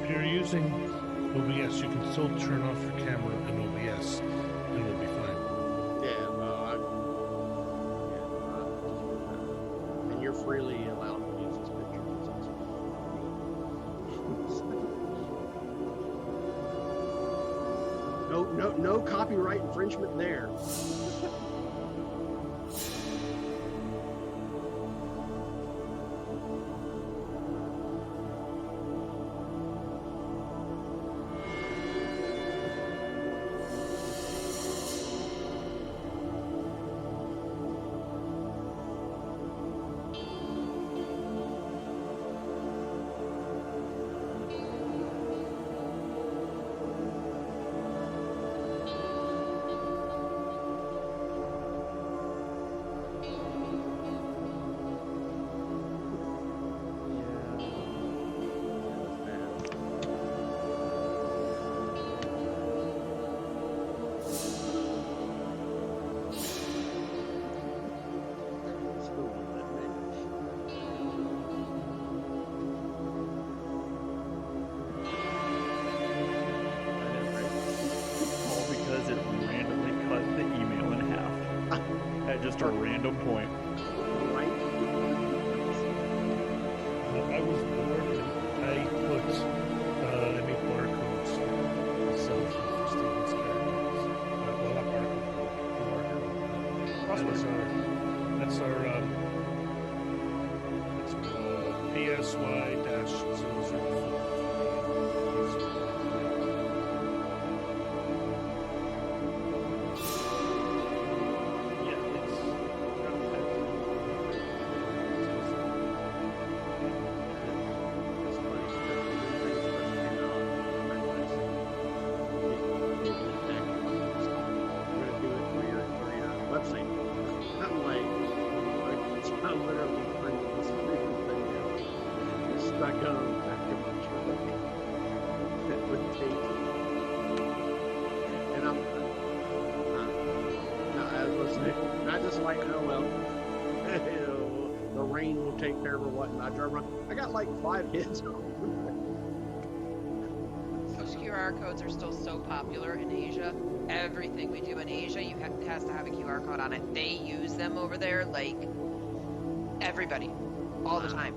if you're using OBS, you can still turn off your camera in OBS, and it'll be fine. Yeah, and you're freely allowed to use this picture. No copyright infringement there. Just a random point. Right? I was bored and I put any barcodes myself for Steven's characters. Well, not barcode, that's our PSY-004. I got like 5 hits. Those QR codes are still so popular in Asia. Everything we do in Asia, has to have a QR code on it. They use them over there like everybody, all the time.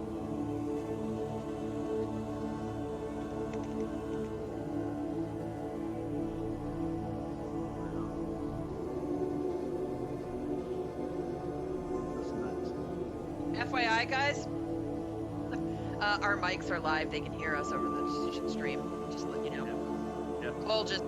FYI, guys. Our mics are live. They can hear us over the stream. Just to let you know. Yep. Cole just...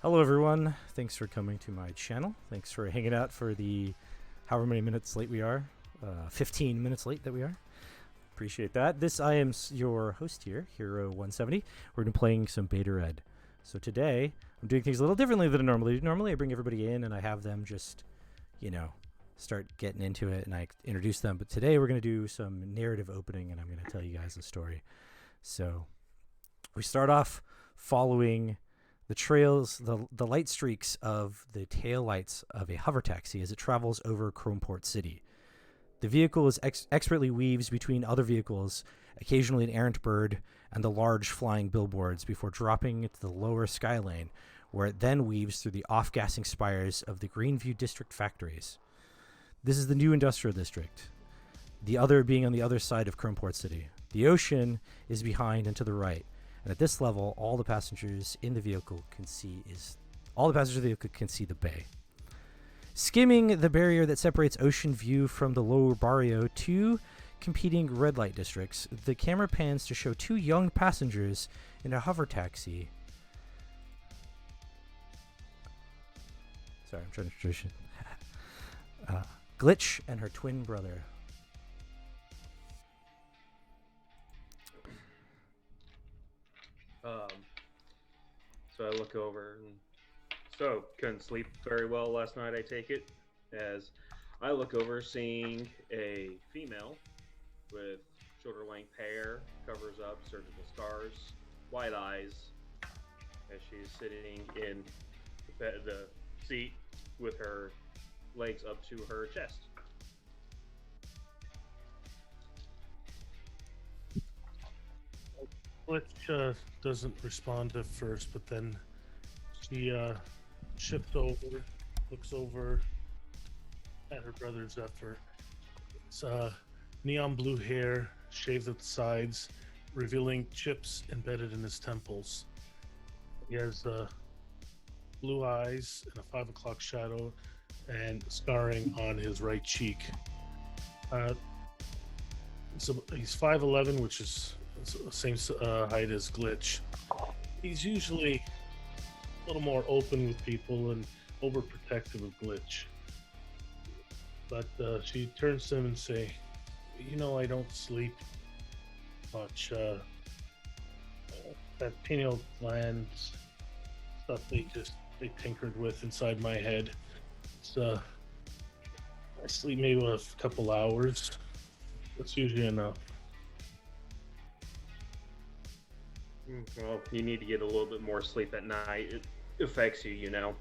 Hello, everyone. Thanks for coming to my channel. Thanks for hanging out for the however many minutes late we are. 15 minutes late that we are. Appreciate that. I am your host here, Hero170. We're going to be playing some Beta Red. So today, I'm doing things a little differently than I normally do. Normally, I bring everybody in and I have them just, start getting into it and I introduce them. But today, we're going to do some narrative opening and I'm going to tell you guys a story. So we start off following the trails, the light streaks of the tail lights of a hover taxi as it travels over Chromeport City. The vehicle is expertly weaves between other vehicles, occasionally an errant bird, and the large flying billboards before dropping into the lower sky lane, where it then weaves through the off-gassing spires of the Greenview District factories. This is the new industrial district, the other being on the other side of Chromeport City. The ocean is behind and to the right. And at this level, all the passengers in the vehicle can see the bay. Skimming the barrier that separates Ocean View from the lower barrio, two competing red light districts, the camera pans to show two young passengers in a hover taxi. Sorry, I'm trying to tradition. Glitch and her twin brother. So I look over and couldn't sleep very well last night, I take it, as I look over seeing a female with shoulder-length hair, covers up, surgical scars, white eyes, as she's sitting in the seat with her legs up to her chest. Glitch doesn't respond at first, but then she shifts over, looks over at her brother's effort. It's neon blue hair, shaved at the sides, revealing chips embedded in his temples. He has blue eyes and a 5 o'clock shadow and scarring on his right cheek. So he's 5'11", which is the same height as Glitch. He's usually a little more open with people and overprotective of Glitch. But she turns to him and say, I don't sleep much. That pineal gland stuff they tinkered with inside my head. It's, I sleep maybe a couple hours. That's usually enough. Well, you need to get a little bit more sleep at night. It affects you,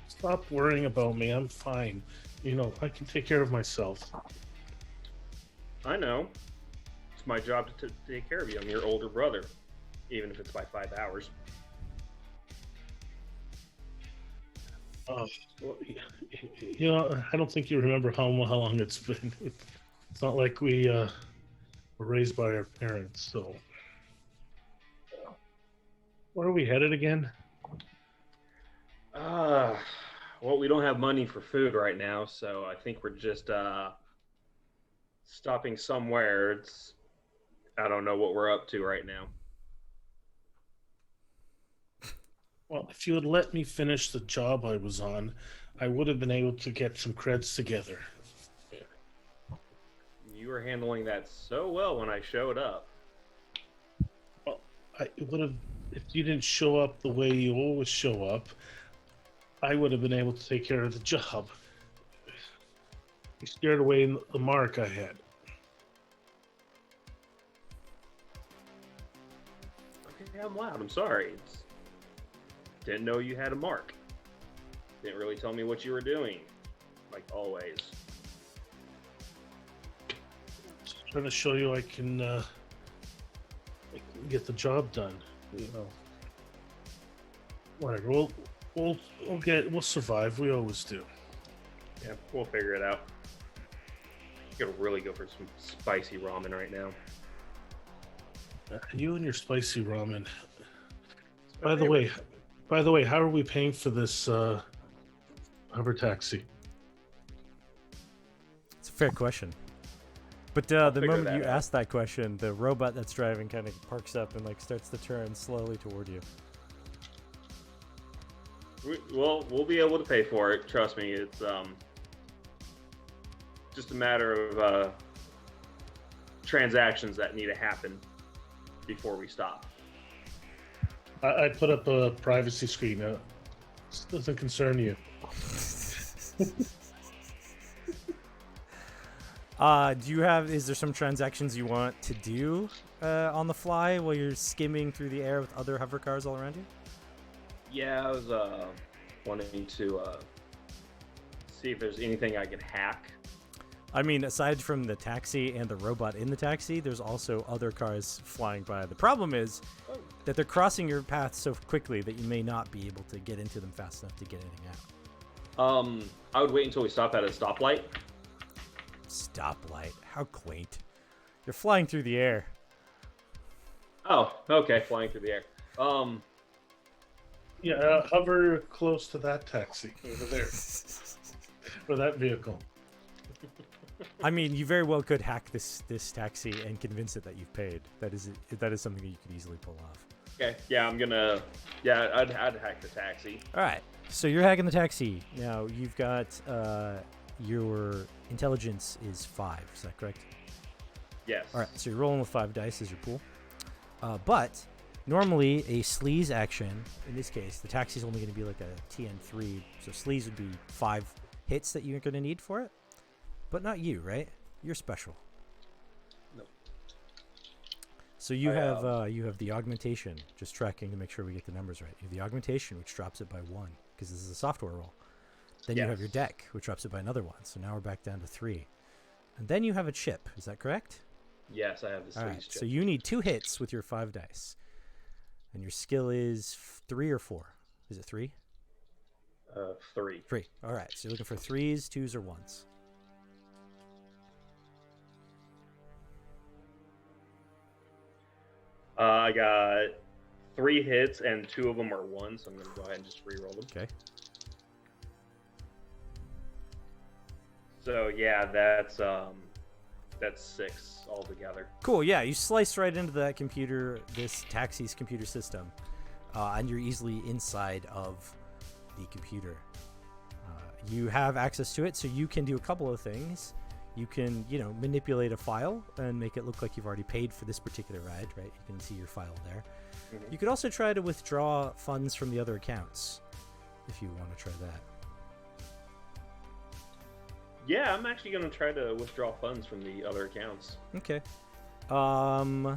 Stop worrying about me. I'm fine. I can take care of myself. I know. It's my job to take care of you. I'm your older brother, even if it's by 5 hours. Well, I don't think you remember how long it's been. It's not like we were raised by our parents, so. Where are we headed again? Well, we don't have money for food right now, so I think we're just stopping somewhere. I don't know what we're up to right now. Well, if you had let me finish the job I was on, I would have been able to get some creds together. You were handling that so well when I showed up. Well, I would have, if you didn't show up the way you always show up, I would have been able to take care of the job. You scared away the mark I had. Okay, I'm loud. I'm sorry. Didn't know you had a mark. Didn't really tell me what you were doing, like always. Just trying to show you I can get the job done. Whatever. We'll survive. We always do. Yeah, we'll figure it out. You gotta really go for some spicy ramen right now. You and your spicy ramen. By the way, how are we paying for this hover taxi? It's a fair question. But the figure moment that you out. ask that question, the robot that's driving kind of parks up and starts to turn slowly toward you. We'll be able to pay for it. Trust me. It's just a matter of transactions that need to happen before we stop. I put up a privacy screen. This doesn't concern you. Is there some transactions you want to do on the fly while you're skimming through the air with other hover cars all around you? Yeah, I was wanting to see if there's anything I could hack. I mean, aside from the taxi and the robot in the taxi, there's also other cars flying by. The problem is that they're crossing your path so quickly that you may not be able to get into them fast enough to get anything out. I would wait until we stop at a stoplight. Stoplight. How quaint. You're flying through the air. Oh, okay, flying through the air. Yeah, hover close to that taxi over there. Or that vehicle. I mean, you very well could hack this taxi and convince it that you've paid. That is something that you could easily pull off. Okay, yeah, I'd hack the taxi. All right, so you're hacking the taxi. Now, you've got your intelligence is 5, is that correct? Yes. All right, so you're rolling with 5 dice as your pool. But normally a sleaze action, in this case, the taxi's only going to be like a TN3, so sleaze would be 5 hits that you're going to need for it. But not you, right? You're special. No. So you have the augmentation, just tracking to make sure we get the numbers right. You have the augmentation, which drops it by 1, because this is a software roll. Then you have your deck, which drops it by another 1. So now we're back down to 3. And then you have a chip. Is that correct? Yes, I have the sleaze All right. chip. So you need 2 hits with your 5 dice. And your skill is 3 or 4? Is it 3? 3. 3. All right. So you're looking for 3s, 2s, or 1s. I got 3 hits and 2 of them are 1, so I'm going to go ahead and just re-roll them. Okay. So yeah, that's 6 altogether. Cool. Yeah, you slice right into that computer, this taxi's computer system, and you're easily inside of the computer. You have access to it, so you can do a couple of things. You can, manipulate a file and make it look like you've already paid for this particular ride, right? You can see your file there. Mm-hmm. You could also try to withdraw funds from the other accounts, if you want to try that. Yeah, I'm actually going to try to withdraw funds from the other accounts. Okay. So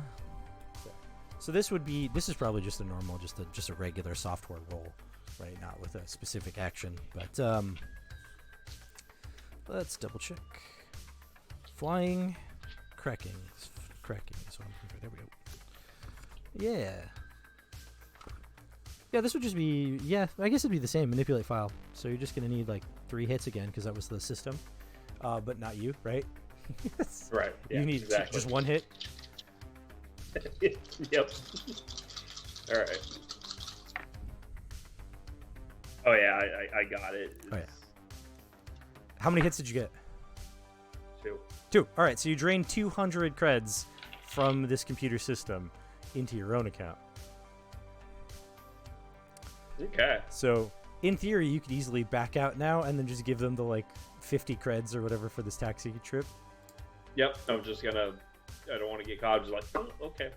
this is probably just a normal, just a regular software roll, right? Not with a specific action, but let's double check. Flying, cracking is what I'm looking for. There we go. Yeah. Yeah, this would just be, I guess it'd be the same, manipulate file. So you're just going to need like 3 hits again, because that was the system. But not you, right? Right. Yeah, you need exactly. just 1 hit? Yep. All right. Oh yeah, I got it. Oh yeah. How many hits did you get? 2. 2. All right, so you drain 200 creds from this computer system into your own account. Okay. So in theory, you could easily back out now and then just give them the 50 creds or whatever for this taxi trip. Yep. I don't want to get caught. I'm just like, oh, okay.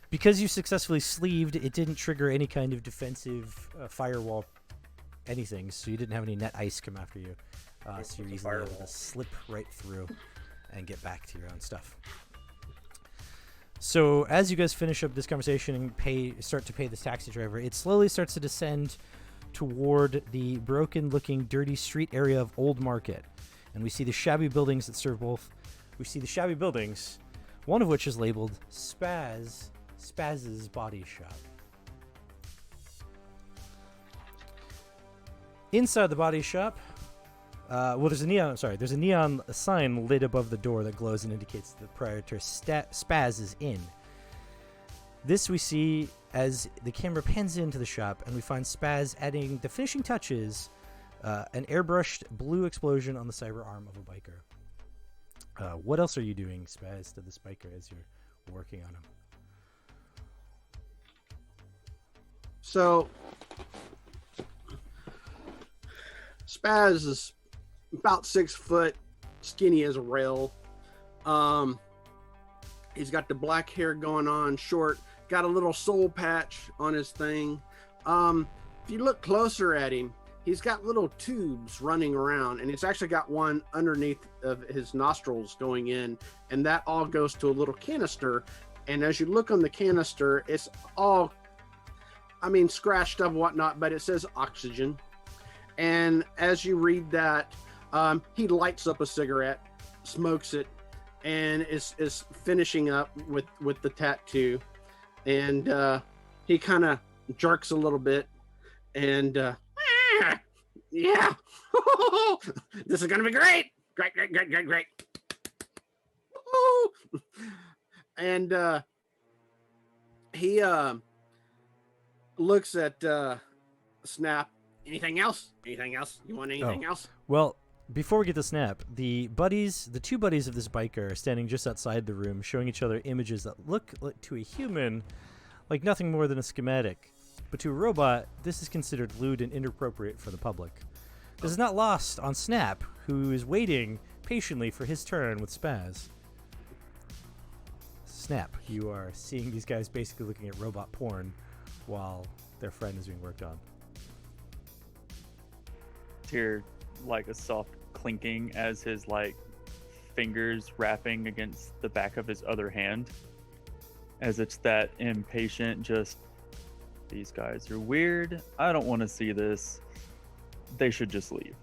Because you successfully sleeved, it didn't trigger any kind of defensive firewall anything, so you didn't have any net ice come after you. So you're easily able to slip right through and get back to your own stuff. So as you guys finish up this conversation and start to pay this taxi driver, it slowly starts to descend toward the broken-looking, dirty street area of Old Market. And we see the shabby buildings that serve both. We see the shabby buildings, one of which is labeled Spaz's Body Shop. Inside the body shop, there's a neon sign lit above the door that glows and indicates the proprietor Spaz is in. This we see as the camera pans into the shop, and we find Spaz adding the finishing touches, an airbrushed blue explosion on the cyber arm of a biker. What else are you doing, Spaz, to this biker as you're working on him? So Spaz is about 6 foot, skinny as a rail. He's got the black hair going on, short, got a little soul patch on his thing. If you look closer at him, he's got little tubes running around, and he's actually got one underneath of his nostrils going in, and that all goes to a little canister. And as you look on the canister, it's all, scratched up and whatnot, but it says oxygen. And as you read that, he lights up a cigarette, smokes it, and is finishing up with the tattoo. And he kind of jerks a little bit, and yeah, this is gonna be great. Great. And he looks at Snap. Anything else? You want anything else? Well, before we get to Snap, the two buddies of this biker are standing just outside the room, showing each other images that look like, to a human, like nothing more than a schematic. But to a robot, this is considered lewd and inappropriate for the public. This is not lost on Snap, who is waiting patiently for his turn with Spaz. Snap, you are seeing these guys basically looking at robot porn while their friend is being worked on. Hear like a soft clinking as his fingers wrapping against the back of his other hand, as it's that impatient, just, these guys are weird, I don't want to see this, they should just leave.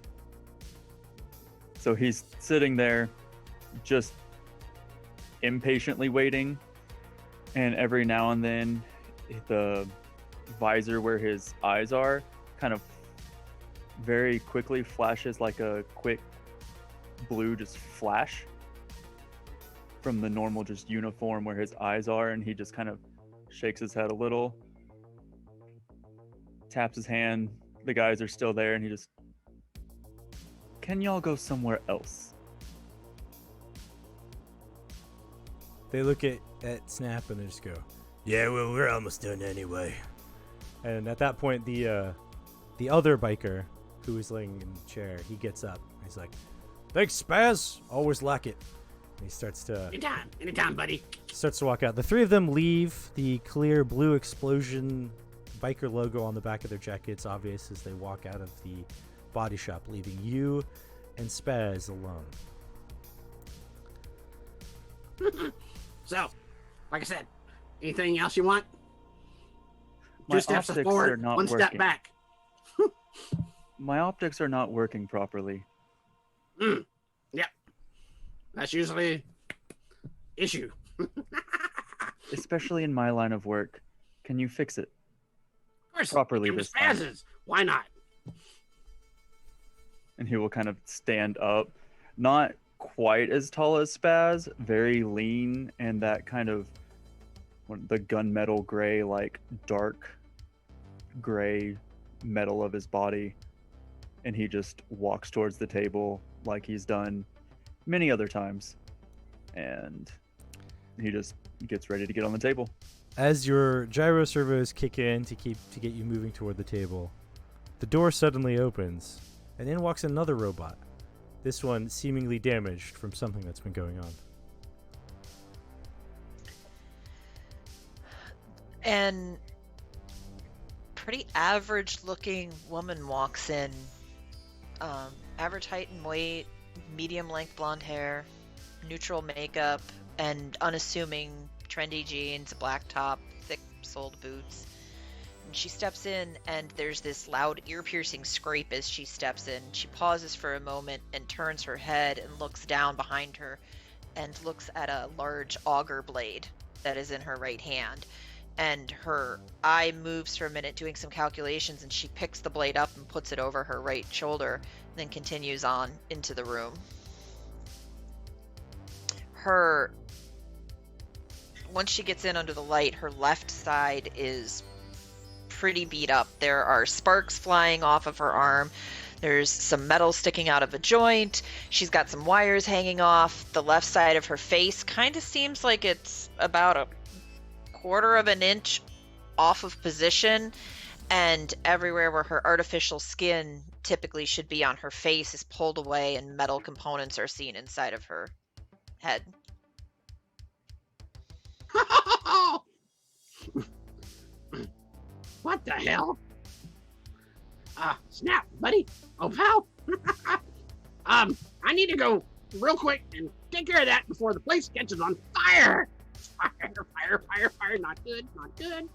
So he's sitting there just impatiently waiting, and every now and then the visor where his eyes are kind of very quickly flashes like a quick blue just flash from the normal just uniform where his eyes are, and he just kind of shakes his head a little, taps his hand, the guys are still there, and he just, can y'all go somewhere else? They look at Snap and they just go, yeah, well, we're almost done anyway. And at that point, the other biker who is laying in the chair, he gets up. He's like, thanks, Spaz. Always like it. And he starts to... Anytime, buddy. Starts to walk out. The three of them leave. The clear blue explosion biker logo on the back of their jackets obvious as they walk out of the body shop, leaving you and Spaz alone. So, like I said, anything else you want? My 2 steps optics forward, are not 1 step working. back. My optics are not working properly. Yep. That's usually issue. Especially in my line of work. Can you fix it Of course, properly give 'em this time? Spazzes. Why not? And he will kind of stand up, not quite as tall as Spaz, very lean, and that kind of the gunmetal gray, dark gray metal of his body. And he just walks towards the table like he's done many other times. And he just gets ready to get on the table. As your gyro servos kick in to get you moving toward the table, the door suddenly opens, and in walks another robot. This one seemingly damaged from something that's been going on. And pretty average looking woman walks in. Average height and weight, medium length blonde hair, neutral makeup, and unassuming trendy jeans, a black top, thick soled boots. And she steps in, and there's this loud ear-piercing scrape as she steps in. She pauses for a moment and turns her head and looks down behind her and looks at a large auger blade that is in her right hand. And her eye moves for a minute doing some calculations, and she picks the blade up and puts it over her right shoulder, and then continues on into the room. Once she gets in under the light, her left side is pretty beat up. There are sparks flying off of her arm. There's some metal sticking out of a joint. She's got some wires hanging off. The left side of her face kind of seems like it's about a 1/4 of an inch off of position, And everywhere where her artificial skin typically should be on her face is pulled away, and metal components are seen inside of her head. What the hell? Snap, buddy. Oh, pal. I need to go real quick and take care of that before the place catches on fire. Fire. Not good, not good.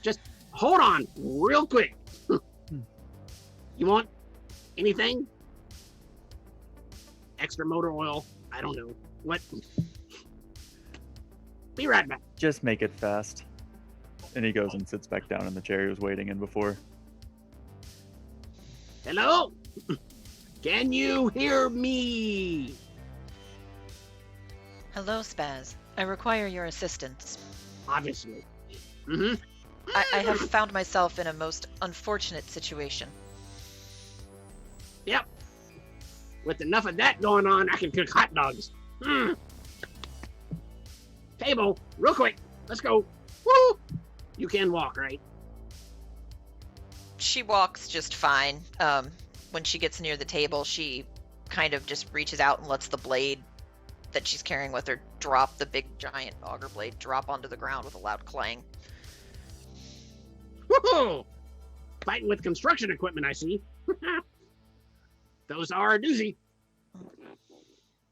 Just hold on real quick. You want anything? Extra motor oil? I don't know. What? Be right back. Just make it fast. And he goes and sits back down in the chair he was waiting in before. Hello? Can you hear me? Hello, Spaz. I require your assistance. Obviously. Mm-hmm. I have found myself in a most unfortunate situation. Yep. With enough of that going on, I can cook hot dogs. Table, real quick. Let's go. Woo! You can walk, right? She walks just fine. When she gets near the table, she kind of just reaches out and lets the blade that she's carrying with her drop, the big giant auger blade, drop onto the ground with a loud clang. Woohoo! Fighting with construction equipment, I see. Those are a doozy.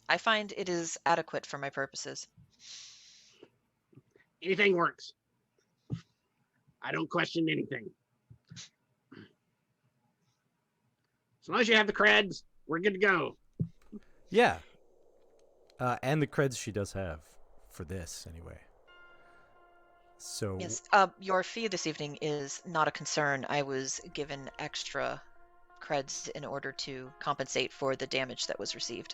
I find it is adequate for my purposes. Anything works. I don't question anything. As long as you have the creds, we're good to go. Yeah. And the creds she does have for this, anyway. So Yes, your fee this evening is not a concern. I was given extra creds in order to compensate for the damage that was received.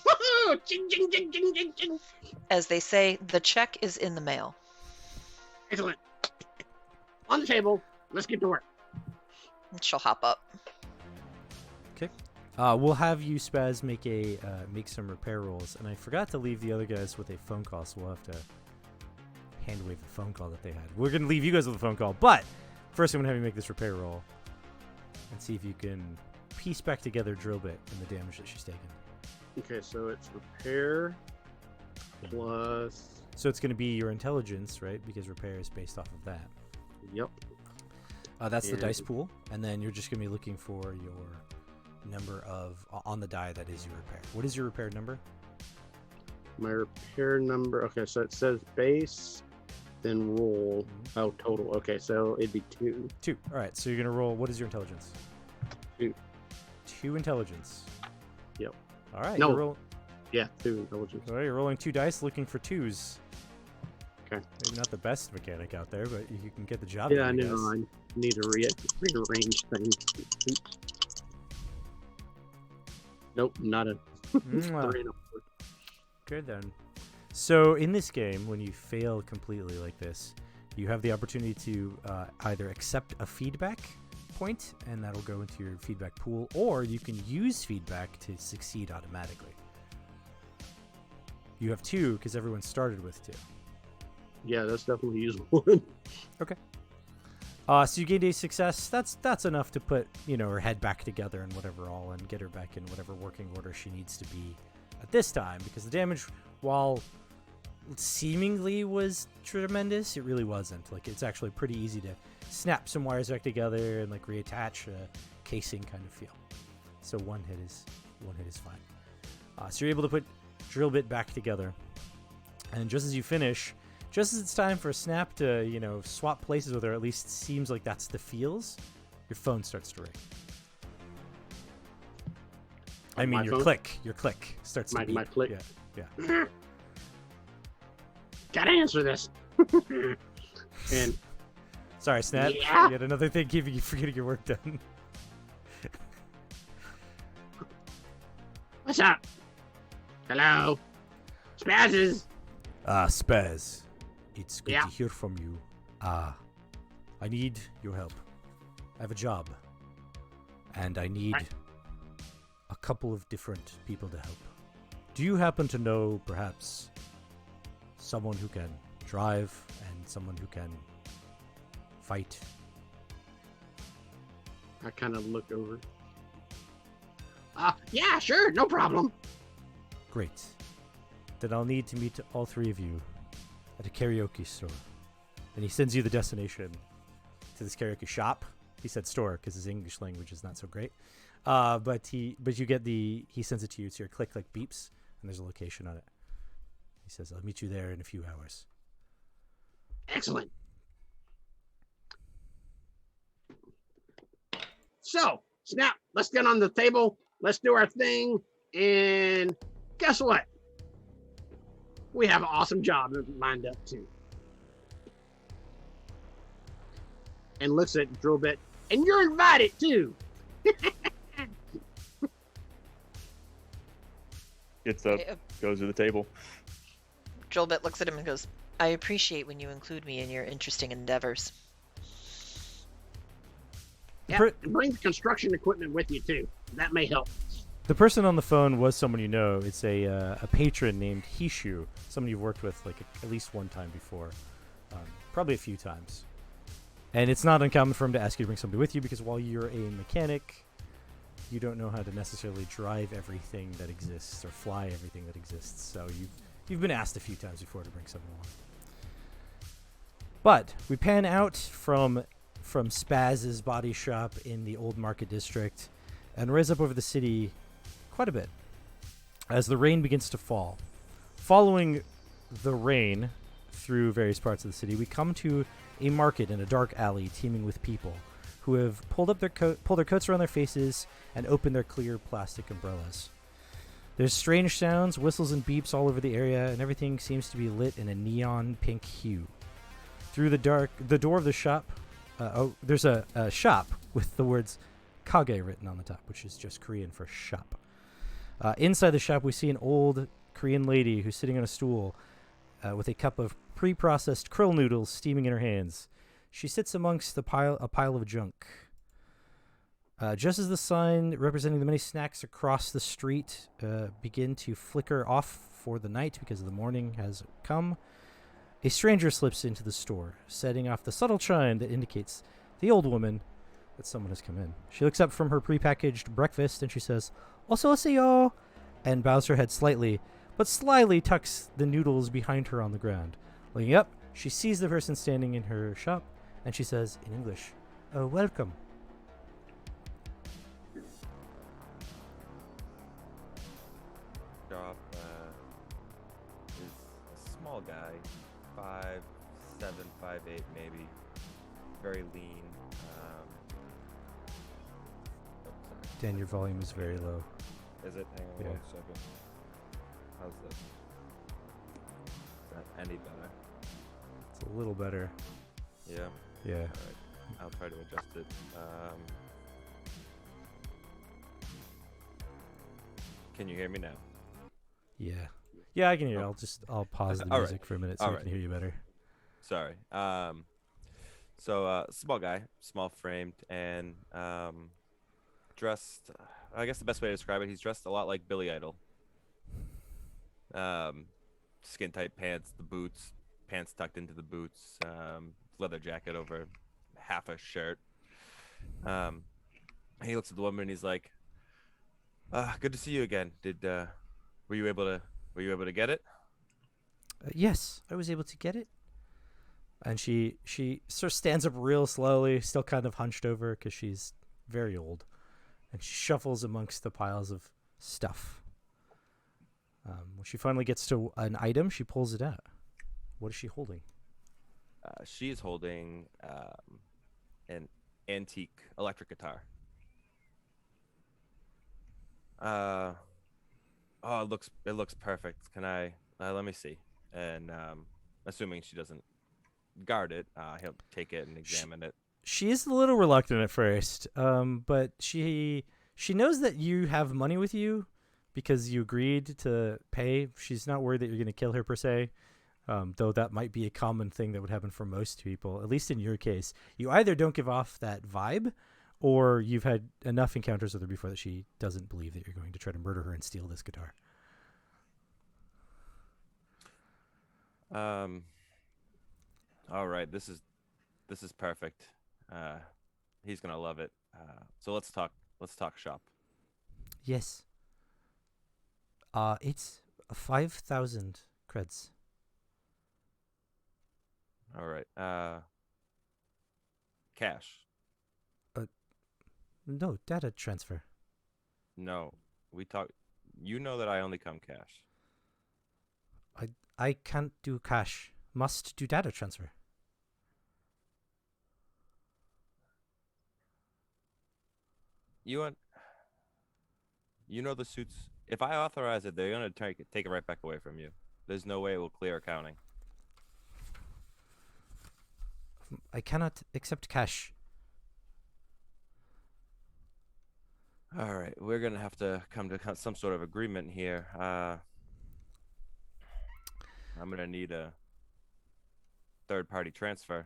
Woohoo! Ching, ching, ching, ching, ching, ching. As they say, the check is in the mail. Excellent. On the table. Let's get to work. And she'll hop up. okay. We'll have you, Spaz, make some repair rolls. And I forgot to leave the other guys with a phone call, so we'll have to hand wave the phone call that they had. We're going to leave you guys with a phone call, but first I'm going to have you make this repair roll and see if you can piece back together Drillbit and the damage that she's taken. Okay, so it's repair plus. So it's going to be your intelligence, right? Because repair is based off of that. Yep. That's the And- dice pool, and then you're just going to be looking for your number of on the die that is your repair. What is your repair number? My repair number. Okay, so it says base, then roll. Oh, total. Okay, so it'd be 2. 2. All right, so you're going to roll. What is your intelligence? 2. 2 intelligence. Yep. All right. No. You're Yeah, 2 intelligence. all right, you're rolling 2 dice looking for 2s. Okay. Maybe not the best mechanic out there, but you can get the job Yeah, I done, I know. guess. I need to rearrange things. Oops. Nope, not a Mwah. 3 and a 4. Good then. So in this game, when you fail completely like this, you have the opportunity to either accept a feedback point, and that'll go into your feedback pool, or you can use feedback to succeed automatically. You have 2 because everyone started with 2. Yeah, that's definitely usable. So you gained a success. That's enough to put her head back together and whatever all, and get her back in whatever working order she needs to be at this time. Because the damage, while seemingly was tremendous, it really wasn't. Like, it's actually pretty easy to snap some wires back together and like reattach a casing kind of feel. So one hit is fine. So you're able to put Drillbit back together, and just as you finish. Just as it's time for Snap to, swap places with her, at least seems like that's the feels, your phone starts to ring. I mean, My your phone? click starts to My beep. click? Yeah. Gotta answer this. And Sorry, Snap. Yeah? You had another thing keeping you from getting your work done. what's up? Hello? Spazzes. Spaz. It's good Yeah. to hear from you. I need your help. I have a job. And I need Right. a couple of different people to help. Do you happen to know, perhaps, someone who can drive and someone who can fight? I kind of look over. Yeah, sure, no problem. Great. Then I'll need to meet all three of you at a karaoke store. And he sends you the destination to this karaoke shop. He said store because his English language is not so great. But he sends it to you. So your click beeps, and there's a location on it. He says, "I'll meet you there in a few hours." Excellent. So, Snap, let's get on the table. Let's do our thing. And guess what? We have an awesome job lined up, too. And looks at Drobit. And you're invited, too. Gets up, goes to the table. Jolbit looks at him and goes, I appreciate when you include me in your interesting endeavors. Yeah, and bring the construction equipment with you, too. That may help. The person on the phone was someone you know. It's a patron named Hishu, someone you've worked with at least one time before, probably a few times. And it's not uncommon for him to ask you to bring somebody with you because while you're a mechanic, you don't know how to necessarily drive everything that exists or fly everything that exists. So you've been asked a few times before to bring someone along. But we pan out from Spaz's body shop in the Old Market District and raise up over the city quite a bit as the rain begins to fall. Following the rain through various parts of the city, we come to a market in a dark alley teeming with people who have pulled their coats around their faces and opened their clear plastic umbrellas. There's strange sounds, whistles, and beeps all over the area, and everything seems to be lit in a neon pink hue. Through the door of the shop, there's a shop with the words Kage written on the top, which is just Korean for shop. Inside the shop, we see an old Korean lady who's sitting on a stool with a cup of pre-processed krill noodles steaming in her hands. She sits amongst a pile of junk. Just as the sign representing the many snacks across the street begin to flicker off for the night because the morning has come, a stranger slips into the store, setting off the subtle chime that indicates the old woman that someone has come in. She looks up from her prepackaged breakfast and she says, "Oso oseyo," and bows her head slightly, but slyly tucks the noodles behind her on the ground. Looking up, she sees the person standing in her shop, and she says in English, "Welcome." Shop is a small guy, 5'7", 5'8", maybe, very lean. Dan, your volume is very low. Is it? Hang on Yeah. 1 second. How's this? Is that any better? It's a little better. Yeah. Yeah. All right. I'll try to adjust it. Can you hear me now? Yeah. Yeah, I can hear you. Oh. I'll pause the All music right. for a minute so All I right. can hear you better. Sorry. So small guy, small framed, and dressed. I guess the best way to describe it, he's dressed a lot like Billy Idol. Skin tight pants, the boots, pants tucked into the boots, leather jacket over half a shirt. He looks at the woman and he's like, "Good to see you again. Were you able to get it?" Yes, I was able to get it. And she sort of stands up real slowly, still kind of hunched over because she's very old. And she shuffles amongst the piles of stuff. When she finally gets to an item, she pulls it out. What is she holding? She's holding an antique electric guitar. Oh, it looks perfect. Can I let me see? And assuming she doesn't guard it, he'll take it and examine it. She is a little reluctant at first, but she knows that you have money with you because you agreed to pay. She's not worried that you're going to kill her per se, though that might be a common thing that would happen for most people. At least in your case, you either don't give off that vibe, or you've had enough encounters with her before that she doesn't believe that you're going to try to murder her and steal this guitar. All right, this is This is perfect. He's gonna love it. So let's talk. Let's talk shop. Yes. It's 5,000 creds. All right. Cash. No, data transfer. No, we talk. You know that I only come cash. I can't do cash. Must do data transfer. You want. You know the suits. If I authorize it, they're gonna take it right back away from you. There's no way it will clear accounting. I cannot accept cash. All right, we're gonna have to come to some sort of agreement here. I'm gonna need a third-party transfer.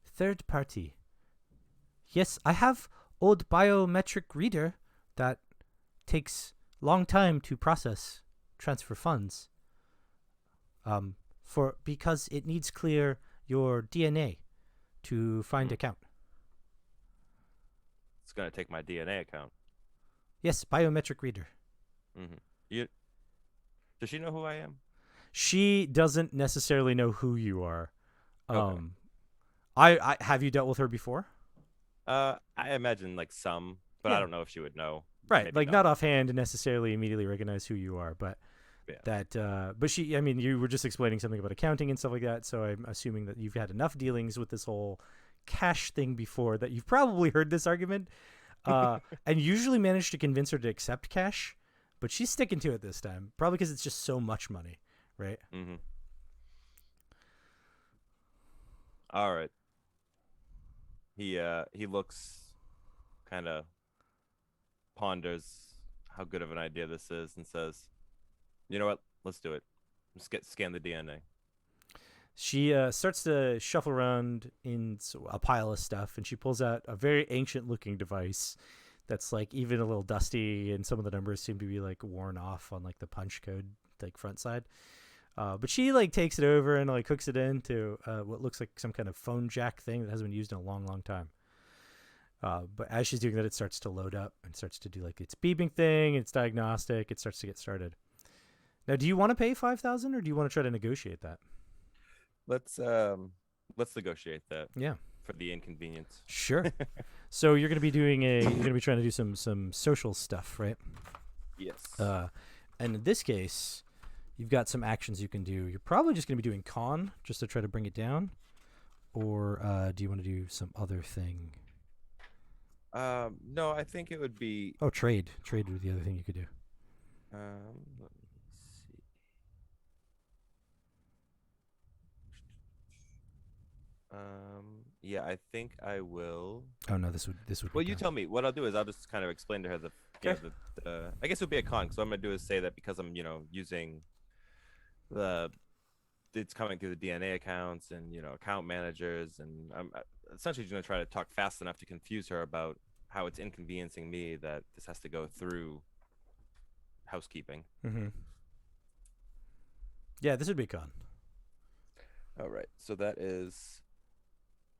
Third party. Yes, I have old biometric reader that takes long time to process transfer funds. Because it needs clear your DNA to find account. It's gonna take my DNA account. Yes, biometric reader. Does she know who I am? She doesn't necessarily know who you are. Okay. I have you dealt with her before? I imagine like some, but Yeah. I don't know if she would know. Right, Maybe like not offhand necessarily immediately recognize who you are, but Yeah. but she, I mean, you were just explaining something about accounting and stuff like that, so I'm assuming that you've had enough dealings with this whole cash thing before that you've probably heard this argument, and usually managed to convince her to accept cash, but she's sticking to it this time, probably because it's just so much money, right? Mm-hmm. All right. He looks, kind of ponders how good of an idea this is, and says, "You know what? Let's do it. Let's scan the DNA." She starts to shuffle around in a pile of stuff, and she pulls out a very ancient-looking device that's like even a little dusty, and some of the numbers seem to be like worn off on like the punch code like front side. But she like takes it over and like hooks it into what looks like some kind of phone jack thing that hasn't been used in a long, long time. But as she's doing that, it starts to load up and starts to do like its beeping thing, its diagnostic. It starts to get started. Now, do you want to pay 5,000 or do you want to try to negotiate that? Let's negotiate that. Yeah. For the inconvenience. Sure. So you're gonna be trying to do some social stuff, right? Yes. And in this case, you've got some actions you can do. You're probably just gonna be doing con just to try to bring it down, or do you want to do some other thing? No, I think it would be. Oh, trade. Trade would be the other thing you could do. Let me see. Yeah, I think I will. Oh no, this would. Well, be you down. tell me. What I'll do is I'll just kind of explain to her the. You know, I guess it would be a con. So what I'm gonna do is say that because I'm, using it's coming through the DNA accounts and account managers, and I'm essentially gonna try to talk fast enough to confuse her about how it's inconveniencing me that this has to go through housekeeping. Mm-hmm. Yeah, this would be con. All right, so that is.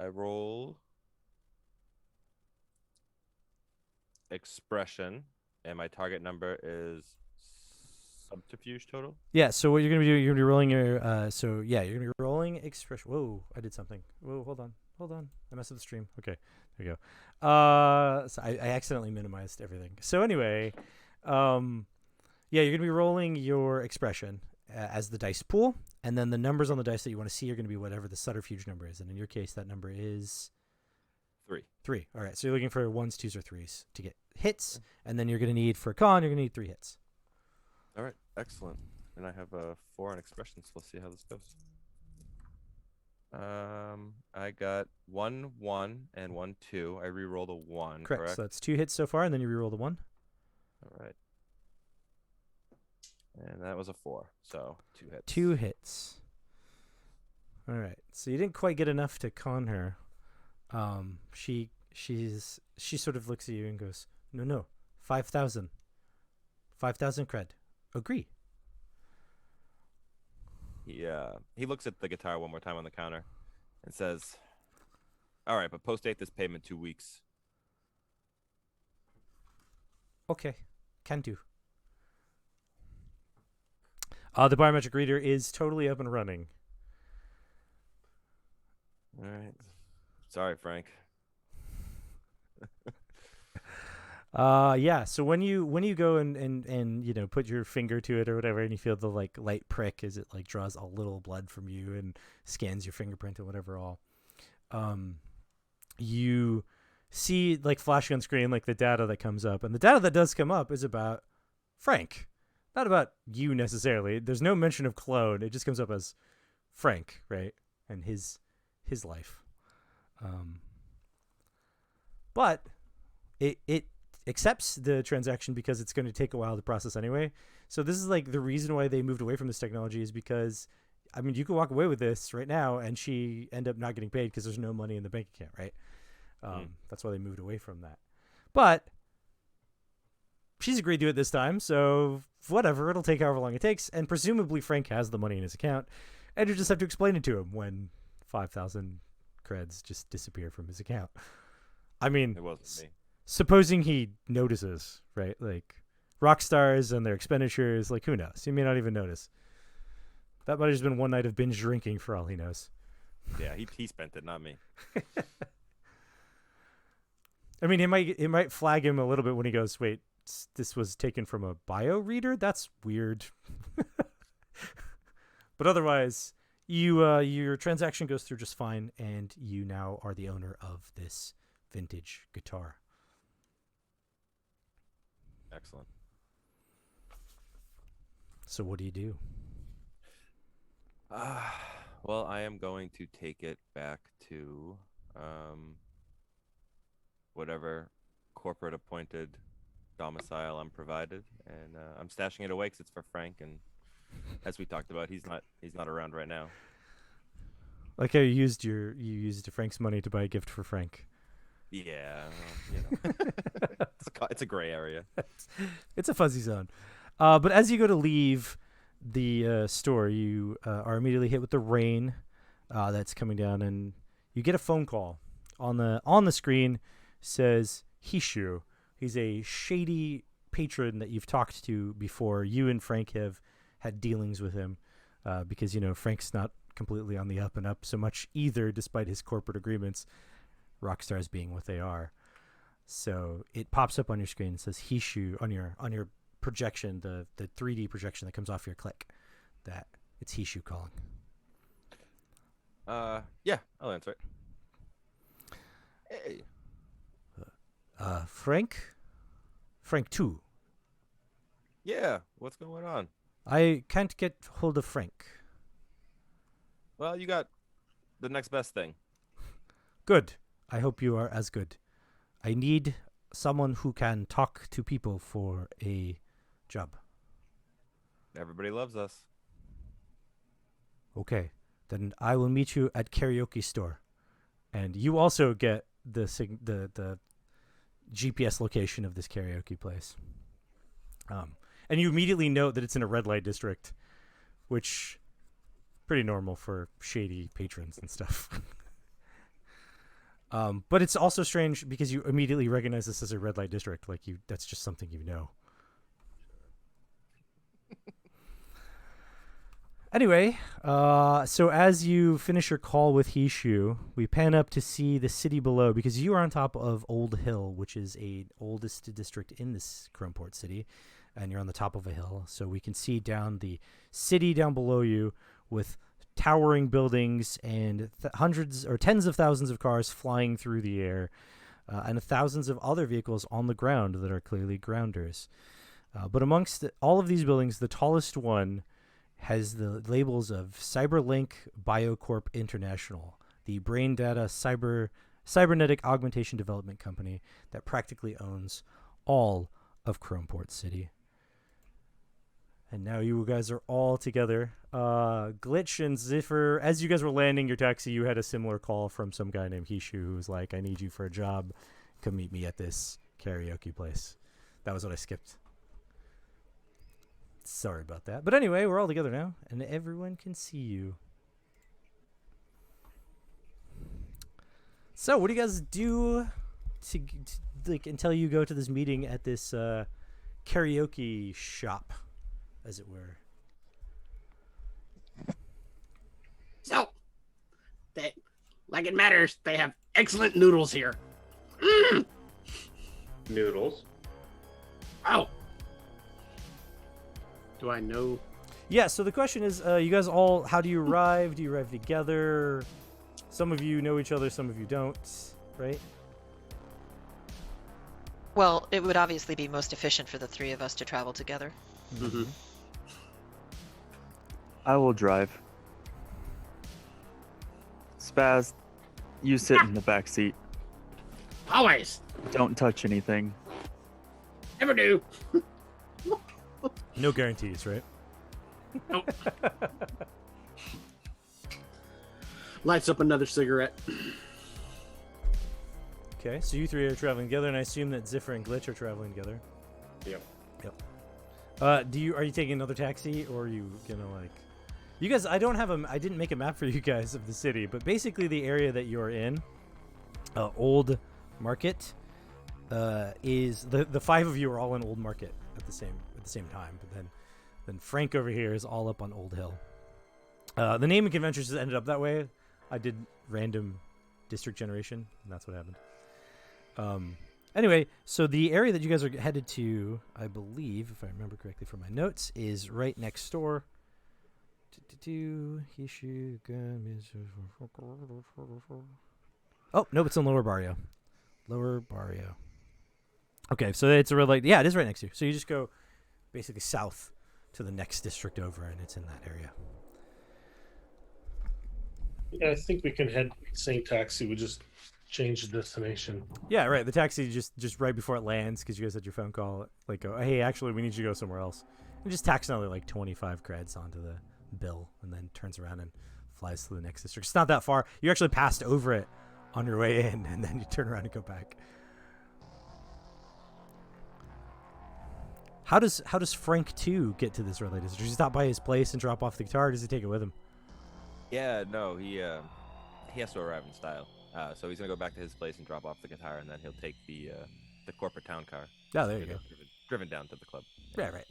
I roll expression, and my target number is subterfuge total. Yeah. So what you're gonna be doing? You're gonna be rolling your. You're gonna be rolling expression. Whoa! I did something. Whoa! Hold on. I messed up the stream. Okay, there you go. So I accidentally minimized everything. So anyway, yeah, you're gonna be rolling your expression as the dice pool, and then the numbers on the dice that you want to see are going to be whatever the subterfuge number is, and in your case, that number is 3. 3. All right, so you're looking for 1s, 2s, or 3s to get hits, and then you're going to need for a con, you're going to need 3 hits. All right, excellent. And I have a 4 on expression, so let's see how this goes. I got 1 1 and 1 2. I re-rolled a 1. Correct. So that's 2 hits so far, and then you re-roll the 1. All right. And that was a 4, so 2 hits. 2 hits. All right. So you didn't quite get enough to con her. She sort of looks at you and goes, "No, 5,000. 5,000 cred. Agree." He looks at the guitar one more time on the counter, It says, "All right, but post date this payment 2 weeks." Okay, can do. The biometric reader is totally up and running. All right. Sorry, Frank. Yeah. So when you go and you know put your finger to it or whatever, and you feel the like light prick as it like draws a little blood from you and scans your fingerprint and whatever all, you see like flashing on screen like the data that comes up, and the data that does come up is about Frank, not about you necessarily. There's no mention of clone. It just comes up as Frank, right, and his life. But it accepts the transaction because it's going to take a while to process anyway. So this is like the reason why they moved away from this technology is because, I mean, you could walk away with this right now and she end up not getting paid because there's no money in the bank account, right? That's why they moved away from that. But she's agreed to it this time, so whatever, it'll take however long it takes, and presumably Frank has the money in his account, and you just have to explain it to him when 5,000 creds just disappear from his account. I mean, It wasn't me. supposing he notices, right? Like rock stars and their expenditures, like who knows? He may not even notice. That might have just been one night of binge drinking for all he knows. Yeah, he spent it, not me. I mean, it might flag him a little bit when he goes, "Wait, this was taken from a bio reader? That's weird." But otherwise, your transaction goes through just fine, and you now are the owner of this vintage guitar. Excellent. So what do you do? Well, I am going to take it back to whatever corporate appointed domicile I'm provided, and I'm stashing it away because it's for Frank, and as we talked about, he's not around right now. Like how you used Frank's money to buy a gift for Frank. Yeah, well, it's a gray area. It's a fuzzy zone. But as you go to leave the store, you are immediately hit with the rain that's coming down, and you get a phone call. On the screen says Hishu. He's a shady patron that you've talked to before. You and Frank have had dealings with him because, you know, Frank's not completely on the up and up so much either, despite his corporate agreements, Rockstars being what they are. So it pops up on your screen and says Hishu on your projection, the 3D projection that comes off your click, that it's Hishu calling. Yeah, I'll answer it. Hey. Frank 2. Yeah, what's going on? I can't get hold of Frank. Well, you got the next best thing. Good. I hope you are as good. I need someone who can talk to people for a job. Everybody loves us. Okay. Then I will meet you at karaoke store. And you also get the GPS location of this karaoke place. And you immediately note that it's in a red light district, which pretty normal for shady patrons and stuff. But it's also strange because you immediately recognize this as a red light district. Like that's just something you know. Anyway, so as you finish your call with Hishu, we pan up to see the city below because you are on top of Old Hill, which is a oldest district in this Chromeport city, and you're on the top of a hill. So we can see down the city down below you with towering buildings and hundreds or tens of thousands of cars flying through the air, and thousands of other vehicles on the ground that are clearly grounders. But amongst all of these buildings, the tallest one has the labels of CyberLink Biocorp International, the brain data cybernetic augmentation development company that practically owns all of Chromeport City. And now you guys are all together. Glitch and Ziffer, as you guys were landing your taxi, you had a similar call from some guy named Hishu who was like, I need you for a job. Come meet me at this karaoke place. That was what I skipped. Sorry about that. But anyway, we're all together now, and everyone can see you. So, what do you guys do to like until you go to this meeting at this karaoke shop, as it were? So, they, like it matters, they have excellent noodles here. Mm. Noodles. Oh. Do I know? Yeah, so the question is, you guys all, how do you arrive? Do you arrive together? Some of you know each other, some of you don't, right? Well, it would obviously be most efficient for the three of us to travel together. Mm-hmm. I will drive. Spaz, you sit in the back seat. Always. Don't touch anything. Never do. No guarantees, right? Nope. Lights up another cigarette. Okay, so you three are traveling together, and I assume that Ziffer and Glitch are traveling together. Yep. Are you taking another taxi, or are you gonna like? You guys, I didn't make a map for you guys of the city, but basically the area that you're in, Old Market, is the five of you are all in Old Market at the same time, but then Frank over here is all up on Old Hill. The naming convention just ended up that way. I did random district generation, and that's what happened. Anyway, so the area that you guys are headed to, I believe, if I remember correctly from my notes, is right next door. Oh, no, it's in Lower Barrio. Lower Barrio. Okay, so it's a real, like, yeah, it is right next to you. So you just go basically south to the next district over, and it's in that area. Yeah, I think we can head same taxi. We just change the destination. Yeah, right. The taxi just right before it lands, because you guys had your phone call, like, go, hey, actually, we need you to go somewhere else. And just tax another, like, 25 creds onto the bill, and then turns around and flies to the next district. It's not that far. You actually passed over it on your way in, and then you turn around and go back. How does Frank 2 get to this early district? Does he stop by his place and drop off the guitar, or does he take it with him? Yeah, no, he has to arrive in style. So he's gonna go back to his place and drop off the guitar, and then he'll take the corporate town car. Oh, there you go. Driven down to the club. Yeah, right.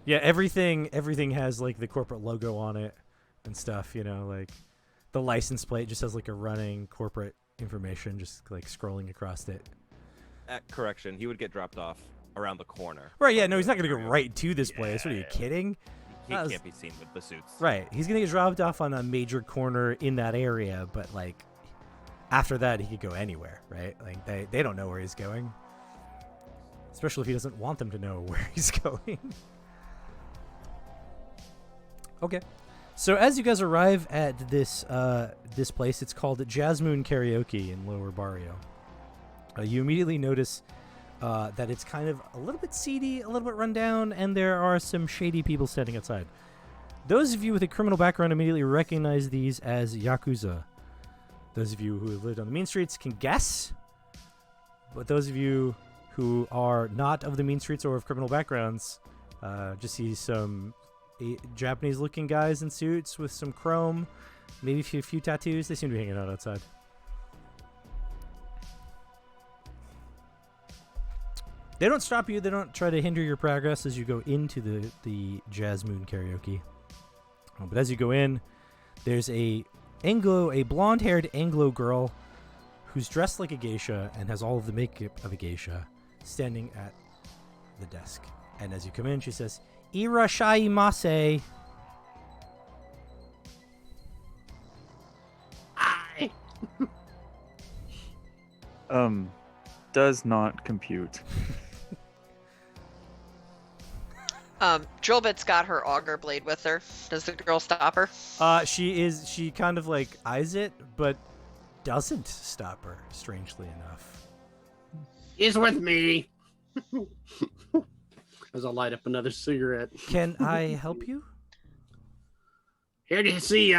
Yeah, everything has like the corporate logo on it and stuff, you know, like the license plate just has like a running corporate information just like scrolling across it. Correction, he would get dropped off around the corner. Right, yeah, no, he's not going to go right to this place. What are you kidding? He can't be seen with the suits. Right, he's going to get dropped off on a major corner in that area, but like after that he could go anywhere, right? Like they don't know where he's going. Especially if he doesn't want them to know where he's going. Okay. So as you guys arrive at this this place, it's called Jasmine Karaoke in Lower Barrio. You immediately notice that it's kind of a little bit seedy, a little bit run down, and there are some shady people standing outside. Those of you with a criminal background immediately recognize these as Yakuza. Those of you who have lived on the mean streets can guess, but those of you who are not of the mean streets or of criminal backgrounds just see some Japanese-looking guys in suits with some chrome, maybe a few tattoos. They seem to be hanging out outside. They don't stop you. They don't try to hinder your progress as you go into the Jasmine Karaoke. But as you go in, there's a blonde-haired Anglo girl who's dressed like a geisha and has all of the makeup of a geisha standing at the desk. And as you come in, she says, "Irashaimase." Hi. Does not compute. Drillbit's got her auger blade with her. Does the girl stop her? She kind of like eyes it, but doesn't stop her, strangely enough. He's with me. As I light up another cigarette. Can I help you? Here to see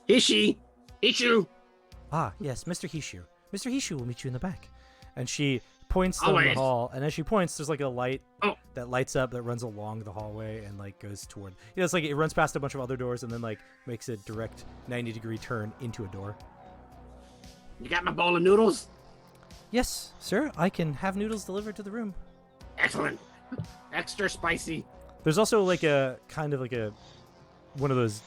Hishu. Ah, yes, Mr. Hishu. Mr. Hishu will meet you in the back. And she points down the Always. hall, and as she points, there's like a light that lights up that runs along the hallway and like goes toward. It's like it runs past a bunch of other doors and then like makes a direct 90-degree turn into a door. You got my bowl of noodles? Yes, sir. I can have noodles delivered to the room. Excellent. Extra spicy. There's also like a kind of like a one of those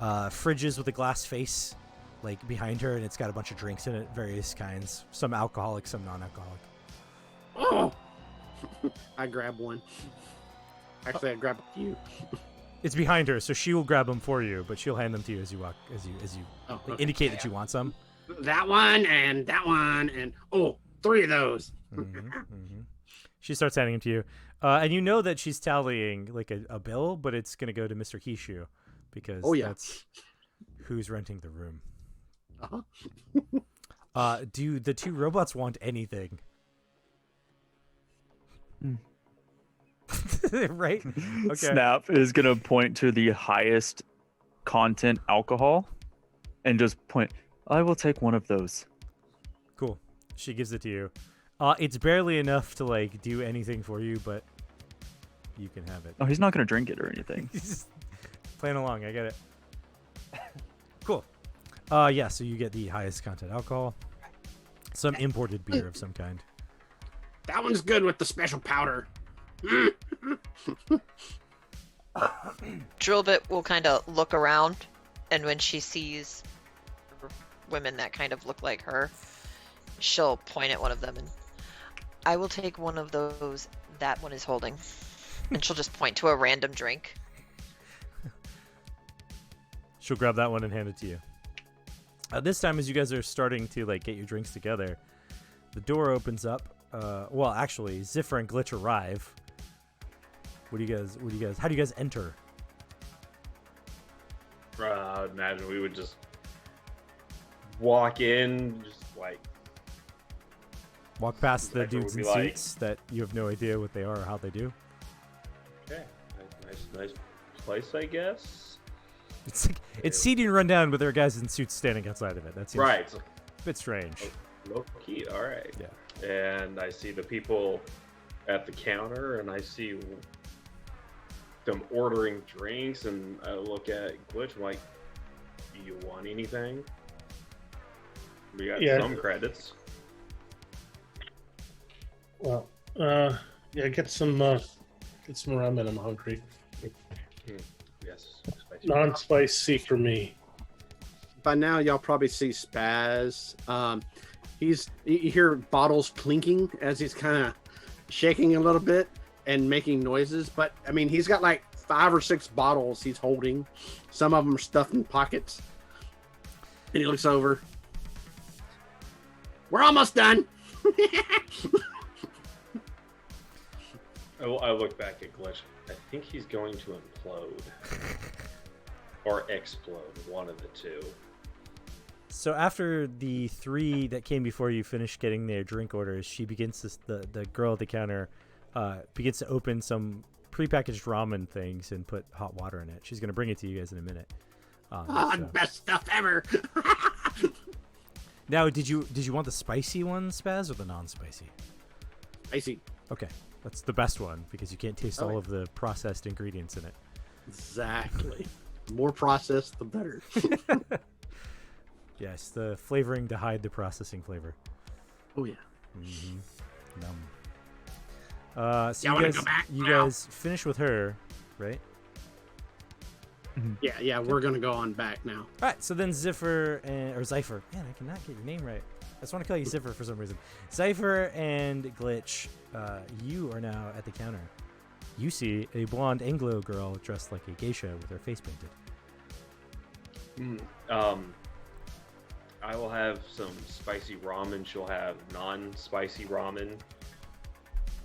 fridges with a glass face like behind her, and it's got a bunch of drinks in it, various kinds, some alcoholic, some non-alcoholic. Oh! I grab one. Actually, I grab a few. It's behind her, so she will grab them for you, but she'll hand them to you as you walk, as you Oh, like, okay. indicate that you want some. That one and that one and three of those. She starts handing them to you, and you know that she's tallying like a bill, but it's gonna go to Mr. Hishu because that's who's renting the room. Do the two robots want anything? Right? Okay. Snap is gonna point to the highest content alcohol, and just point. I will take one of those. Cool. She gives it to you. It's barely enough to like do anything for you, but you can have it. Oh, he's not gonna drink it or anything. He's just playing along. I get it. Cool. Yeah. So you get the highest content alcohol, some imported beer of some kind. That one's good with the special powder. Drillbit will kind of look around, and when she sees women that kind of look like her, she'll point at one of them and I will take one of those that one is holding. And she'll just point to a random drink. She'll grab that one and hand it to you. This time, as you guys are starting to like get your drinks together, the door opens up. Well, actually, Ziffer and Glitch arrive. How do you guys enter? I'd imagine we would just walk in, just like Walk past the Zephyr dudes in would be like- suits that you have no idea what they are or how they do. okay, nice place, I guess. It's like it's seating run down, but there are guys in suits standing outside of it. That seems Right, a bit strange. low key. All right. Yeah. And I see the people at the counter, and I see them ordering drinks, and I look at Glitch. I'm like, "Do you want anything? We got Yeah. some credits." Well, yeah, get some ramen. I'm hungry. Yes. Spicy. Non-spicy for me. By now, y'all probably see Spaz. You hear bottles clinking as he's kind of shaking a little bit and making noises. But I mean, he's got like 5 or 6 bottles he's holding. Some of them are stuffed in pockets. And he looks over. We're almost done. I look back at Glitch. I think he's going to implode or explode. One of the two. So after the 3 that came before you finish getting their drink orders, she begins to, the girl at the counter begins to open some prepackaged ramen things and put hot water in it. She's going to bring it to you guys in a minute. So. Best stuff ever. Now, did you want the spicy one, Spaz, or the non-spicy? Spicy. Okay, that's the best one because you can't taste Oh, all yeah. of the processed ingredients in it. Exactly. The more processed, the better. Yes, the flavoring to hide the processing flavor. Oh yeah. Mm-hmm. So Y'all you wanna guys, go back you now? guys finish with her, right? Yeah, we're gonna go on back now. All right, so then Ziffer or Zypher. Man, I cannot get your name right. I just want to call you Ziffer for some reason. Zypher and Glitch, you are now at the counter. You see a blonde Anglo girl dressed like a geisha with her face painted. I will have some spicy ramen. She'll have non-spicy ramen.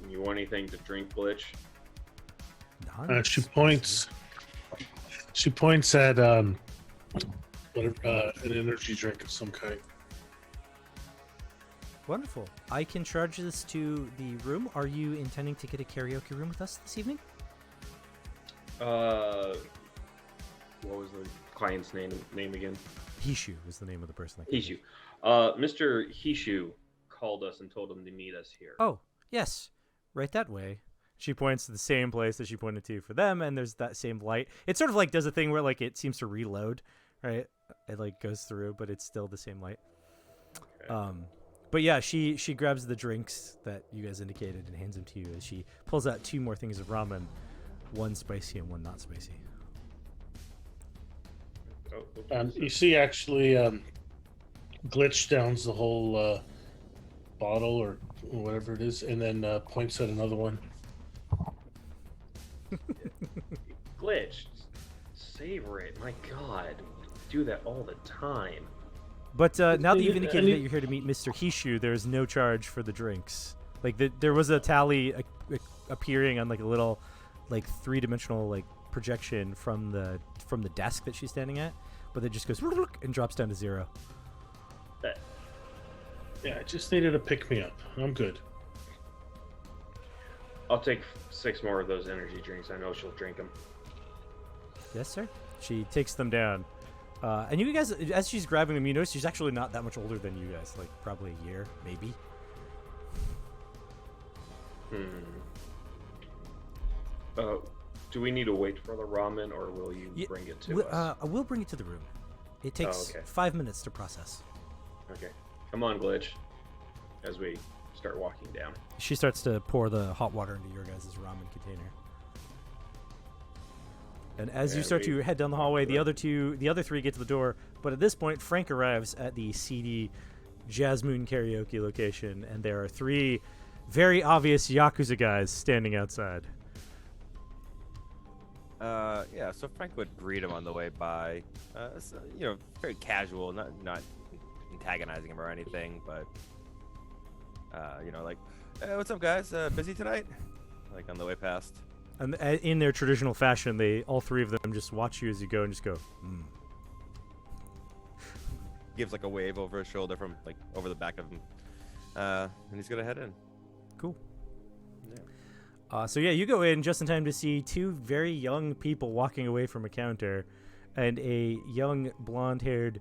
You want anything to drink, Glitch? She points. She points at an energy drink of some kind. Wonderful. I can charge this to the room. Are you intending to get a karaoke room with us this evening? What was the client's name again? Hishu was the name of the person. Hishu. Mr. Hishu called us and told him to meet us here. Oh, yes. Right that way. She points to the same place that she pointed to for them, and there's that same light. It sort of like does a thing where like it seems to reload, right? It like goes through, but it's still the same light. Okay. But yeah, she grabs the drinks that you guys indicated and hands them to you as she pulls out 2 more things of ramen, one spicy and one not spicy. Oh, okay. You see, actually, Glitch downs the whole bottle or whatever it is, and then points at another one. Glitch, savor it. My God, do that all the time. But now that you've I indicated need- that you're here to meet Mr. Hishu, there's no charge for the drinks. Like there was a tally appearing on like a little, like 3-dimensional like projection from the desk that she's standing at, but it just goes and drops down to 0. Yeah, I just needed a pick me up. I'm good. I'll take 6 more of those energy drinks. I know she'll drink them. Yes, sir. She takes them down. And you guys, as she's grabbing them, you notice she's actually not that much older than you guys. Like, probably a year, maybe. Do we need to wait for the ramen, or will you bring it to us? I will bring it to the room. It takes okay. 5 minutes to process. Okay. Come on, Glitch. As we start walking down. She starts to pour the hot water into your guys' ramen container. And as you Yeah, start to we- head down the hallway, the other 3 get to the door. But at this point, Frank arrives at the seedy Jazz Moon karaoke location, and there are 3 very obvious Yakuza guys standing outside. Yeah, so Frank would greet him on the way by. So, very casual, not antagonizing him or anything, but like, hey, what's up, guys? Busy tonight? Like on the way past. And in their traditional fashion, all 3 of them just watch you as you go and just go, hmm. Gives like a wave over his shoulder from like over the back of him, and he's gonna head in. Cool. So yeah, you go in just in time to see 2 very young people walking away from a counter, and a young blonde-haired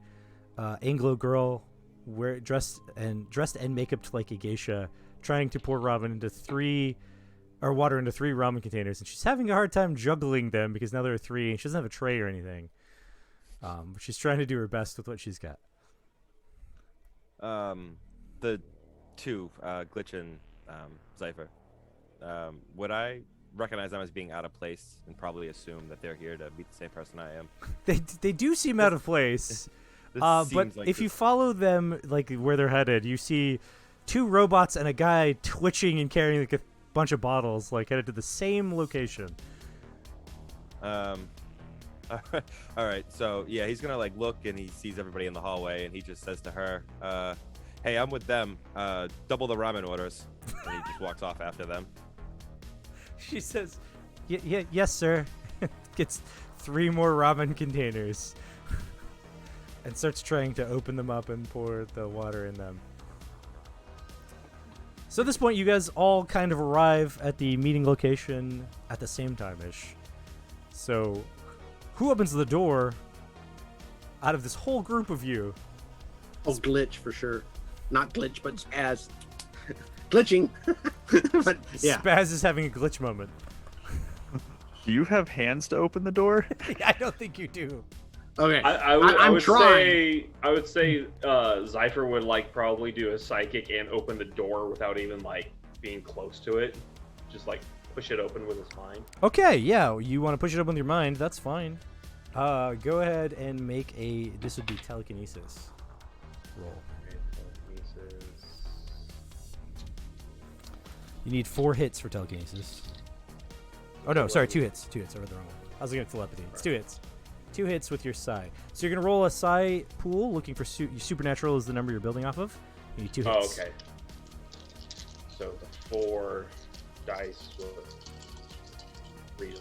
Anglo girl dressed and makeuped like a geisha, trying to pour water into 3 ramen containers, and she's having a hard time juggling them because now there are 3, and she doesn't have a tray or anything. But she's trying to do her best with what she's got. The 2, Glitch and Zypher. Would I recognize them as being out of place and probably assume that they're here to meet the same person I am? They do seem out of place. This But seems like if you this- follow them, like where they're headed, you see 2 robots and a guy twitching and carrying like a bunch of bottles, like headed to the same location. All right, so yeah, he's gonna like look and he sees everybody in the hallway and he just says to her, "Hey, I'm with them. Double the ramen orders." And he just walks off after them. She says, yes, sir." Gets 3 more ramen containers and starts trying to open them up and pour the water in them. So at this point, you guys all kind of arrive at the meeting location at the same time-ish. So who opens the door out of this whole group of you? Oh, Glitch for sure. Not Glitch, but Spaz. Glitching. But yeah. Spaz is having a glitch moment. Do you have hands to open the door? I don't think you do. Okay. I would trying. say Zypher would like probably do a psychic and open the door without even like being close to it. Just like push it open with his mind. Okay, yeah, you want to push it up with your mind, that's fine. Go ahead and make this would be telekinesis roll. You need 4 hits for telekinesis. Oh no, sorry, 2 hits. 2 hits, I read the wrong one. I was looking at telepathy. It's 2 hits. 2 hits with your psi. So you're going to roll a psi pool, looking for supernatural is the number you're building off of. You need 2 hits. Oh, okay. So the 4 dice with 3.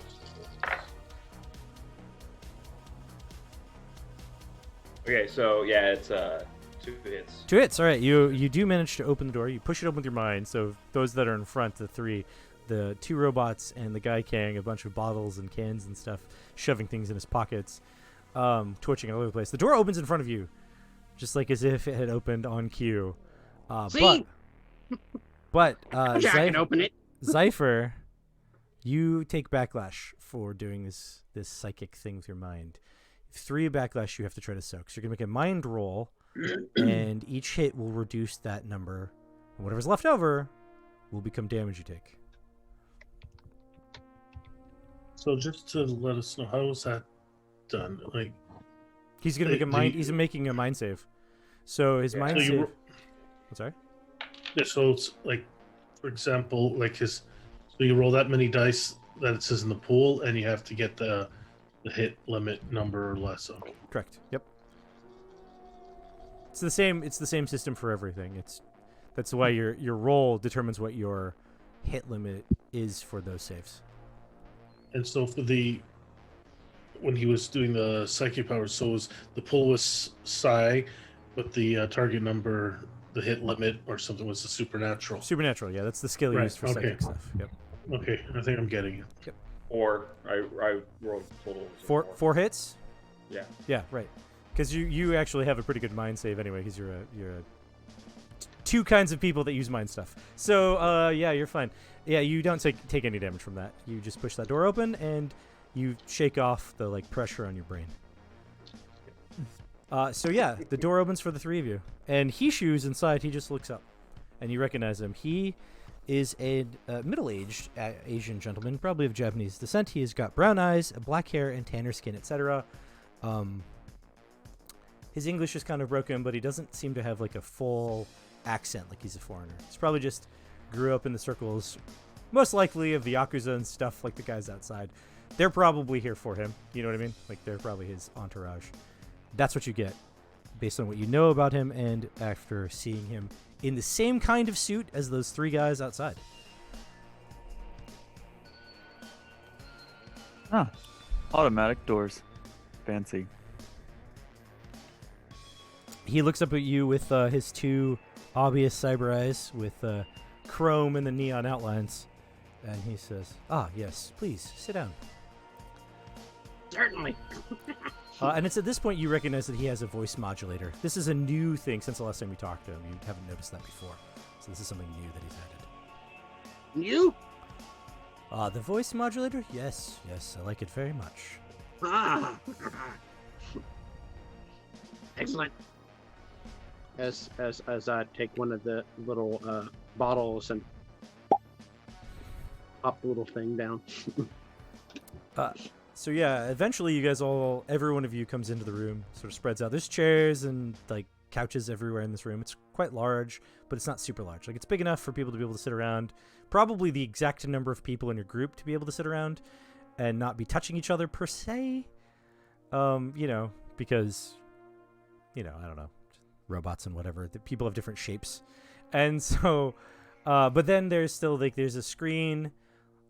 Okay, so yeah, it's 2 hits. 2 hits. All right. You do manage to open the door. You push it open with your mind. So those that are in front, the 3, the 2 robots and the guy carrying a bunch of bottles and cans and stuff, shoving things in his pockets, twitching all over the place. The door opens in front of you, just like as if it had opened on cue. See? But Jack can open it. Zypher, You take backlash for doing this psychic thing with your mind. 3 backlash you have to try to soak. So you're gonna make a mind roll, and each hit will reduce that number, and whatever's left over will become damage you take. So just to let us know, how is that done? Like, He's gonna make a The- mind. He's making a mind save. So his mind so you save. ro- I'm sorry. yeah, so it's like, for example, like so you roll that many dice that it says in the pool, and you have to get the hit limit number or less. Okay. Correct. Yep. It's the same. It's the same system for everything. That's why your roll determines what your hit limit is for those saves. And so for when he was doing the psychic powers, so the pull was psi, but the target number, the hit limit or something was the supernatural. Supernatural. Yeah, that's the skill Right, used for okay. psychic stuff. Yep. Okay, I think I'm getting it. Or I rolled total. Four hits. Yeah. Yeah. Right. Because you actually have a pretty good mind save anyway. Because you're a two kinds of people that use mind stuff. So yeah, you're fine. Yeah, you don't take any damage from that. You just push that door open and you shake off the pressure on your brain. So yeah, the door opens for the 3 of you, and Hishu's inside. He just looks up, and you recognize him. He is a middle-aged Asian gentleman, probably of Japanese descent. He has got brown eyes, black hair, and tanner skin, etc. His English is kind of broken, but he doesn't seem to have a full accent like he's a foreigner. He's probably just grew up in the circles, most likely of the Yakuza and stuff, like the guys outside. They're probably here for him. You know what I mean? They're probably his entourage. That's what you get based on what you know about him and after seeing him in the same kind of suit as those 3 guys outside. Ah, automatic doors. Fancy. He looks up at you with his 2 obvious cyber eyes with chrome and the neon outlines, and he says, "Ah, yes, please, sit down." Certainly. And it's at this point you recognize that he has a voice modulator. This is a new thing since the last time you talked to him. You haven't noticed that before. So this is something new that he's added. You? The voice modulator? Yes, I like it very much. Ah. Excellent. As I take one of the little bottles and pop the little thing down. So yeah, eventually you guys every one of you comes into the room, sort of spreads out. There's chairs and couches everywhere in this room. It's quite large, but it's not super large. It's big enough for people to be able to sit around. Probably the exact number of people in your group to be able to sit around and not be touching each other per se. Because, I don't know, robots and whatever. The people have different shapes. And so, but then there's still there's a screen,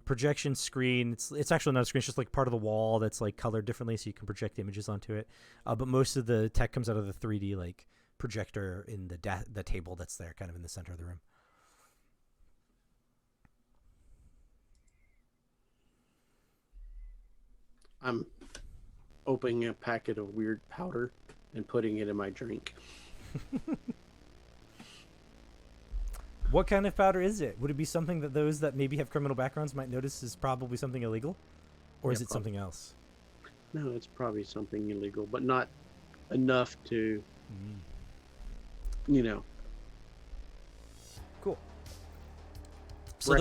projection screen. It's actually not a screen. It's just part of the wall that's colored differently, so you can project images onto it. But most of the tech comes out of the 3D projector in the table that's there, kind of in the center of the room. I'm opening a packet of weird powder and putting it in my drink. What kind of powder is it? Would it be something that those that maybe have criminal backgrounds might notice is probably something illegal? Or is it something else? No, it's probably something illegal, but not enough to, Cool. So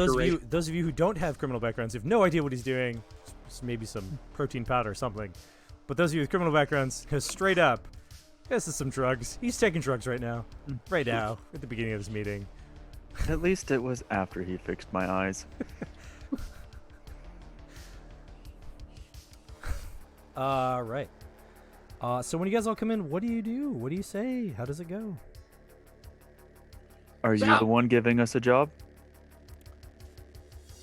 those of you who don't have criminal backgrounds have no idea what he's doing. It's maybe some protein powder or something. But those of you with criminal backgrounds, go straight up. This is some drugs. He's taking drugs right now. Right now, at the beginning of this meeting. At least it was after he fixed my eyes. Right. So when you guys all come in, what do you do? What do you say? How does it go? Are you the one giving us a job?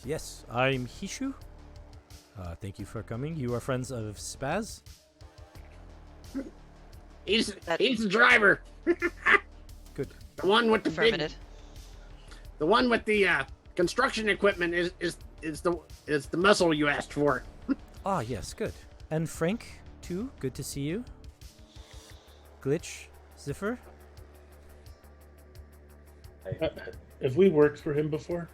Yes, I'm Hishu. Thank you for coming. You are friends of Spaz? He's the driver. Good. The one with the big, Affirmative. the one with the construction equipment is the muscle you asked for. Ah, yes, good. And Frank, too. Good to see you. Glitch, Ziffer. Have we worked for him before?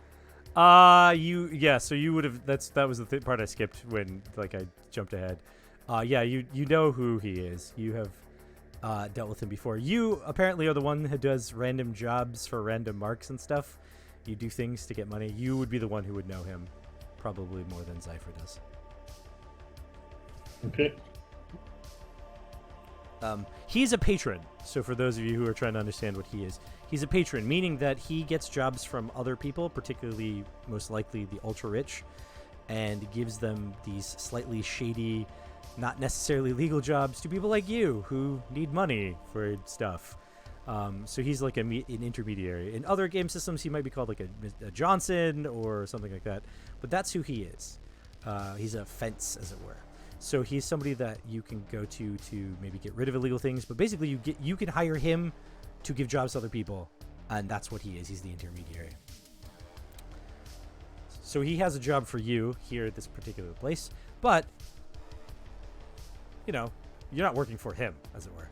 So you would have. That was the part I skipped when I jumped ahead. Yeah, you know who he is. You have dealt with him before. You apparently are the one who does random jobs for random marks and stuff. You do things to get money. You would be the one who would know him, probably more than Zypher does. Okay. He's a patron. So for those of you who are trying to understand what he is, he's a patron, meaning that he gets jobs from other people, particularly most likely the ultra rich, and gives them these slightly shady, not necessarily legal jobs to people like you who need money for stuff. So he's like an intermediary. In other game systems, he might be called like a Johnson or something like that, but that's who he is. He's a fence, as it were. So he's somebody that you can go to maybe get rid of illegal things, but basically you can hire him to give jobs to other people, and that's what he is. He's the intermediary. So he has a job for you here at this particular place, but you're not working for him, as it were.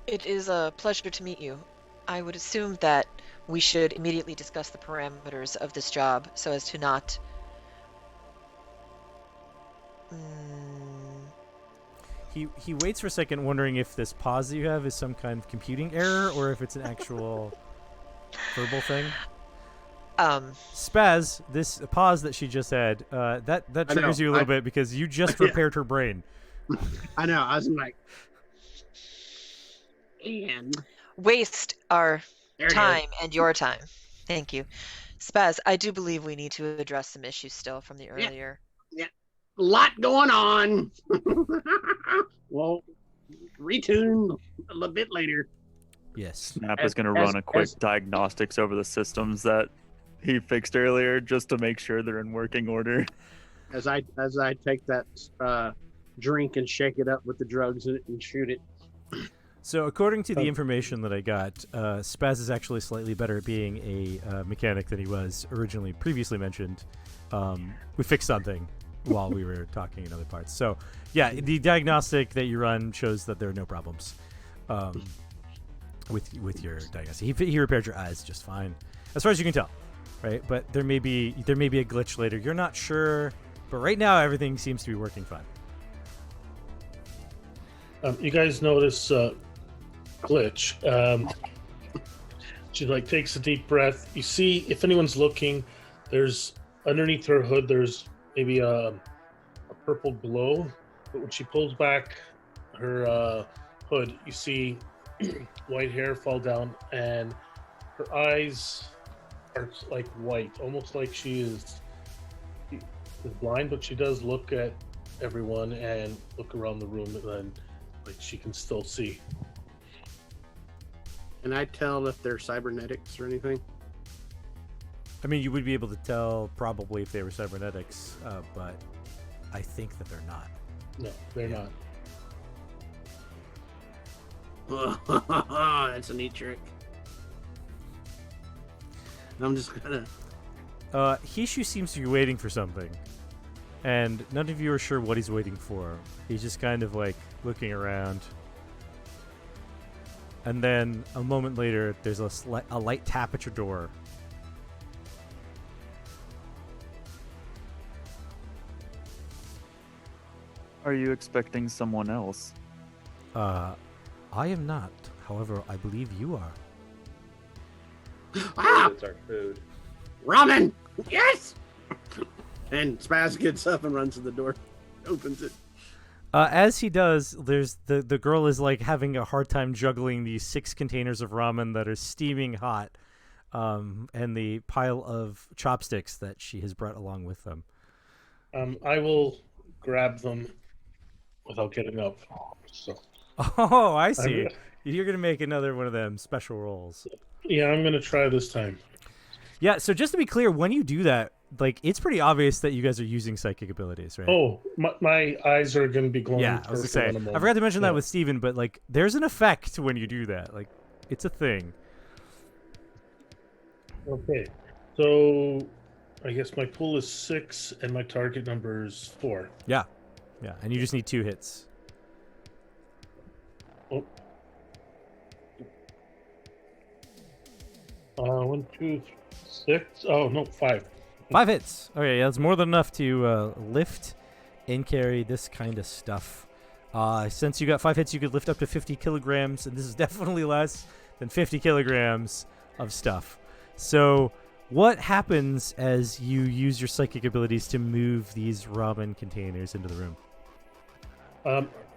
It is a pleasure to meet you. I would assume that we should immediately discuss the parameters of this job so as to not... He waits for a second, wondering if this pause that you have is some kind of computing error or if it's an actual verbal thing. Spaz, this pause that she just had, that triggers you a little bit because you just repaired her brain. I know. I was like, and waste our there it time and your time. Thank you. Spaz, I do believe we need to address some issues still from the earlier. Yeah. Lot going on. Well, retune a little bit later. Yes. Snap is going to run a quick diagnostics over the systems that he fixed earlier just to make sure they're in working order. As I take that drink and shake it up with the drugs in it and shoot it. So according to the information that I got, Spaz is actually slightly better at being a mechanic than he was previously mentioned. We fixed something while we were talking in other parts. So yeah, the diagnostic that you run shows that there are no problems with your diagnostic. He repaired your eyes just fine, as far as you can tell, right? But there may be a glitch later. You're not sure, but right now everything seems to be working fine. You guys notice glitch. She takes a deep breath. You see, if anyone's looking, there's underneath her hood, there's maybe a purple glow. But when she pulls back her hood, you see white hair fall down, and her eyes are white, almost like she is blind, but she does look at everyone and look around the room, and then she can still see. Can I tell if they're cybernetics or anything? I mean, you would be able to tell probably if they were cybernetics, but I think that they're not. No, they're not. That's a neat trick. I'm just gonna... Hishu seems to be waiting for something, and none of you are sure what he's waiting for. He's just kind of looking around. And then a moment later, there's a light tap at your door. Are you expecting someone else? I am not. However, I believe you are. Ah! It's our food. Ramen! Yes! And Spaz gets up and runs to the door. Opens it. As he does, there's the girl is having a hard time juggling these 6 containers of ramen that are steaming hot, and the pile of chopsticks that she has brought along with them. I will grab them without getting up. So. Oh, I see. You're gonna make another one of them special rolls. Yeah, I'm gonna try this time. Yeah. So just to be clear, when you do that, it's pretty obvious that you guys are using psychic abilities, right? Oh, my eyes are going to be glowing. Yeah, I was going to say. I forgot to mention that with Steven, but there's an effect when you do that. It's a thing. Okay, so I guess my pool is 6 and my target number is 4. Yeah, and you just need 2 hits. Oh. 1, 2, 6. Oh no, 5. 5 hits. Okay, yeah, that's more than enough to lift and carry this kind of stuff. Since you got 5 hits, you could lift up to 50 kilograms, and this is definitely less than 50 kilograms of stuff. So what happens as you use your psychic abilities to move these ramen containers into the room?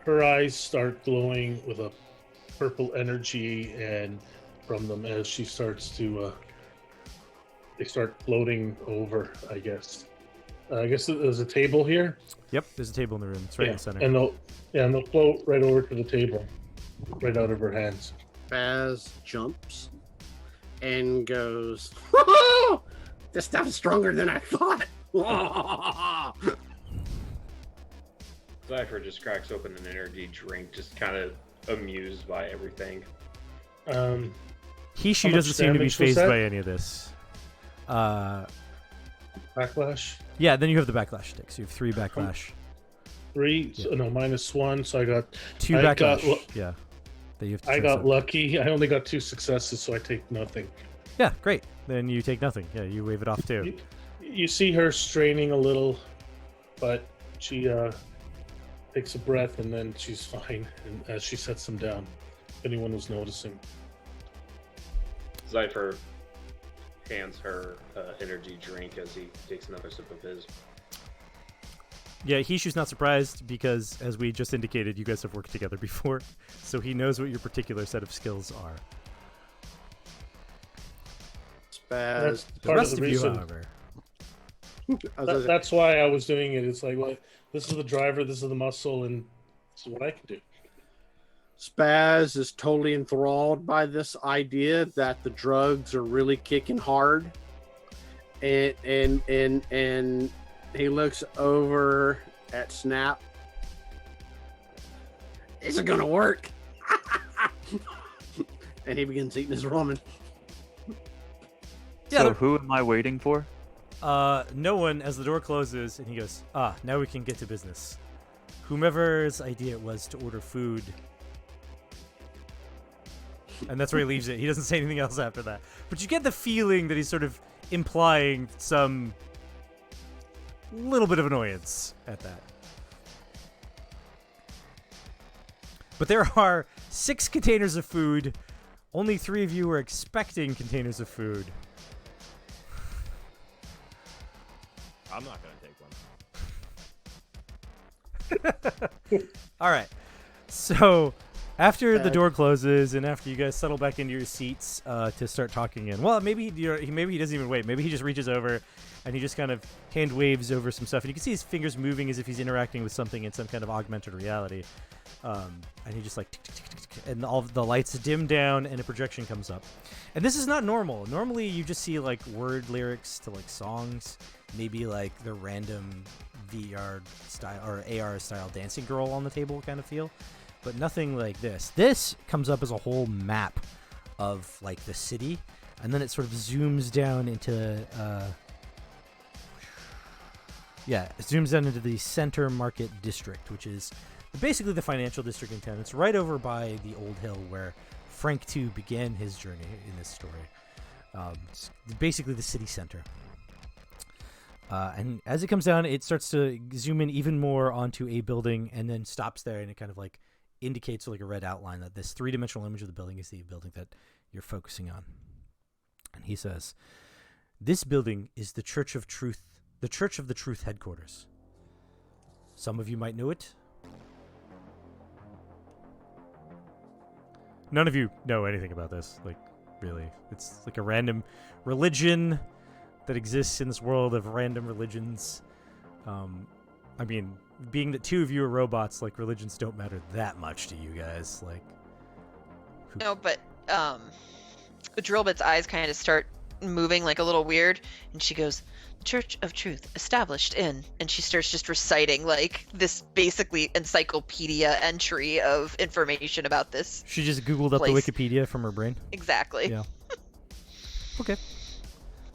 Her eyes start glowing with a purple energy, and from them as she starts to, they start floating over. I guess there's a table here. Yep, there's a table in the room. It's right in the center. And they'll float right over to the table, right out of her hands. Baz jumps and goes, "Whoa! This stuff is stronger than I thought." Zypher just cracks open an energy drink, just kind of amused by everything. Hishu How doesn't much seem to be damage was phased that? by any of this. Backlash. Yeah, then you have the backlash stick. So you have 3 backlash. 3. Yeah. So, no, -1. So I got 2 I got backlash. lu- Yeah. That you have to I turn got aside. lucky. I only got 2 successes, so I take nothing. Yeah, great. Then you take nothing. Yeah, you wave it off too. You see her straining a little, but she takes a breath and then she's fine. And as she sets them down, if anyone was noticing. Zypher hands her energy drink as he takes another sip of his. Yeah, Hishu's not surprised because, as we just indicated, you guys have worked together before, so he knows what your particular set of skills are. Spaz. The Part of rest the of you, reason- however, That's why I was doing it. It's like, well, this is the driver, this is the muscle, and this is what I can do. Spaz is totally enthralled by this idea that the drugs are really kicking hard, and he looks over at Snap. Is it gonna work? And he begins eating his ramen. Yeah, so they're- who am I waiting for? no one, as the door closes, and he goes, now we can get to business. Whomever's idea it was to order food. And that's where he leaves it. He doesn't say anything else after that. But you get the feeling that he's sort of implying some little bit of annoyance at that. But there are 6 containers of food. Only 3 of you are expecting containers of food. I'm not gonna take one. All right. So after the door closes and after you guys settle back into your seats to start talking in, well, maybe he doesn't even wait. Maybe he just reaches over and he just kind of hand waves over some stuff, and you can see his fingers moving as if he's interacting with something in some kind of augmented reality. And he just like tick, tick, tick, tick, and all of the lights dim down and a projection comes up. And this is not normal. Normally you just see like word lyrics to like songs, maybe like the random VR style or AR style dancing girl on the table kind of feel, but nothing like this. This comes up as a whole map of like the city, and then it sort of zooms down into it zooms down into the Center Market District, which is basically the financial district in town. It's right over by the old hill where Frank 2 began his journey in this story. It's basically the city center. And as it comes down, it starts to zoom in even more onto a building and then stops there, and it kind of like indicates like a red outline that this 3-dimensional image of the building is the building that you're focusing on. And he says, "This building is the Church of Truth, the Church of the Truth headquarters. Some of you might know it. None of you know anything about this, like, really. It's like a random religion that exists in this world of random religions. I mean, being that 2 of you are robots, like, religions don't matter that much to you guys. Like, No, but Drillbit's eyes kind of start moving like a little weird, and she goes, "Church of Truth, established in," and she starts just reciting like this basically encyclopedia entry of information about this. she just Googled up the Place. Wikipedia from her brain. Exactly. Yeah. Okay.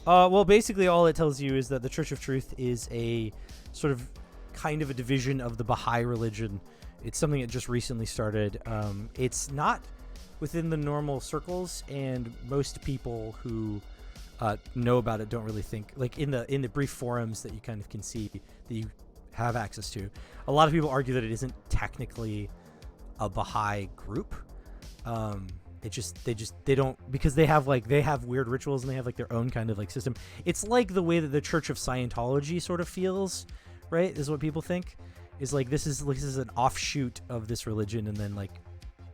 Well, basically all it tells you is that the Church of Truth is a sort of kind of a division of the Baha'i religion. It's something that just recently started. It's not within the normal circles, and most people who know about it don't really think, like in the brief forums that you kind of can see that you have access to, a lot of people argue that it isn't technically a Baha'i group. They don't, because they have weird rituals and they have like their own kind of like system. It's like the way that the Church of Scientology sort of feels, right? Is what people think is like this is an offshoot of this religion, and then like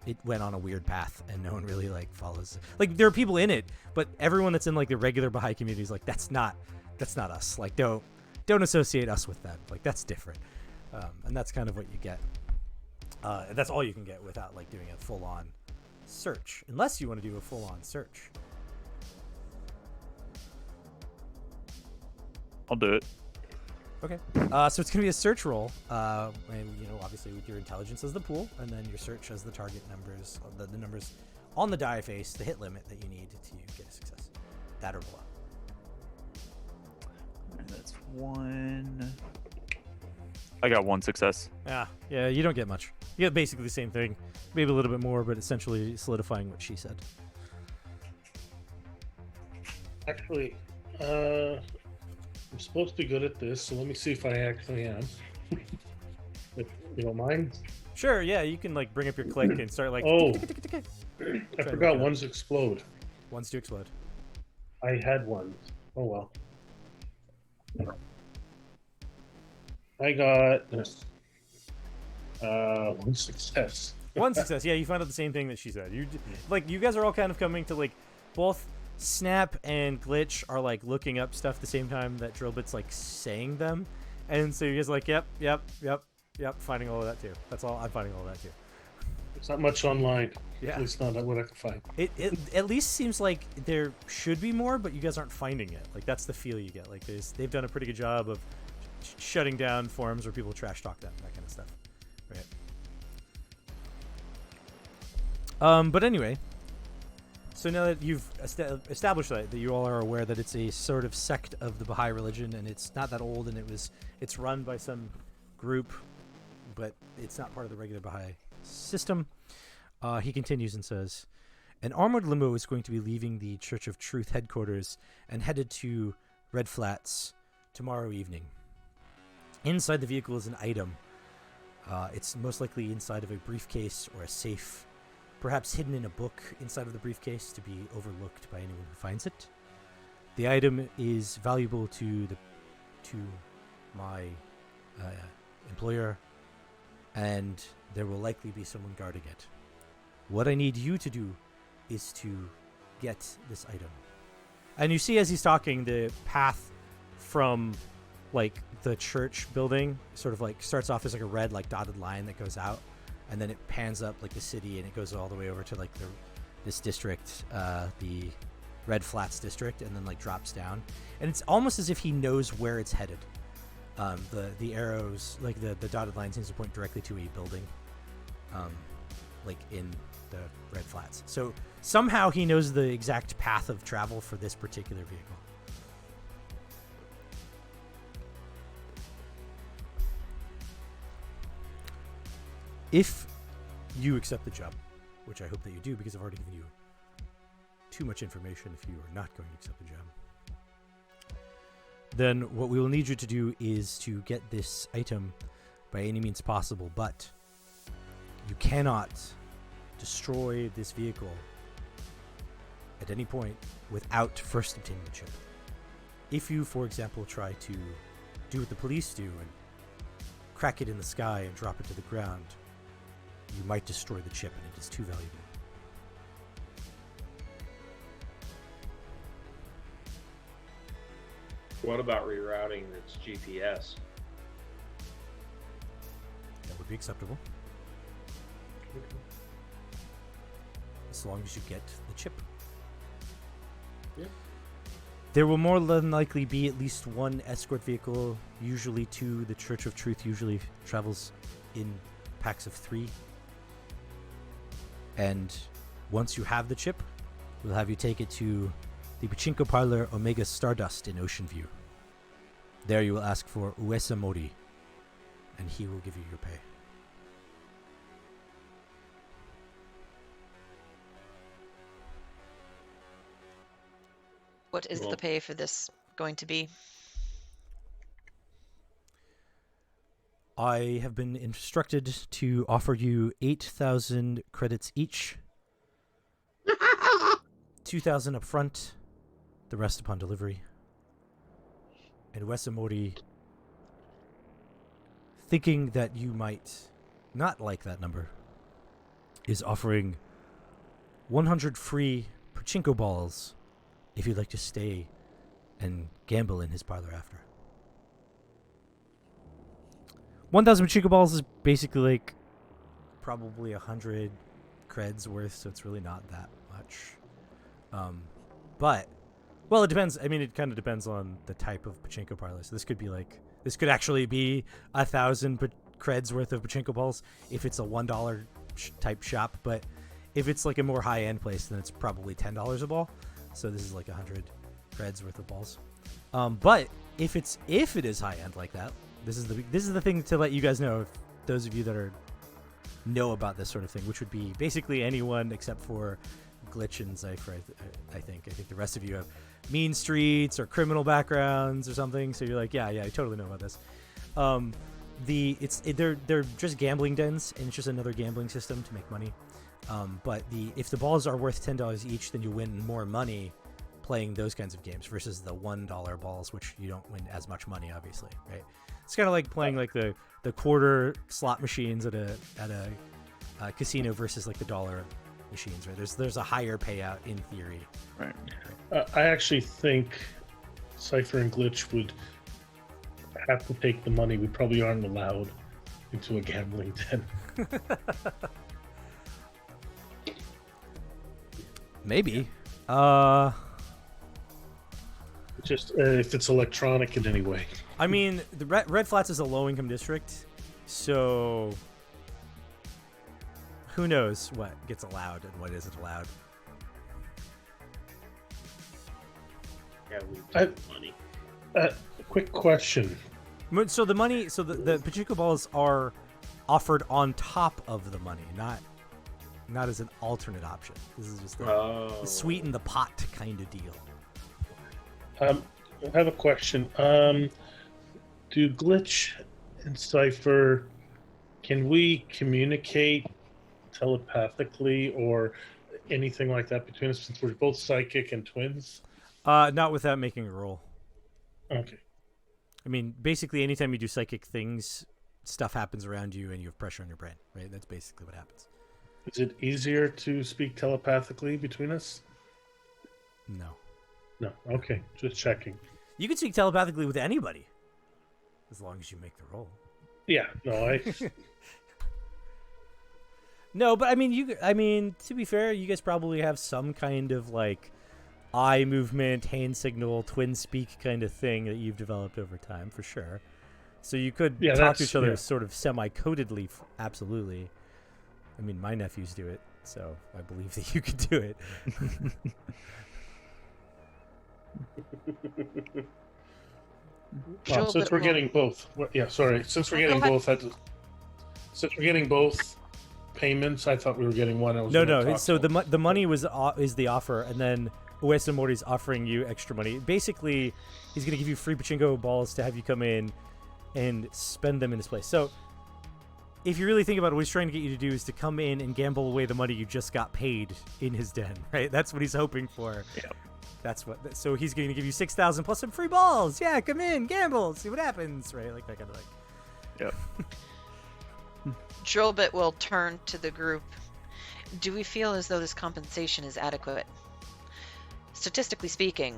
it went on a weird path and no one really like follows. Like there are people in it, but everyone that's in like the regular Baha'i community is like that's not us. Like don't associate us with that. Like that's different. And that's kind of what you get. That's all you can get without like doing a full on search, unless you want to do a full on search. I'll do it. Okay. So it's gonna be a search roll, and obviously with your intelligence as the pool, and then your search as the target numbers, the numbers on the die face, the hit limit that you need to get a success. That or below. And that's 1. I got 1 success. Yeah, you don't get much. You get basically the same thing, maybe a little bit more, but essentially solidifying what she said. Actually, I'm supposed to be good at this, so let me see if I actually am. If you don't mind. Sure, yeah, you can like bring up your click and start like. Oh, tick. I forgot ones explode. Ones do explode. I had one. Oh well. I got one success. One success. Yeah, you found out the same thing that she said. You guys are all kind of coming to like both Snap and Glitch are like looking up stuff at the same time that Drillbit's like saying them, and so you guys are like, yep, finding all of that too. That's all. I'm finding all of that too. There's not much online. Yeah. At least not what I can find. It at least seems like there should be more, but you guys aren't finding it. Like that's the feel you get. Like they've done a pretty good job of shutting down forums where people trash talk them, that kind of stuff, right? But anyway, so now that you've established that you all are aware that it's a sort of sect of the Baha'i religion, and it's not that old, and it's run by some group, but it's not part of the regular Baha'i system. He continues and says, an armored limo is going to be leaving the Church of Truth headquarters and headed to Red Flats tomorrow evening. Inside the vehicle is an item. It's most likely inside of a briefcase or a safe, perhaps hidden in a book inside of the briefcase to be overlooked by anyone who finds it. The item is valuable to my employer, and there will likely be someone guarding it. What I need you to do is to get this item. And you see as he's talking, the path from like the church building sort of like starts off as like a red like dotted line that goes out, and then it pans up like the city, and it goes all the way over to like this district, the Red Flats district, and then like drops down. And it's almost as if he knows where it's headed. The arrows, like the dotted line seems to point directly to a building, like in the Red Flats. So somehow he knows the exact path of travel for this particular vehicle. If you accept the job, which I hope that you do because I've already given you too much information if you are not going to accept the job, then what we will need you to do is to get this item by any means possible, but you cannot destroy this vehicle at any point without first obtaining the chip. If you, for example, try to do what the police do and crack it in the sky and drop it to the ground, you might destroy the chip, and it is too valuable. What about rerouting its GPS? That would be acceptable. As long as you get the chip. Yeah. There will more than likely be at least one escort vehicle, usually two. The Church of Truth usually travels in packs of 3. And once you have the chip, we'll have you take it to the Pachinko Parlor Omega Stardust in Ocean View. There you will ask for Uesa Mori, and he will give you your pay. What is Well- the pay for this going to be? I have been instructed to offer you 8,000 credits each. 2,000 up front, the rest upon delivery. And Wesamori, thinking that you might not like that number, is offering 100 free pachinko balls if you'd like to stay and gamble in his parlor after. 1,000 pachinko balls is basically like probably 100 creds worth, so it's really not that much. But, well, it depends. I mean, it kind of depends on the type of pachinko parlor. So this could actually be 1,000 creds worth of pachinko balls if it's a $1 type shop. But if it's like a more high end place, then it's probably $10 a ball. So this is like 100 creds worth of balls. But if it is high end like that, this is the thing to let you guys know, if those of you that know about this sort of thing, which would be basically anyone except for Glitch and Zypher. I think the rest of you have mean streets or criminal backgrounds or something. So you're like, yeah, I totally know about this. They're just gambling dens, and it's just another gambling system to make money. But if the balls are worth $10 each, then you win more money playing those kinds of games versus the $1 balls, which you don't win as much money, obviously, right? It's kind of like playing like the quarter slot machines at a casino versus like the dollar machines, right? There's a higher payout in theory. Right. I actually think Cypher and Glitch would have to take the money. We probably aren't allowed into a gambling den. Maybe. Just if it's electronic in any way. I mean, the Red Flats is a low-income district, so who knows what gets allowed and what isn't allowed. Yeah, we I- take money. Quick question. So the money, the pachinko balls are offered on top of the money, not as an alternate option. This is just the sweeten the pot kind of deal. I have a question. Do Glitch and Cypher, can we communicate telepathically or anything like that between us, since we're both psychic and twins? Not without making a roll. Okay. I mean, basically, anytime you do psychic things, stuff happens around you and you have pressure on your brain, right? That's basically what happens. Is it easier to speak telepathically between us? No. No. Okay. Just checking. You can speak telepathically with anybody, as long as you make the roll. Yeah. No, No, but I mean, to be fair, you guys probably have some kind of like eye movement, hand signal, twin speak kind of thing that you've developed over time, for sure. So you could talk to each other sort of semi-codedly, absolutely. I mean, my nephews do it, so I believe that you could do it. Well, since we're getting both, since we're getting both, since we're getting both payments, I thought we were getting one. No. So the money is the offer, and then Uesamori's offering you extra money. Basically, he's going to give you free pachinko balls to have you come in and spend them in this place. So if you really think about it, what he's trying to get you to do is to come in and gamble away the money you just got paid in his den, right? That's what he's hoping for. Yep. So he's going to give you 6,000 plus some free balls. Yeah, come in, gamble, see what happens, right? Like that kind of thing. Yep. Drillbit will turn to the group. Do we feel as though this compensation is adequate? Statistically speaking,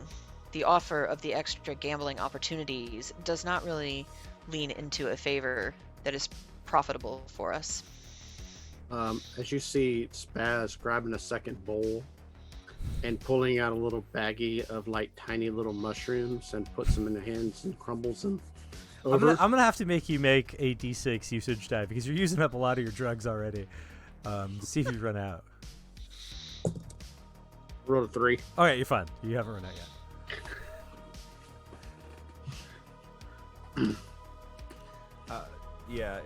the offer of the extra gambling opportunities does not really lean into a favor that is profitable for us. As you see Spaz grabbing a second bowl and pulling out a little baggie of like tiny little mushrooms and puts them in the hands and crumbles them over. I'm gonna have to make you make a D6 usage die because you're using up a lot of your drugs already. See if you run out. Rolled a 3. All right, you're fine. You haven't run out yet.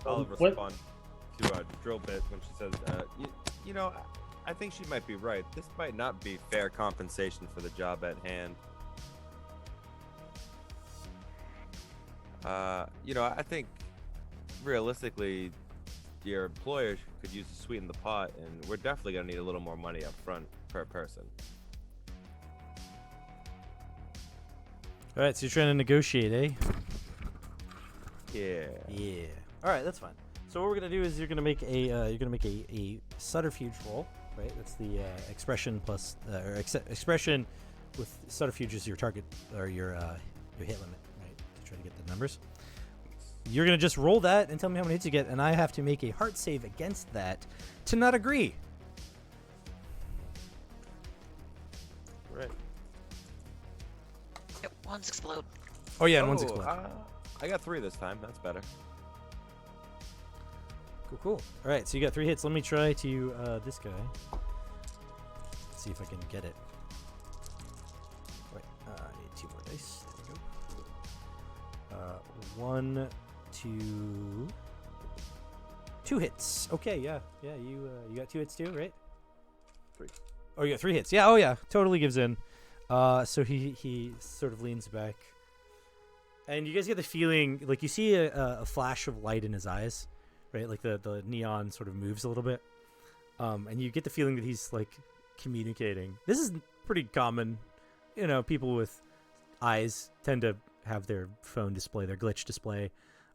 I'll What? respond to Drillbit when she says, you know, I think she might be right. This might not be fair compensation for the job at hand. I think realistically, your employer could use to sweeten the pot, and we're definitely gonna need a little more money up front per person. All right, so you're trying to negotiate, eh? Yeah. Yeah. All right, that's fine. So what we're gonna do is you're gonna make a subterfuge roll, right? That's the expression plus expression with subterfuge is your target or your hit limit, right? To try to get the numbers. You're gonna just roll that and tell me how many hits you get, and I have to make a heart save against that to not agree. Right. Yep, ones explode. Oh yeah, and one's explode. I got 3 this time. That's better. Cool. All right, so you got 3 hits. Let me try to this guy. Let's see if I can get it. Wait, I need 2 more dice. There we go. 1, 2, 2 hits. Okay, yeah. You got 2 hits too, right? 3. Oh, you got 3 hits. Yeah. Oh, yeah. Totally gives in. So he sort of leans back, and you guys get the feeling like you see a flash of light in his eyes, right? Like the neon sort of moves a little bit, and you get the feeling that he's like communicating. This is pretty common, people with eyes tend to have their phone display, their glitch display,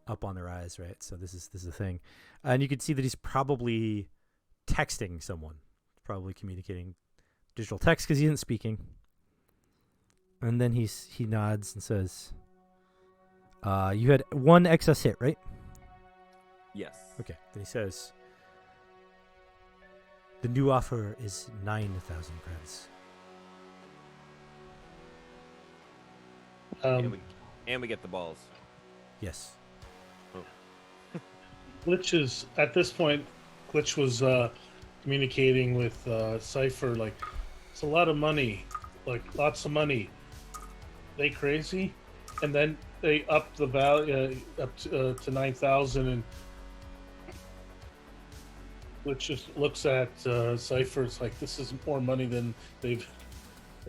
up on their eyes, right? So this is a thing, and you can see that he's probably texting someone, probably communicating digital text because he isn't speaking. And then he nods and says, "You had 1 excess hit, right?" Yes. Okay. Then he says, "The new offer is 9,000 credits." And we get the balls. Yes. Glitch is at this point. Glitch was communicating with Cypher like, it's a lot of money, like lots of money. They crazy, and then they up the value up to 9,000, and Glitch just looks at Cypher. It's like, this is more money than they've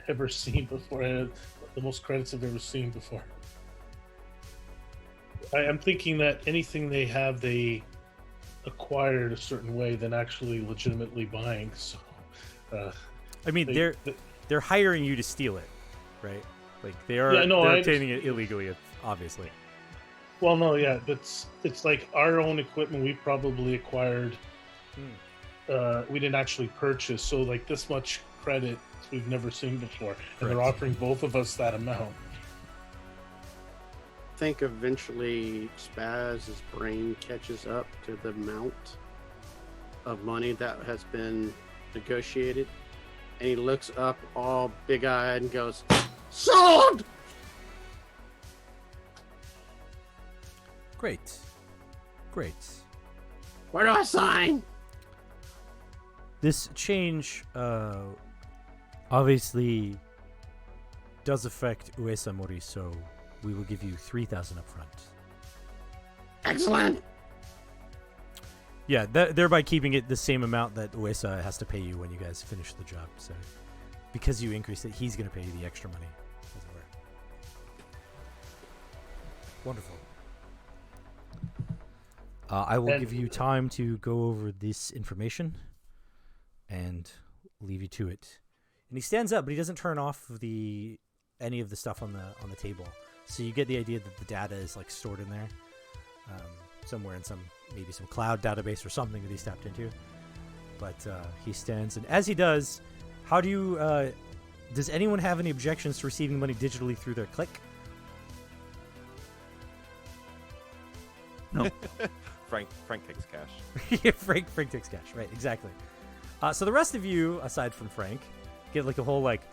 ever seen before, and the most credits I've ever seen before. I am thinking that anything they have, they acquired a certain way than actually legitimately buying. So, I mean, they're hiring you to steal it, right? Like they're obtaining it illegally, obviously. Well, no, yeah, but it's like our own equipment we probably acquired. We didn't actually purchase, so like this much credit we've never seen before, and they're offering both of us that amount. I think eventually Spaz's brain catches up to the amount of money that has been negotiated, and he looks up all big-eyed and goes, "Sold!" Great. Where do I sign? This change obviously does affect Uesa Mori, so we will give you 3,000 up front. Excellent. Yeah, thereby keeping it the same amount that Uesa has to pay you when you guys finish the job. So, because you increased it, he's going to pay you the extra money, as it were. Wonderful. I will give you time to go over this information and leave you to it. And he stands up, but he doesn't turn off any of the stuff on the table. So you get the idea that the data is like stored in there, somewhere in maybe some cloud database or something that he's tapped into. But he stands, and as he does, how do you? Does anyone have any objections to receiving money digitally through their click? No. Frank takes cash. Yeah, Frank takes cash. Right, exactly. So the rest of you, aside from Frank, get like a whole like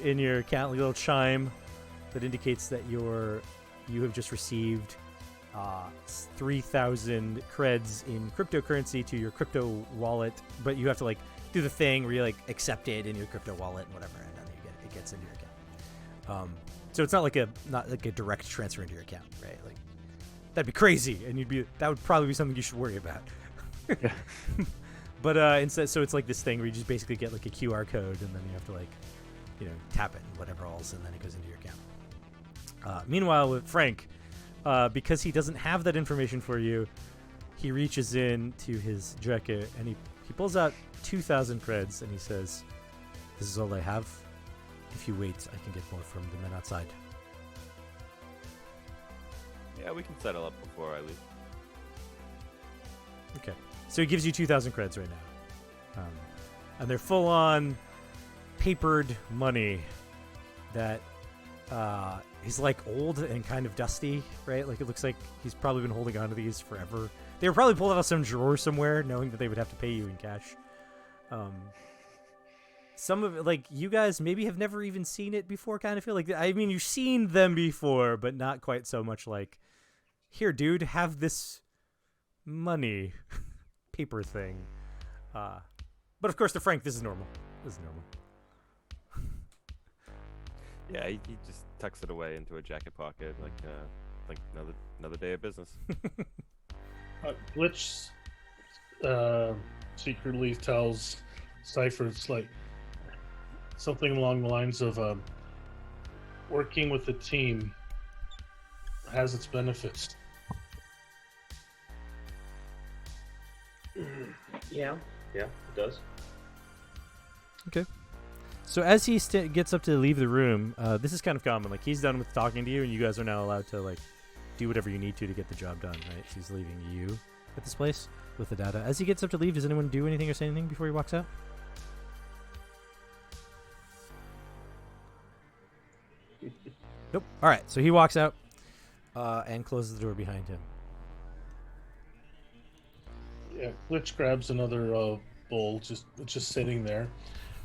in your account, like a little chime that indicates that you have just received 3,000 creds in cryptocurrency to your crypto wallet, but you have to like do the thing where you like accept it in your crypto wallet and whatever, and then it gets into your account. So it's not like a direct transfer into your account, right? Like that'd be crazy, and that would probably be something you should worry about. Yeah. But instead, so it's like this thing where you just basically get like a QR code, and then you have to like, tap it and whatever else, and then it goes into your account. Meanwhile, with Frank, because he doesn't have that information for you, he reaches in to his jacket and he pulls out 2,000 creds and he says, "This is all I have. If you wait, I can get more from the men outside." Yeah, we can settle up before I leave. Okay. So he gives you 2,000 creds right now. And they're full on papered money that is like old and kind of dusty, right? Like it looks like he's probably been holding on to these forever. They were probably pulled out of some drawer somewhere, knowing that they would have to pay you in cash. Some of it, like, you guys maybe have never even seen it before, kind of feel like. I mean, you've seen them before, but not quite so much like, here, dude, have this money paper thing. But of course, to Frank, this is normal. This is normal. Yeah, he just tucks it away into a jacket pocket, like another day of business. Glitch secretly tells Cypher it's like something along the lines of working with a team has its benefits. Yeah, it does. So as he gets up to leave the room, this is kind of common. Like, he's done with talking to you, and you guys are now allowed to, like, do whatever you need to get the job done, right? So he's leaving you at this place with the data. As he gets up to leave, does anyone do anything or say anything before he walks out? Nope. All right, so he walks out and closes the door behind him. Yeah, Glitch grabs another bowl, just sitting there,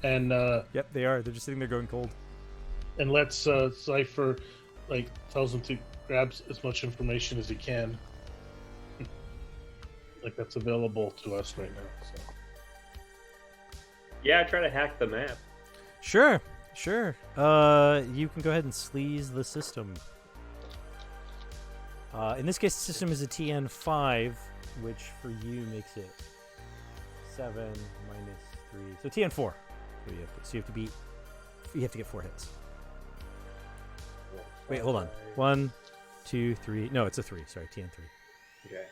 and Yep, they are. They're just sitting there going cold. and lets Cypher, like, tells him to grab as much information as he can, like that's available to us right now. So. Yeah, try to hack the map. Sure. You can go ahead and sleaze the system. In this case, the system is a TN5, which for you makes it 7 minus 3. So TN4. So you have to get 4 hits. Wait, hold on. 1, 2, 3. No, it's a 3. Sorry, TN3. Okay.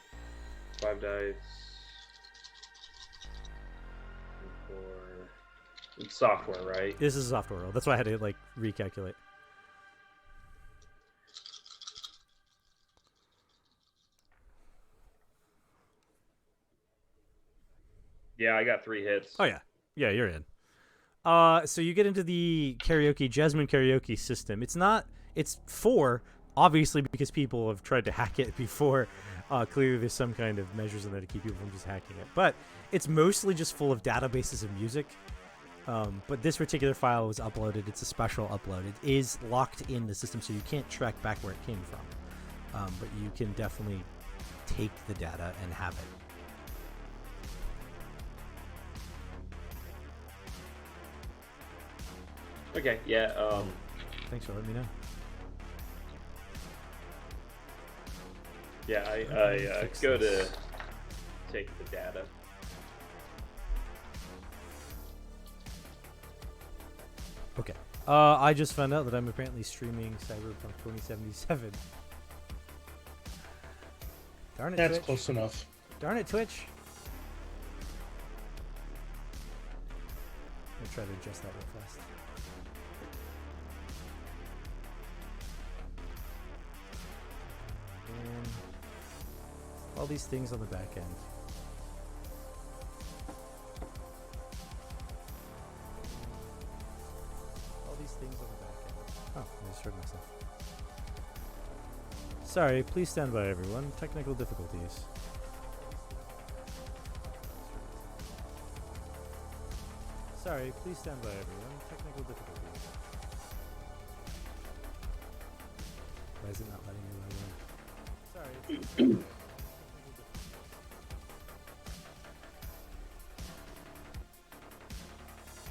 5 dice. 4. It's software, right? This is a software roll. That's why I had to, like, recalculate. Yeah, I got 3 hits. Oh, yeah. Yeah, you're in. So you get into the Jasmine karaoke system. It's 4, obviously, because people have tried to hack it before. Clearly there's some kind of measures in there to keep people from just hacking it. But it's mostly just full of databases of music. But this particular file was uploaded. It's a special upload. It is locked in the system, so you can't track back where it came from. But you can definitely take the data and have it. Okay, yeah, Thanks for letting me know. yeah, I Fix go this. to take the data. Okay. I just found out that I'm apparently streaming Cyberpunk 2077. Darn it, That's Twitch. close enough. Darn it, Twitch. I'm gonna try to adjust that real fast. And all these things on the back end. All these things on the back end. Oh, I just heard myself. Sorry, please stand by, everyone. Technical difficulties. Sorry, please stand by, everyone. Technical difficulties. Why is it not letting me log in? Sorry. Technical difficulties.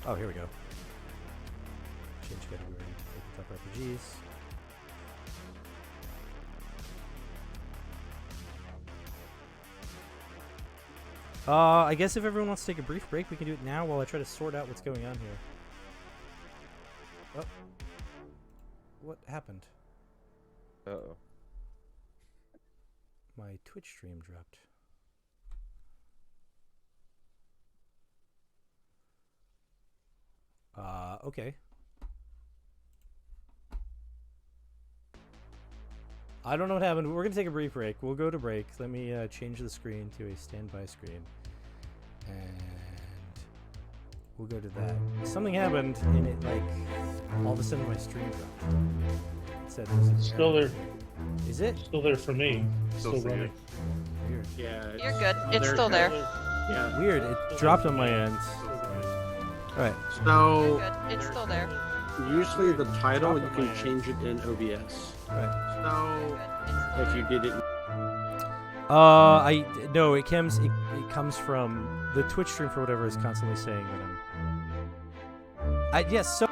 Oh, here we go. Change category. Tabletop RPGs. I guess if everyone wants to take a brief break, we can do it now while I try to sort out what's going on here. Oh. What happened? Uh-oh. My Twitch stream dropped. Okay. I don't know what happened. We're going to take a brief break. We'll go to break. Let me change the screen to a standby screen. And we'll go to that. Something happened, and it, like, all of a sudden my stream dropped. It said there's an Still error. there. Is it? Still there for me. Still see running. it. Weird. Yeah. You're good. It's They're still there. Yeah. Weird. It dropped on my end. Alright. You're So good. It's still there. usually the title you Drop can my change it in OBS. Alright. Good. So It's still if you there. did it, No, it comes from the Twitch stream for whatever is constantly saying that I'm. Yes, so.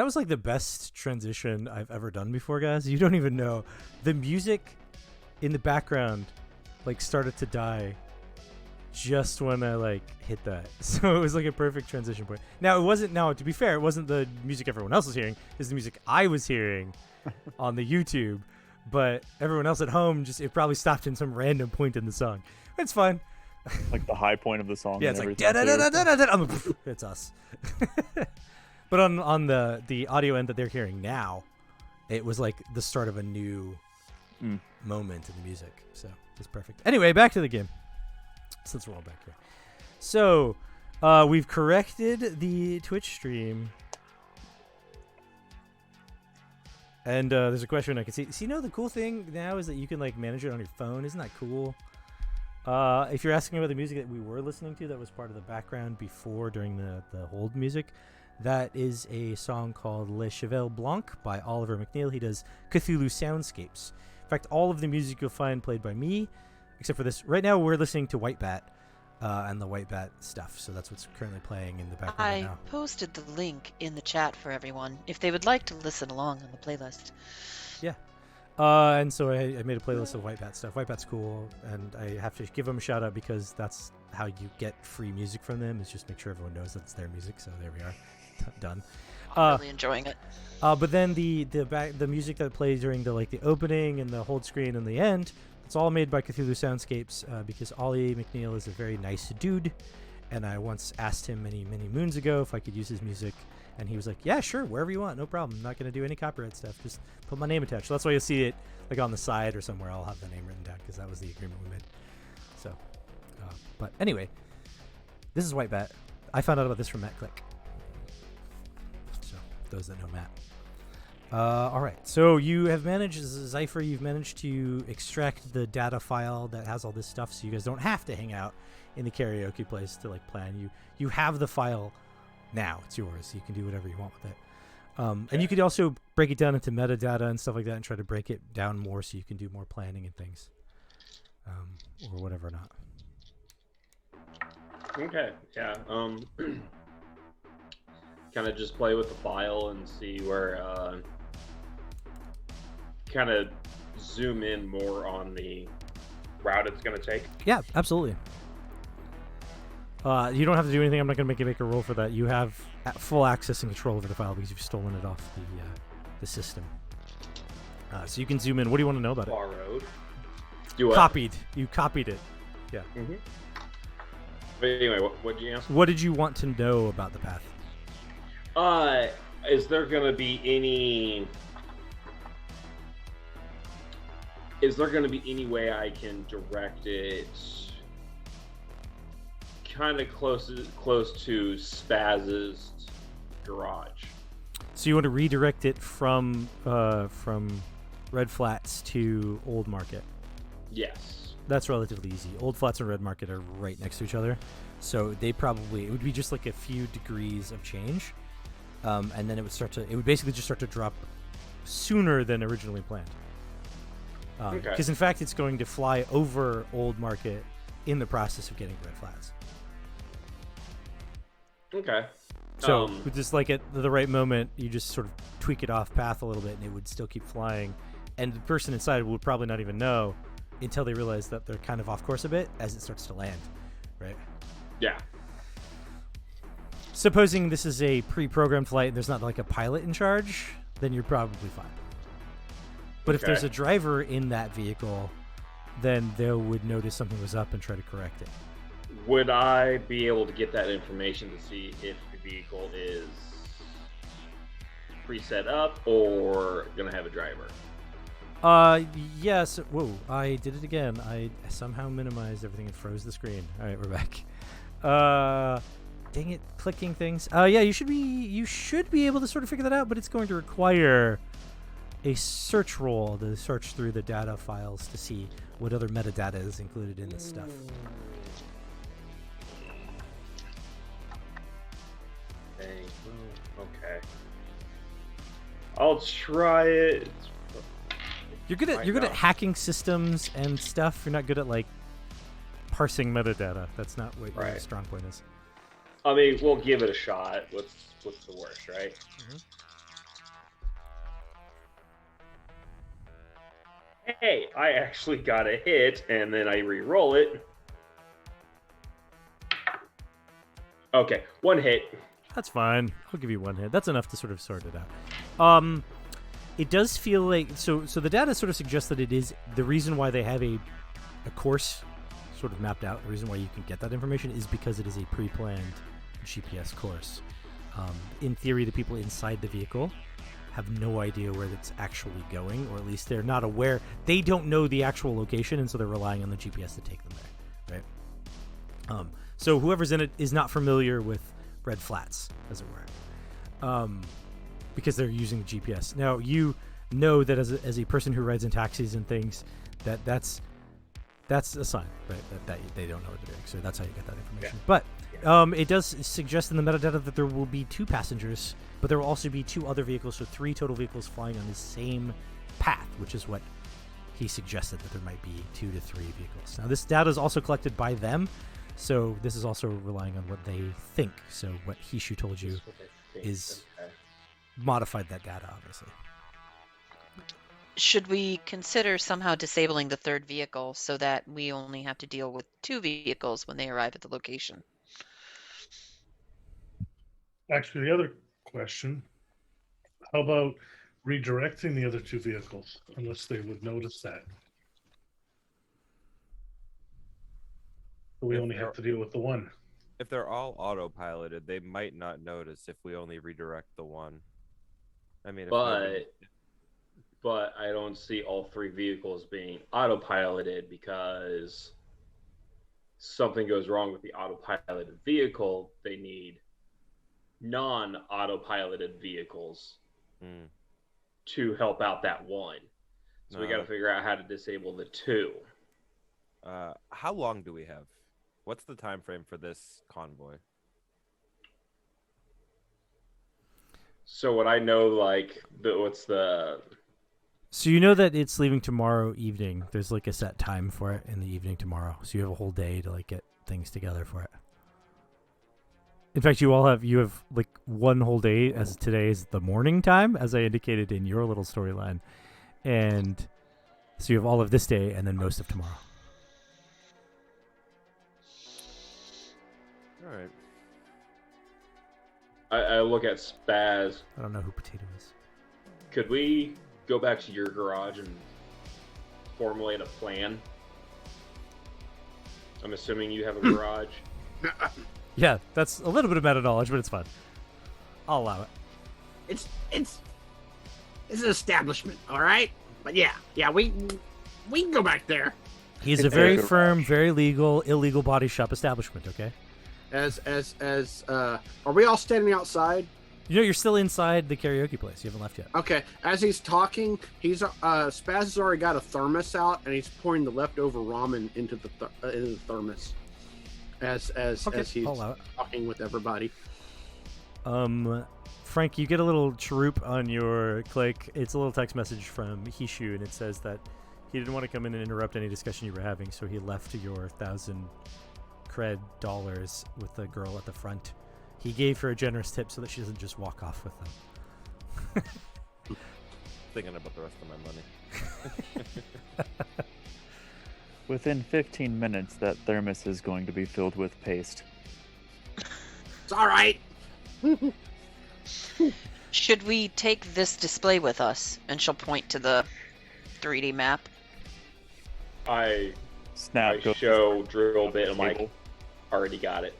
That was like the best transition I've ever done before, guys. You don't even know. The music in the background like started to die just when I like hit that. So it was like a perfect transition point. Now it wasn't, now to be fair, it wasn't the music everyone else was hearing. It's the music I was hearing on the YouTube. But everyone else at home, just it probably stopped in some random point in the song. It's fine. Like the high point of the song. Yeah, and it's like everything, too. da-da-da-da-da-da-da. It's us. But on the audio end that they're hearing now, it was like the start of a new moment in the music. So it's perfect. Anyway, back to the game. Since we're all back here. So we've corrected the Twitch stream. And there's a question I can see. So, the cool thing now is that you can like manage it on your phone. Isn't that cool? If you're asking about the music that we were listening to, that was part of the background before during the hold music. That is a song called Le Cheval Blanc by Oliver McNeil. He does Cthulhu soundscapes. In fact, all of the music you'll find played by me, except for this. Right now, we're listening to White Bat and the White Bat stuff. So that's what's currently playing in the background right I now. posted the link in the chat for everyone if they would like to listen along on the playlist. Yeah. And so I made a playlist of White Bat stuff. White Bat's cool, and I have to give them a shout out because that's how you get free music from them, is just make sure everyone knows that it's their music. So there we are. Done. I'm really enjoying it. But then the music that plays during the opening and the hold screen and the end, it's all made by Cthulhu Soundscapes because Ollie McNeil is a very nice dude, and I once asked him many moons ago if I could use his music, and he was like, "Yeah, sure, wherever you want, no problem. I'm not gonna do any copyright stuff. Just put my name attached." So that's why you'll see it like on the side or somewhere. I'll have the name written down because that was the agreement we made. So, but anyway, this is White Bat. I found out about this from Matt Click. Those that know Matt. All right, so you have managed, Zypher, you've managed to extract the data file that has all this stuff, so you guys don't have to hang out in the karaoke place to plan. You have the file now. It's yours. So you can do whatever you want with it. And you could also break it down into metadata and stuff like that and try to break it down more so you can do more planning and things. Or whatever or not. Okay, yeah. Kind of just play with the file and see where, kind of zoom in more on the route it's going to take. Yeah, absolutely. You don't have to do anything. I'm not going to make you make a roll for that. You have full access and control over the file because you've stolen it off the system. So you can zoom in. What do you want to know about it? Borrowed. Do what? Copied. You copied it. Yeah. Mm-hmm. But anyway, what did you ask? What did you want to know about the path? Is there going to be any... Is there going to be any way I can direct it kind of close to Spaz's garage? So you want to redirect it from Red Flats to Old Market? Yes. That's relatively easy. Old Flats and Red Market are right next to each other, so it would be just like a few degrees of change, and then it would basically just start to drop sooner than originally planned. Because in fact, it's going to fly over Old Market in the process of getting to Red Flats. Okay. So just like at the right moment, you just sort of tweak it off path a little bit, and it would still keep flying. And the person inside would probably not even know until they realize that they're kind of off course a bit as it starts to land, right? Yeah. Supposing this is a pre-programmed flight and there's not like a pilot in charge, then you're probably fine. But if there's a driver in that vehicle, then they would notice something was up and try to correct it. Would I be able to get that information to see if the vehicle is pre-set up or gonna have a driver? Yes. Whoa, I did it again. I somehow minimized everything and froze the screen. All right, we're back. Dang it, clicking things. Yeah, you should be able to sort of figure that out, but it's going to require a search roll to search through the data files to see what other metadata is included in this stuff. Dang. Okay. I'll try it. You're good at hacking systems and stuff. You're not good at like parsing metadata. That's not what your strong point is. I mean, we'll give it a shot. What's the worst, right? hey, I actually got a hit, and then I re-roll it. Okay, 1 hit. That's fine. I'll give you 1 hit. That's enough to sort of sort it out. It does feel like so the data sort of suggests that it is the reason why they have a course sort of mapped out. The reason why you can get that information is because it is a pre-planned GPS course. In theory, the people inside the vehicle have no idea where it's actually going, or at least they're not aware. They don't know the actual location, and so they're relying on the GPS to take them there, right? So whoever's in it is not familiar with red flats, as it were, because they're using the GPS. Now, you know that as a person who rides in taxis and things, that's a sign, right? That they don't know what they're doing. So that's how you get that information. Yeah. But it does suggest in the metadata that there will be 2 passengers, but there will also be 2 other vehicles, so 3 total vehicles flying on the same path, which is what he suggested, that there might be 2 to 3 vehicles. Now, this data is also collected by them, so this is also relying on what they think. So what Hishu told you is modified that data, obviously. Should we consider somehow disabling the 3rd vehicle so that we only have to deal with 2 vehicles when they arrive at the location? Actually, the other question, how about redirecting the other 2 vehicles, unless they would notice that? We only have to deal with the one. If they're all autopiloted, they might not notice if we only redirect the one. I mean, but I don't see all 3 vehicles being autopiloted, because something goes wrong with the autopiloted vehicle. They need non-autopiloted vehicles to help out that one. So we got to figure out how to disable the 2. How long do we have? What's the time frame for this convoy? So what I know, like, what's the... So you know that it's leaving tomorrow evening. There's like a set time for it in the evening tomorrow. So you have a whole day to like get things together for it. In fact, you have like one whole day, as today is the morning time, as I indicated in your little storyline. And so you have all of this day and then most of tomorrow. All right. I look at Spaz. I don't know who Potato is. Could we go back to your garage and formulate a plan? I'm assuming you have a garage. Yeah, that's a little bit of meta knowledge, but it's fun. I'll allow it. It's an establishment, all right. But yeah, we can go back there. He's a very firm, very legal, illegal body shop establishment. Okay. Are we all standing outside? You know, you're still inside the karaoke place. You haven't left yet. Okay. As he's talking, Spaz has already got a thermos out, and he's pouring the leftover ramen into the thermos. As he's talking with everybody. Frank, you get a little chirrup on your click. It's a little text message from Hishu, and it says that he didn't want to come in and interrupt any discussion you were having, so he left your 1,000 cred dollars with the girl at the front. He gave her a generous tip so that she doesn't just walk off with them. Thinking about the rest of my money. Within 15 minutes, that thermos is going to be filled with paste. It's all right. Should we take this display with us? And she'll point to the 3D map. I Snap. show drill bit. I'm like, already got it.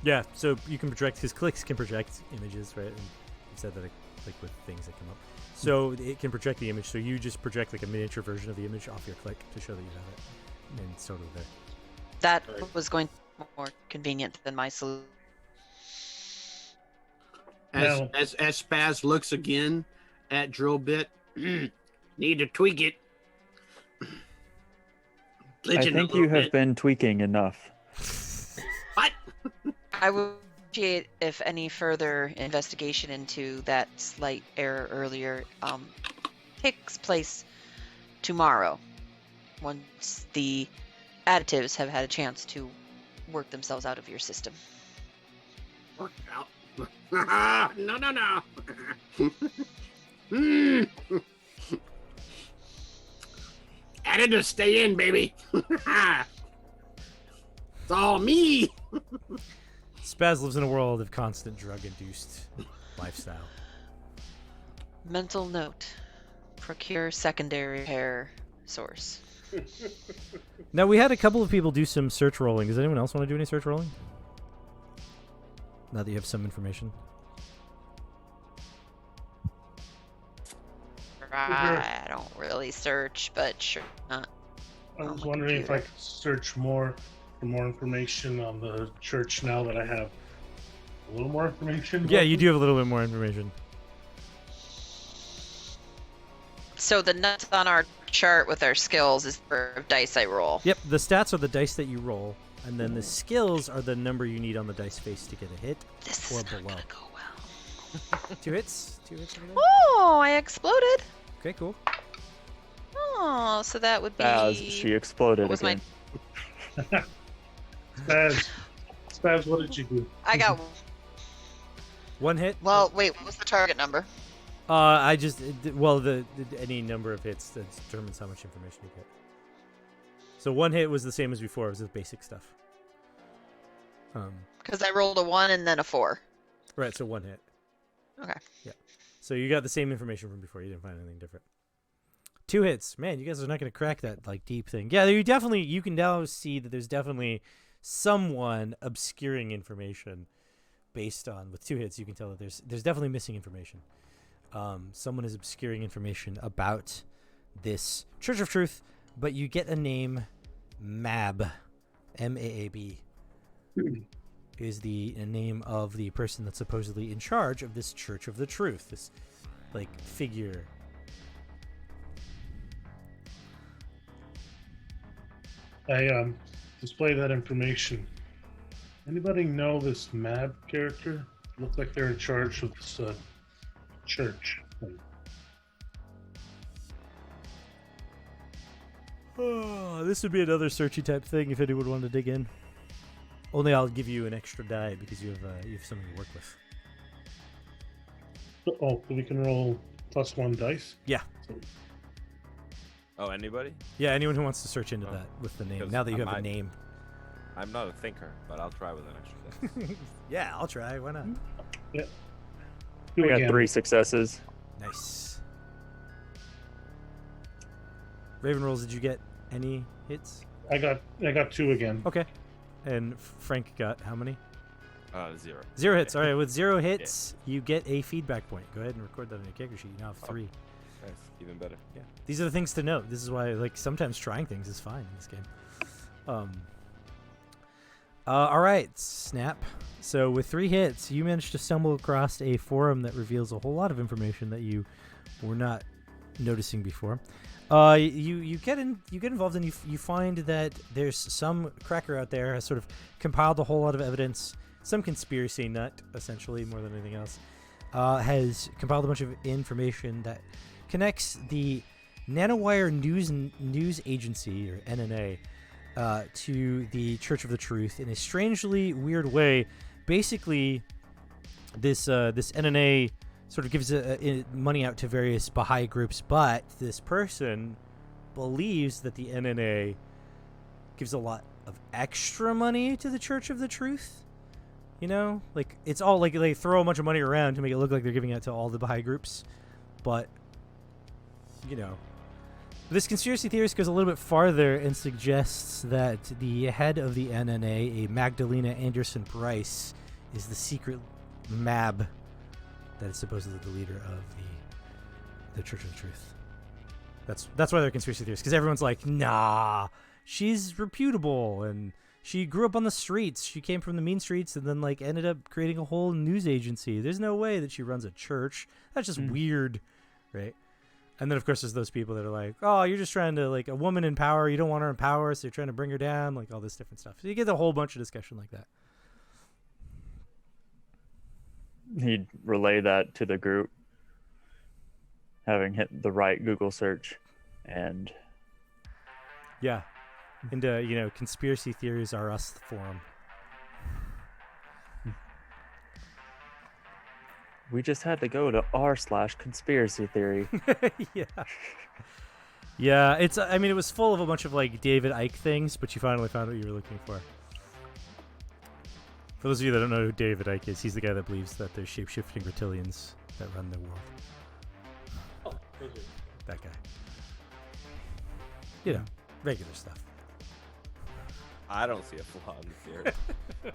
Yeah, so you can project, his clicks can project images, right? And you said that like with things that come up. So it can project the image, so you just project like a miniature version of the image off your click to show that you have it. And it's totally there. That was going to be more convenient than my solution. As Spaz looks again at drill bit, need to tweak it. I think you have been tweaking enough. What? I would appreciate if any further investigation into that slight error earlier takes place tomorrow, once the additives have had a chance to work themselves out of your system. Work out? No. Had to stay in, baby. It's all me. Spaz lives in a world of constant drug-induced lifestyle. Mental note: procure secondary repair source. Now, we had a couple of people do some search rolling. Does anyone else want to do any search rolling? Now that you have some information. I don't really search, but sure. I on was the wondering if I computer. could search more for more information on the church now that I have a little more information. Yeah, you do have a little bit more information. So the nuts on our chart with our skills is the dice I roll. Yep, the stats are the dice that you roll, and then the skills are the number you need on the dice face to get a hit. This Or is not below. gonna go well. 2 hits? 2 hits over there? Oh, I exploded. Okay, cool. Oh, so that would be. As she exploded what was my- again. Spaz, what did you do? I got. 1 hit? Well, wait. What was the target number? I just any number of hits that determines how much information you get. So 1 hit was the same as before. It was the basic stuff. Because I rolled a 1 and then a 4. Right. So 1 hit. Okay. Yeah. So you got the same information from before. You didn't find anything different. 2 hits. Man, you guys are not going to crack that like deep thing. Yeah, you can now see that there's definitely someone obscuring information based on with 2 hits. You can tell that there's definitely missing information. Someone is obscuring information about this Church of Truth, but you get a name, Mab, M-A-A-B, is the name of the person that's supposedly in charge of this Church of the Truth, this like figure. I display that information. Anybody know this Mab character? Look like they're in charge of this church thing. Oh, this would be another searchy type thing if anyone wanted to dig in. Only I'll give you an extra die because you have something to work with. Oh, we can roll +1 dice. Yeah. Oh, anybody? Yeah, anyone who wants to search into Oh, that with the name. because Now that you I have a might- name. I'm not a thinker, but I'll try with an extra dice. Yeah, I'll try. Why not? Do I got again. 3 successes. Nice. Raven rolls, did you get any hits? I got 2 again. Okay. And Frank got how many? 0. 0 hits. All right, with 0 hits, you get a feedback point. Go ahead and record that on your character sheet. You now have 3. Nice, even better. Yeah. These are the things to note. This is why, like, sometimes trying things is fine in this game. All right, Snap. So with 3 hits, you managed to stumble across a forum that reveals a whole lot of information that you were not noticing before. You get involved and you find that there's some cracker out there has sort of compiled a whole lot of evidence. Some conspiracy nut, essentially, more than anything else, has compiled a bunch of information that connects the Nanowire News Agency, or NNA, to the Church of the Truth in a strangely weird way. Basically, this NNA sort of gives money out to various Baha'i groups, but this person believes that the NNA gives a lot of extra money to the Church of the Truth. You know, like it's all like they throw a bunch of money around to make it look like they're giving it to all the Baha'i groups, but you know. This conspiracy theorist goes a little bit farther and suggests that the head of the NNA, a Magdalena Anderson Bryce, is the secret Mab that is supposedly the leader of the Church of the Truth. That's why they're conspiracy theorists, because everyone's like, nah, she's reputable and she grew up on the streets. She came from the mean streets and then like ended up creating a whole news agency. There's no way that she runs a church. That's just weird, right? And then, of course, there's those people that are like, oh, you're just trying to, like, a woman in power. You don't want her in power, so you're trying to bring her down, like, all this different stuff. So you get a whole bunch of discussion like that. He'd relay that to the group, having hit the right Google search, and Yeah. And, conspiracy theories are us forum. we just had to go to r/conspiracy theory. Yeah. Yeah, it's. I mean, it was full of a bunch of like David Icke things, but you finally found what you were looking for. For those of you that don't know who David Icke is, he's the guy that believes that there's shape-shifting reptilians that run the world. Oh, thank you. That guy. You know, regular stuff. I don't see a flaw in the theory.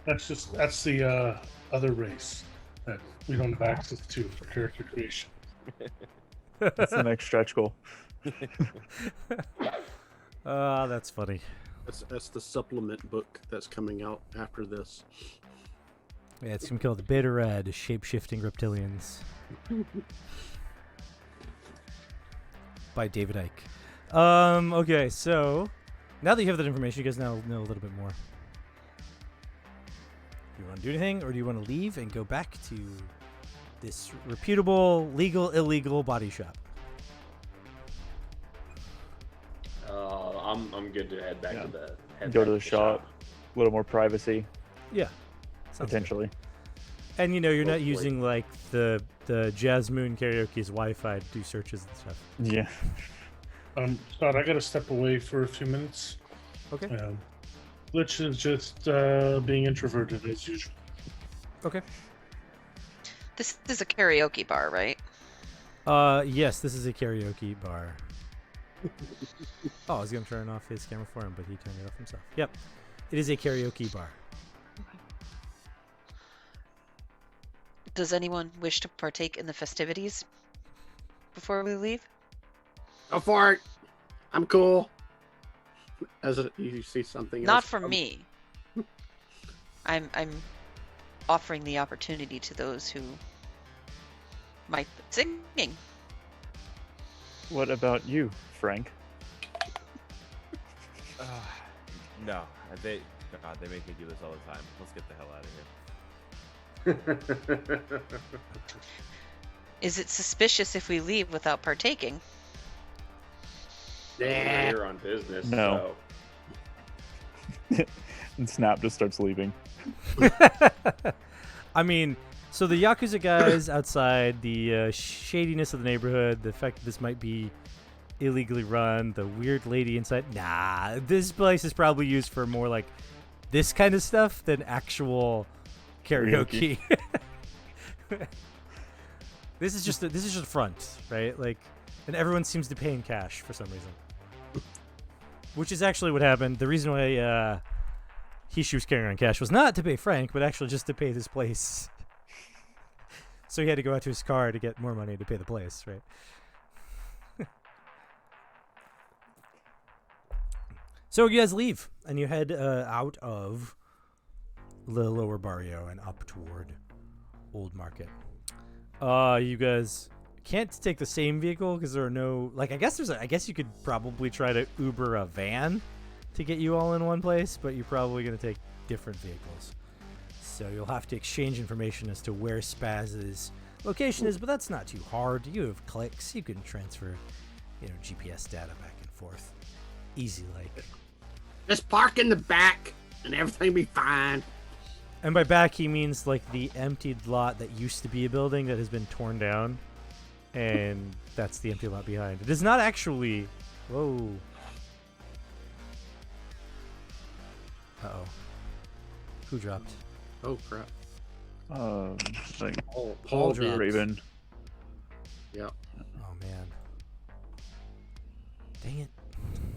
That's the other race that we don't have access to for character creation. That's the next stretch goal. That's funny. That's the supplement book that's coming out after this. Yeah, it's gonna be called Beta Red, Shape-Shifting Reptilians. By David Icke. Okay, so now that you have that information, you guys now know a little bit more. Do you want to do anything, or do you want to leave and go back to this reputable, legal, illegal body shop? I'm good to head back Yeah. to the Go to the shop. A little more privacy, Yeah. Sounds good. potentially. And you know, you're not Hopefully. using like the Jazz Moon Karaoke's Wi-Fi to do searches and stuff. Yeah. Scott, I gotta step away for a few minutes. Okay. Glitch is just being introverted as usual. Okay. This is a karaoke bar, right? Yes, this is a karaoke bar. Oh, I was gonna turn off his camera for him, but he turned it off himself. Yep. It is a karaoke bar. Does anyone wish to partake in the festivities before we leave? Go for it. I'm cool. You see something Not else? from me. I'm offering the opportunity to those who might be singing. What about you, Frank? No, God, they make me do this all the time. Let's get the hell out of here. Is it suspicious if we leave without partaking? Yeah. You're on business. No. And Snap just starts leaving. I mean, so the Yakuza guys outside, the shadiness of the neighborhood, the fact that this might be illegally run, the weird lady inside. Nah, this place is probably used for more like this kind of stuff than actual karaoke. This is just a front, right? Like, and everyone seems to pay in cash for some reason, which is actually what happened. The reason why Hishu was carrying on cash was not to pay Frank, but actually just to pay this place. So he had to go out to his car to get more money to pay the place, right? So you guys leave, and you head out of the lower barrio and up toward Old Market. You guys can't take the same vehicle because there are no, like, I guess you could probably try to Uber a van to get you all in one place, but you're probably going to take different vehicles. So you'll have to exchange information as to where Spaz's location is, but that's not too hard. You have clicks. You can transfer, GPS data back and forth. Easy like. Just park in the back and everything be fine. And by back, he means like the emptied lot that used to be a building that has been torn down. And that's the empty lot behind. It is not actually... Whoa. Uh-oh. Who dropped? Oh crap. Like Paul dropped. did. Raven. Yeah. Oh, man. Dang it.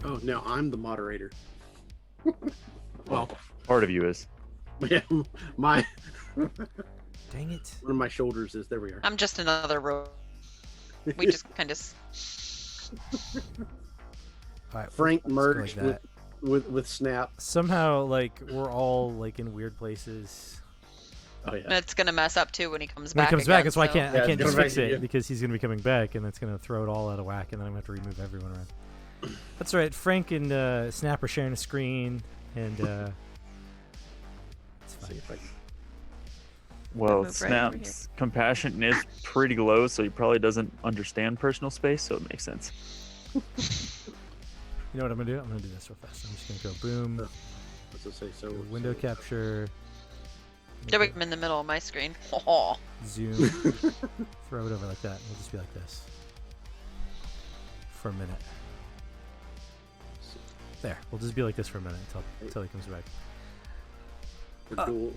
Oh, now I'm the moderator. Well, Part of you is. my Dang it. one of my shoulders is. There we are. I'm just another row. We just kind of. All right, Frank let's go like merged that. with Snap. Somehow, like, we're all, like, in weird places. Oh yeah. It's gonna mess up too when he comes When back. he comes back, again, that's why I so- can't Yeah, just it's fix gonna it, make it- because he's going to be coming back, and that's going to throw it all out of whack, and then I'm going to have to remove everyone around. That's right. Frank and Snap are sharing a screen, and it's See fine. if I can- Well, Move right over Snap's compassion is pretty low, so he probably doesn't understand personal space, so it makes sense. You know what I'm going to do? I'm going to do this real fast. I'm just going to go boom, What's it say? So go window capture, There we go. I'm in the middle of my screen. Oh. Zoom. Throw it over like that. We'll just be like this for a minute. There. We'll just be like this for a minute until he comes back. Cool.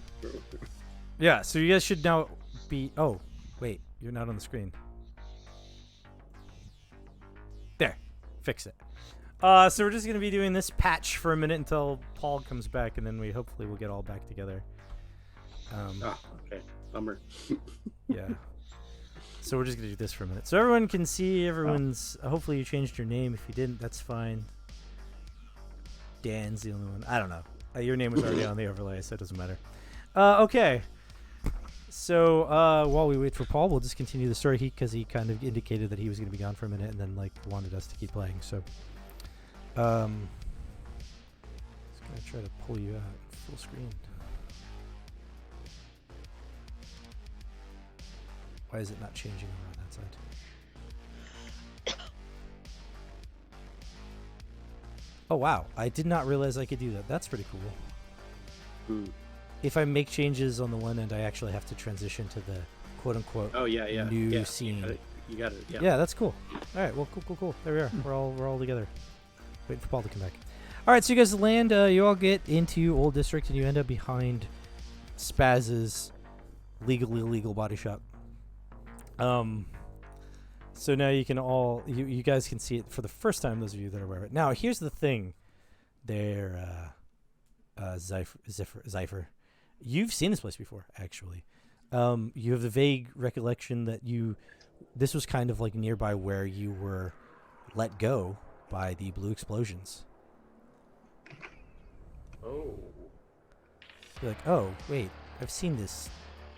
Yeah. So you guys should now be. Oh, wait. You're not on the screen. There. Fix it. So we're just gonna be doing this patch for a minute until Paul comes back, and then hopefully we'll get all back together. Okay. Bummer. Yeah. So we're just gonna do this for a minute, so everyone can see everyone's. Hopefully you changed your name. If you didn't, that's fine. Dan's the only one. I don't know. Your name was already on the overlay, so it doesn't matter. Okay. So while we wait for Paul, we'll just continue the story because he kind of indicated that he was gonna be gone for a minute, and then wanted us to keep playing. So. Just gonna try to pull you out full screen. Why is it not changing over on that side? Oh wow, I did not realize I could do that. That's pretty cool. If I make changes on the one end, I actually have to transition to the quote-unquote new scene. You got it. Yeah, that's cool. All right, well, cool. There we are. We're all together. Waiting for Paul to come back. All right, so you guys land. You all get into Old District, and you end up behind Spaz's legally illegal body shop. So now you can you guys can see it for the first time. Those of you that are aware of it. Now, here's the thing. There, Zypher. You've seen this place before, actually. You have the vague recollection that this was kind of like nearby where you were let go by the blue explosions. Oh. You're like, oh, wait, I've seen this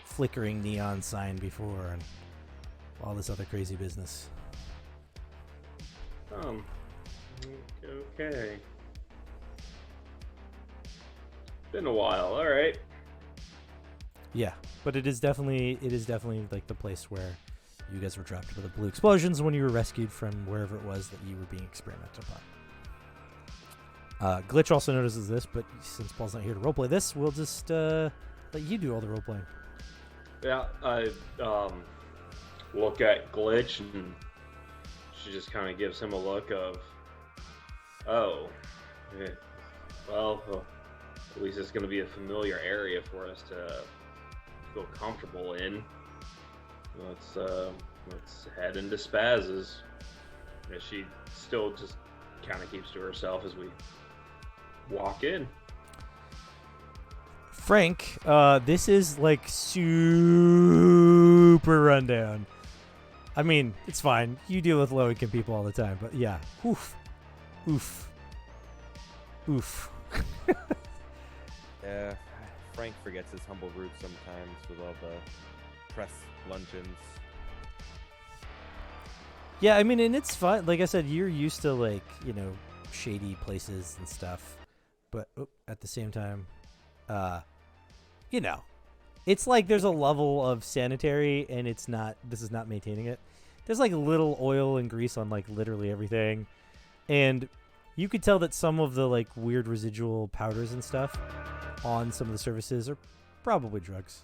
flickering neon sign before and all this other crazy business. Okay. Been a while, alright. Yeah, but it is definitely like the place where you guys were dropped by the blue explosions when you were rescued from wherever it was that you were being experimented upon. Glitch also notices this, but since Paul's not here to roleplay this, we'll just let you do all the roleplaying. Yeah, I look at Glitch and she just kind of gives him a look of, oh, yeah, well, at least it's going to be a familiar area for us to feel comfortable in. Let's head into Spaz's. And she still just kind of keeps to herself as we walk in. Frank, this is like super rundown. I mean, it's fine. You deal with low-income people all the time, but yeah. Oof. Yeah, Frank forgets his humble roots sometimes with all the press luncheons. Yeah, I mean, and it's fun. Like I said, you're used to shady places and stuff, but at the same time, it's like there's a level of sanitary, and this is not maintaining it. There's like little oil and grease on like literally everything, and you could tell that some of the like weird residual powders and stuff on some of the surfaces are probably drugs.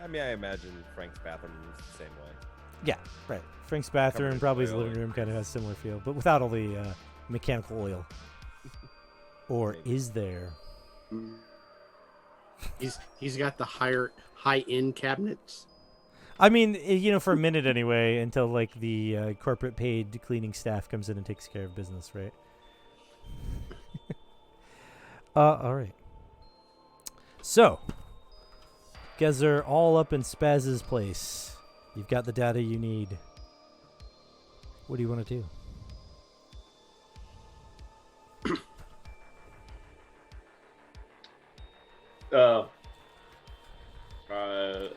I mean, I imagine Frank's bathroom is the same way. Yeah, right. Frank's bathroom, in probably his oil. living room, kind of has a similar feel, but without all the mechanical oil. Or Maybe. is there? He's got the high-end cabinets. I mean, for a minute anyway, until like the corporate paid cleaning staff comes in and takes care of business, right? All right. So, you guys are all up in Spaz's place. You've got the data you need. What do you want to do?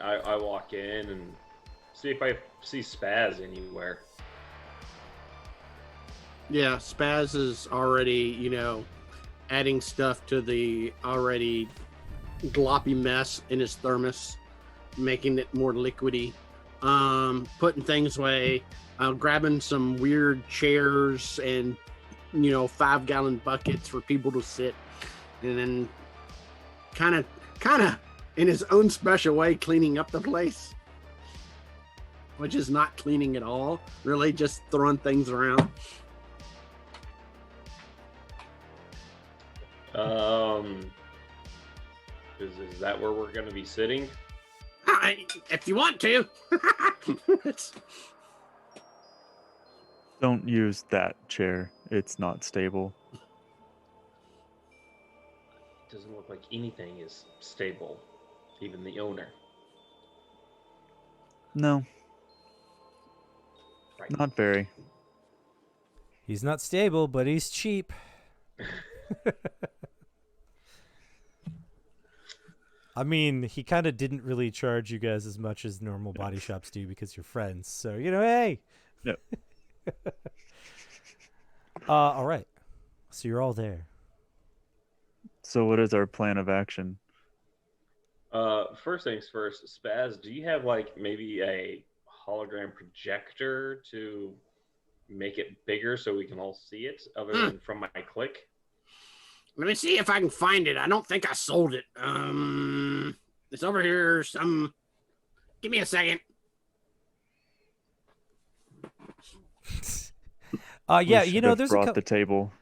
I walk in and see if I see Spaz anywhere. Yeah, Spaz is already, adding stuff to the already gloppy mess in his thermos, making it more liquidy, putting things away, grabbing some weird chairs and 5-gallon buckets for people to sit, and then kind of in his own special way cleaning up the place, which is not cleaning at all, really just throwing things around. Is that where we're going to be sitting? If you want to. Don't use that chair. It's not stable. It doesn't look like anything is stable, even the owner. No, Right. not very. He's not stable, but he's cheap. I mean, he kind of didn't really charge you guys as much as normal body shops do because you're friends. So, hey. No. All right. So you're all there. So what is our plan of action? First things first, Spaz, do you have maybe a hologram projector to make it bigger so we can all see it, other than from my click? Let me see if I can find it. I don't think I sold it. It's over here. Give me a second. Yeah, We should have there's brought the table.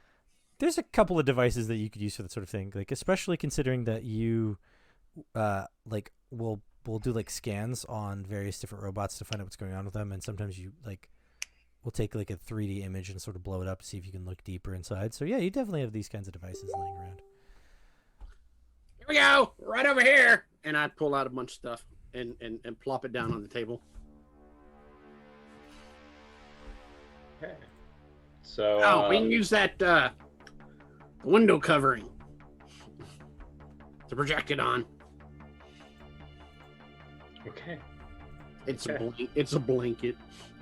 there's a couple of devices that you could use for that sort of thing. Like, especially considering that you, will do scans on various different robots to find out what's going on with them, and sometimes you we'll take a 3D image and sort of blow it up to see if you can look deeper inside. So yeah, you definitely have these kinds of devices laying around. Here we go. Right over here. And I pull out a bunch of stuff and plop it down on the table. Okay. So, we can use that window covering to project it on. Okay. It's a blanket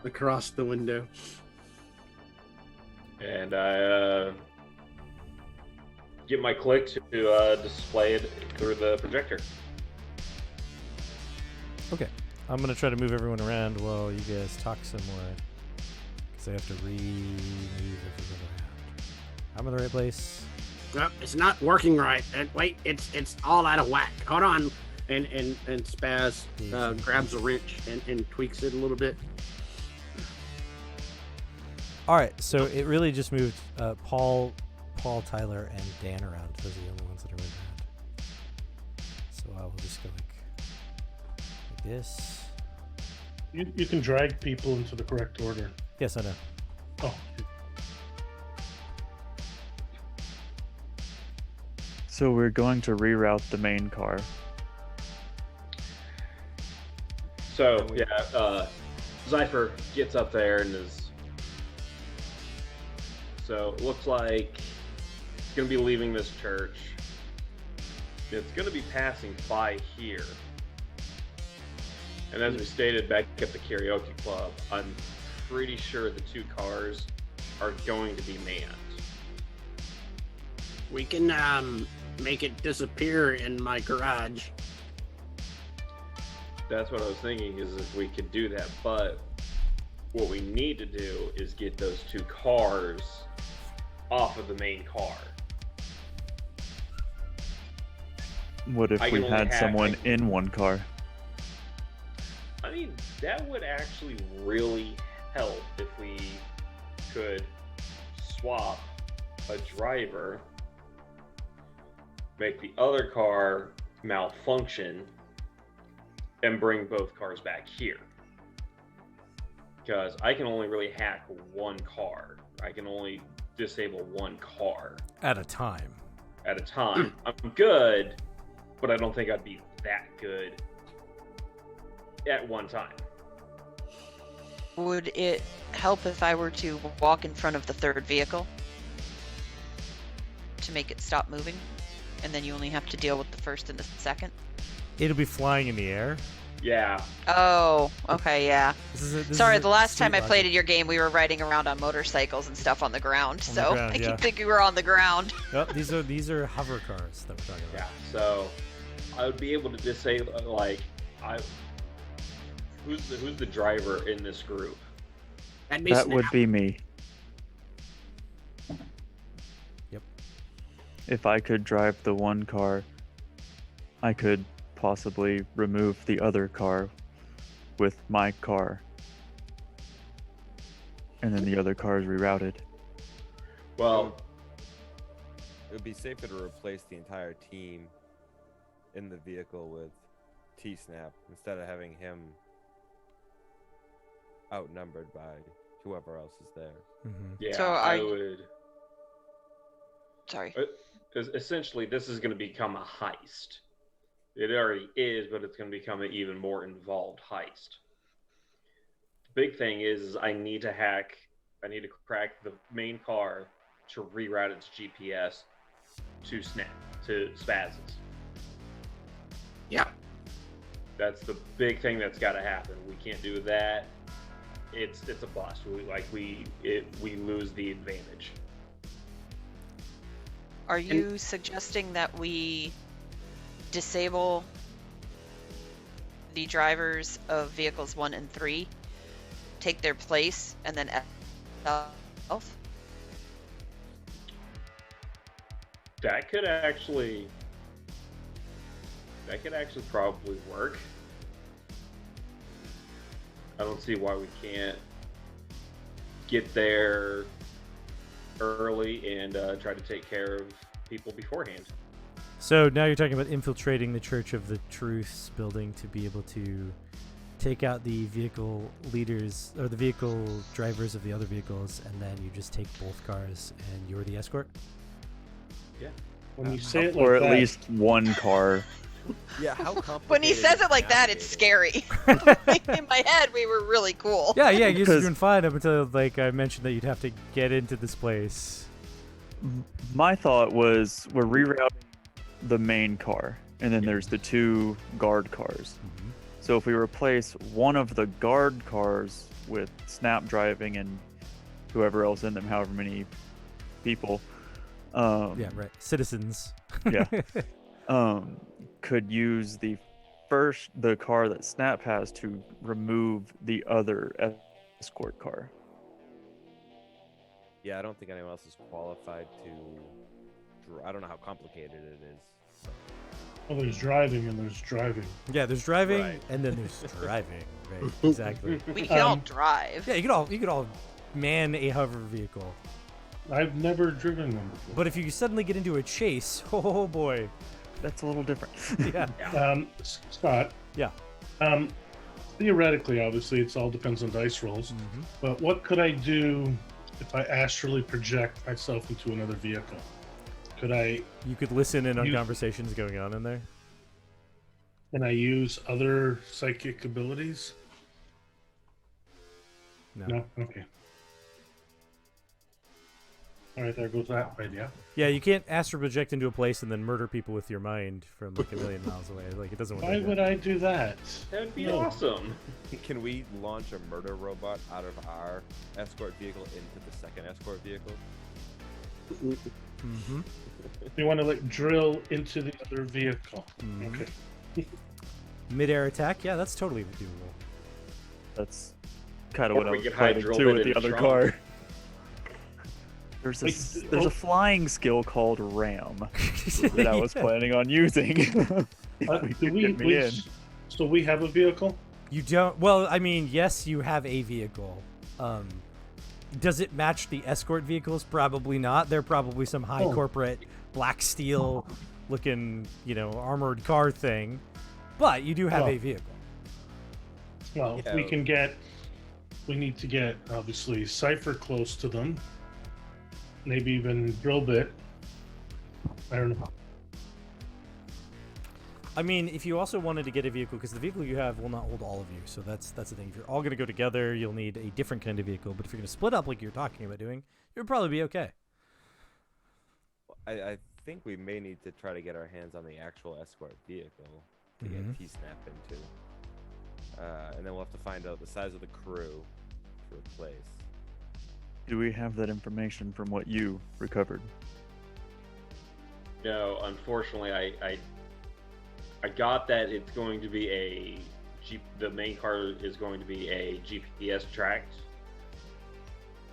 across the window. And I get my click to display it through the projector. Okay, I'm gonna try to move everyone around while you guys talk some more, because I have to move everyone around. I'm in the right place. Well, it's not working right. And wait, it's all out of whack. Hold on. And Spaz grabs a wrench and tweaks it a little bit. All right, so it really just moved Paul, Tyler, and Dan around. Those are the only ones that are moving around. So I will just go like this. You can drag people into the correct order. Yes, I know. Oh, So we're going to reroute the main car. So, yeah, Zypher gets up there and is... So, it looks like it's going to be leaving this church. It's going to be passing by here. And as we stated back at the karaoke club, I'm pretty sure the two cars are going to be manned. We can make it disappear in my garage. That's what I was thinking, is if we could do that, but what we need to do is get those two cars off of the main car. What if I we can only had hack, someone in one car? I mean, that would actually really help if we could swap a driver, make the other car malfunction, and bring both cars back here. Because I can only really hack one car. I can only disable one car At a time. at a time. I'm good, but I don't think I'd be that good at one time. Would it help if I were to walk in front of the third vehicle to make it stop moving? And then you only have to deal with the first and the second? It'll be flying in the air. Yeah. Oh, okay, yeah. This Sorry, is the last time I street played logic. your game, we were riding around on motorcycles and stuff on the ground. On the So ground, I yeah. keep thinking we're on the ground. Yep, these are hover cars that we're talking Yeah. about. So I would be able to disable, who's the driver in this group? That'd be That Snap. would be me. if I could drive the one car, I could possibly remove the other car with my car. And then the other car is rerouted. Well, It would be safer to replace the entire team in the vehicle with T-Snap instead of having him outnumbered by whoever else is there. Mm-hmm. yeah, So I are- would. Sorry. Because essentially, this is going to become a heist. It already is, but it's going to become an even more involved heist. The big thing is I need to crack the main car to reroute its GPS to Spaz's. Yeah. That's the big thing that's got to happen. We can't do that. It's a bust. We lose the advantage. Are you suggesting that we disable the drivers of vehicles 1 and 3, take their place, and then elf? That could actually probably work. I don't see why we can't get there early and try to take care of people beforehand. So now you're talking about infiltrating the Church of the Truths building to be able to take out the vehicle leaders or the vehicle drivers of the other vehicles, and then you just take both cars and you're the escort? When you say it like Or at that, least one car. Yeah, how complicated? When he says it like that, it's navigating? scary. In my head, we were really cool. Yeah, you guys are Because- doing fine up until like I mentioned that you'd have to get into this place. My thought was we're rerouting the main car, and then there's the 2 guard cars. Mm-hmm. So if we replace one of the guard cars with Snap driving and whoever else in them, however many people, Yeah, right. Citizens. Yeah. Could use the car that Snap has to remove the other escort car. Yeah, I don't think anyone else is qualified to. I don't know how complicated it is. well, there's driving and there's driving. Yeah, there's driving Right. and then there's driving. Right, exactly. We can all Um, drive. Yeah, you could all man a hover vehicle. I've never driven one before. But if you suddenly get into a chase, oh boy. That's a little different. Yeah. Scott. Yeah. Theoretically, obviously, it all depends on dice rolls. Mm-hmm. But what could I do if I astrally project myself into another vehicle? Could I? You could listen in on You- conversations going on in there. Can I use other psychic abilities? No. Okay. All right, there goes that idea. Yeah, you can't astral project into a place and then murder people with your mind from like a million miles away. Like it doesn't work. Why like would that. I do that? That'd be No. awesome. Can we launch a murder robot out of our escort vehicle into the second escort vehicle? Mm-hmm. You want to like drill into the other vehicle? Mhm. Okay. Mid-air attack? Yeah, that's totally doable. That's kind of Or what I we was could planning hydro to it with in the the other trunk. car. There's Like, a flying skill called Ram that I was planning on using. If Do we could we, get me we- in. so we have a vehicle? You don't. Well, I mean, yes, you have a vehicle. Does it match the escort vehicles? Probably not. They're probably some high Oh. corporate black steel looking, armored car thing. But you do have Well, a vehicle. Well, Yeah. we need to get obviously Cypher close to them. Maybe even Drill Bit. I don't know. I mean, if you also wanted to get a vehicle, because the vehicle you have will not hold all of you, so that's the thing. If you're all going to go together, you'll need a different kind of vehicle. But if you're going to split up like you're talking about doing, you'll probably be okay. I think we may need to try to get our hands on the actual escort vehicle to Mhm. get T-Snap into. And then we'll have to find out the size of the crew to replace. Do we have that information from what you recovered? No, unfortunately, I got that it's going to be the main car is going to be a GPS tracked.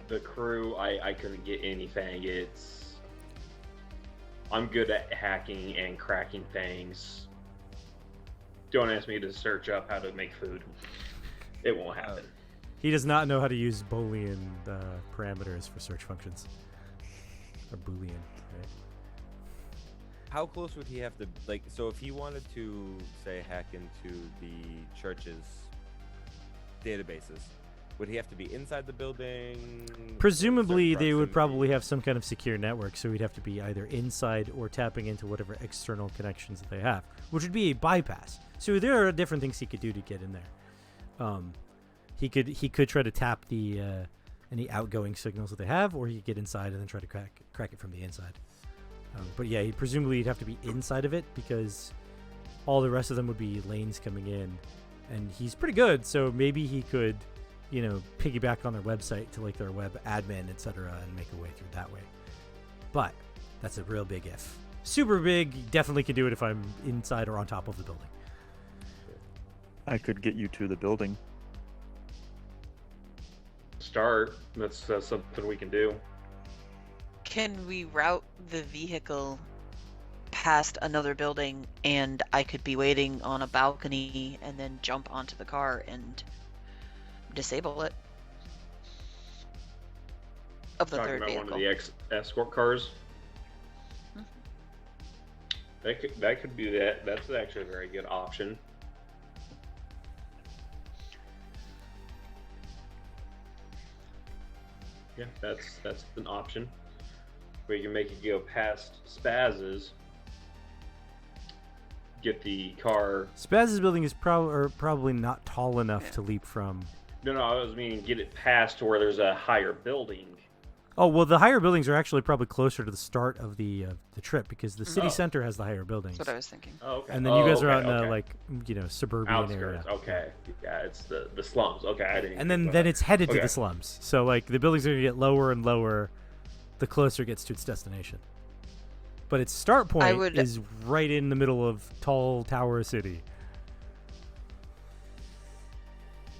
The crew, I couldn't get anything. I'm good at hacking and cracking things. Don't ask me to search up how to make food. It won't happen. He does not know how to use Boolean parameters for search functions. Or Boolean, right? How close would he have to, like, so if he wanted to, say, hack into the church's databases, would he have to be inside the building? Presumably, they would Proximity? probably have some kind of secure network, so he'd have to be either inside or tapping into whatever external connections that they have, which would be a bypass. So there are different things he could do to get in there. He could try to tap the any outgoing signals that they have, or he could get inside and then try to crack it from the inside. But yeah, presumably he'd have to be inside of it because all the rest of them would be lanes coming in, and he's pretty good, so maybe he could, you know, piggyback on their website to like their web admin, etc., and make a way through that way. But that's a real big if. Super big, definitely can do it if I'm inside or on top of the building. I could get you to the building. Start. That's something we can do. Can we route the vehicle past another building and I could be waiting on a balcony and then jump onto the car and disable it? Of the Talking third about vehicle. one of the escort cars. Mhm. That could be that. That's actually a very good option. Yeah, that's an option. Where you can make it go past Spaz's, get the car. Spaz's building is probably not tall enough to leap from. No, I was meaning get it past to where there's a higher building. Oh well, the higher buildings are actually probably closer to the start of the trip because the city center has the higher buildings. That's what I was thinking. Oh, okay. And then you guys are out in okay. the like suburban Outskirts. area. Okay. Yeah, it's the slums. Okay, I didn't. And think then about it's headed to Okay. the slums. So like the buildings are gonna get lower and lower, the closer it gets to its destination. But its start point would- is right in the middle of tall Tower City.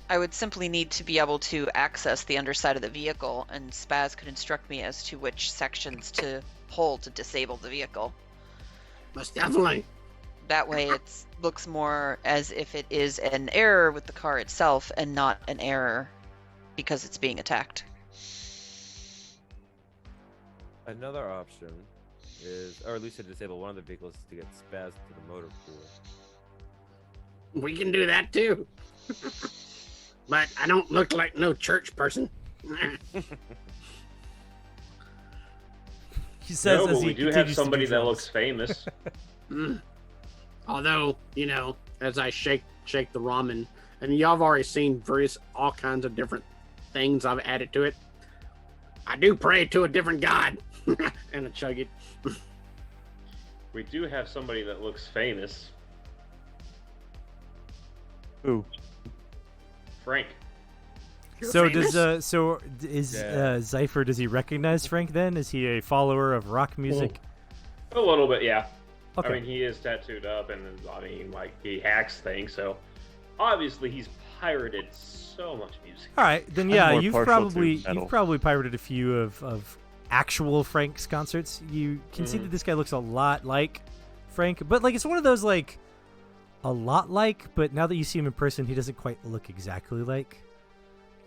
I would simply need to be able to access the underside of the vehicle, and Spaz could instruct me as to which sections to pull to disable the vehicle. Most definitely. That way it looks more as if it is an error with the car itself and not an error because it's being attacked. Another option is, or at least to disable one of the vehicles to get Spaz to the motor pool. We can do that too. But I don't look like no church person. He says No, as but he we do have continues to somebody that drums. looks famous. Although, you know, as I shake the ramen, and y'all have already seen all kinds of different things I've added to it. I do pray to a different god, and I chug it. We do have somebody that looks famous. Ooh. Frank. You're So famous? is Yeah. Zypher, does he recognize Frank then? Is he a follower of rock music? A little bit, yeah. Okay. I mean, he is tattooed up, and I mean, like, he hacks things, so obviously he's pirated so much music. All right, then I'm yeah, more you've partial to probably metal. pirated a few of actual Frank's concerts. You can see Mhm. that this guy looks a lot like Frank, but like it's one of those like a lot like, but now that you see him in person, he doesn't quite look exactly like.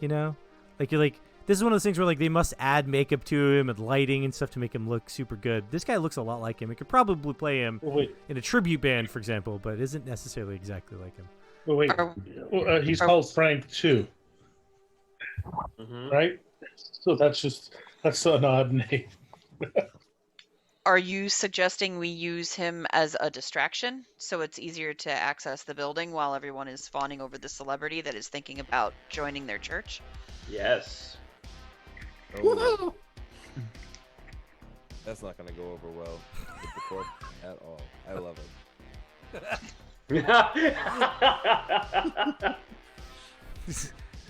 You know, like you're like this is one of those things where like they must add makeup to him and lighting and stuff to make him look super good. This guy looks a lot like him. It could probably play him Well, wait, in a tribute band, for example, but isn't necessarily exactly like him. well, wait. Are- He's called Frank too, Mm-hmm. right? So that's an odd name. Are you suggesting we use him as a distraction so it's easier to access the building while everyone is fawning over the celebrity that is thinking about joining their church? Yes. Oh, Woohoo! that's not gonna go over well with the corp at all. I love it.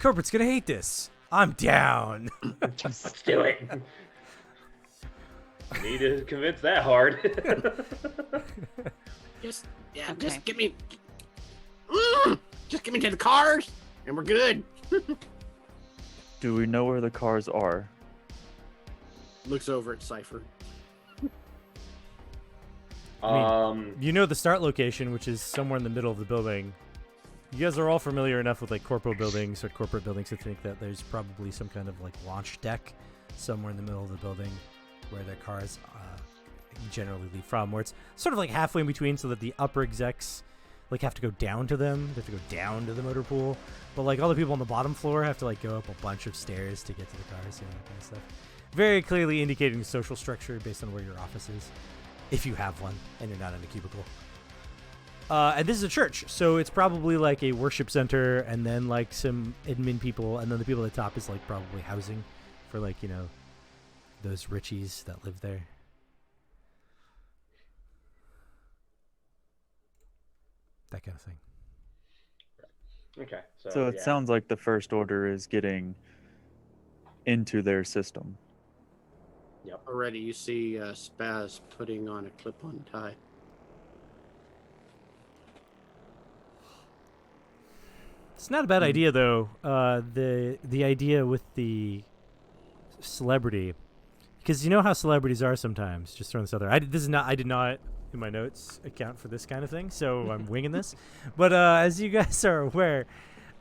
Corporate's gonna hate this. I'm down. Let's do it. Need to convince that hard. Just Okay. just get me just get me to the cars and we're good. Do we know where the cars are? Looks over at Cypher. You know the start location, which is somewhere in the middle of the building. You guys are all familiar enough with like corpo buildings or corporate buildings to think that there's probably some kind of like launch deck somewhere in the middle of the building where their cars generally leave from, where it's sort of like halfway in between, so that the upper execs like have to go down to them. They have to go down to the motor pool, but like all the people on the bottom floor have to like go up a bunch of stairs to get to the cars, you know, that kind of stuff. Very clearly indicating the social structure based on where your office is, if you have one and you're not in a cubicle. And this is a church, so it's probably like a worship center, and then like some admin people, and then the people at the top is like probably housing for like, you know, those richies that live there. That kind of thing. Okay. So it sounds like the First Order is getting into their system. Yep. Already you see Spaz putting on a clip-on tie. It's not a bad idea though. The idea with the celebrity, because you know how celebrities are sometimes. Just throwing this out there. I did not in my notes account for this kind of thing, so I'm winging this. But as you guys are aware,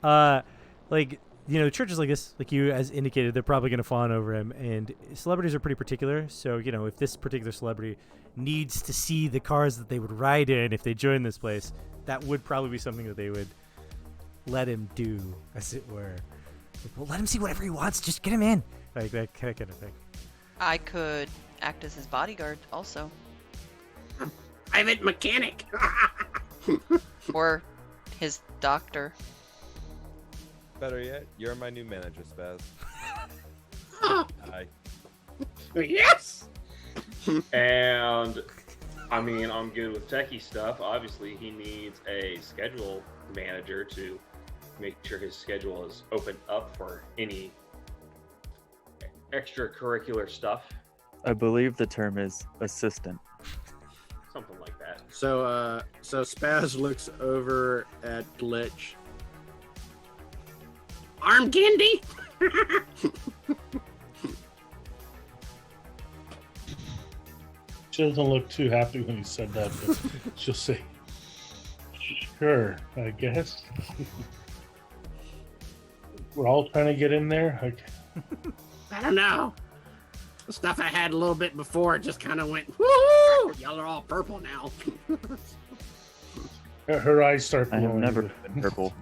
like, you know, churches like this, like you as indicated, they're probably going to fawn over him, and celebrities are pretty particular. So, you know, if this particular celebrity needs to see the cars that they would ride in if they join this place, that would probably be something that they would let him do, as it were. Like, well, let him see whatever he wants. Just get him in, like that kind of thing. I could act as his bodyguard also, Private mechanic. or his doctor. Better yet, you're my new manager, Spaz. Hi. Yes. And I mean, I'm good with techie stuff. Obviously, he needs a schedule manager to make sure his schedule is opened up for any extracurricular stuff. I believe the term is assistant. Something like that. So Spaz looks over at Glitch. Arm candy. She doesn't look too happy when he said that, but she'll say, "Sure, I guess." We're all trying to get in there. I don't know. The stuff I had a little bit before just kind of went, woo! Y'all are all purple now. Her eyes start I glowing. have never been purple.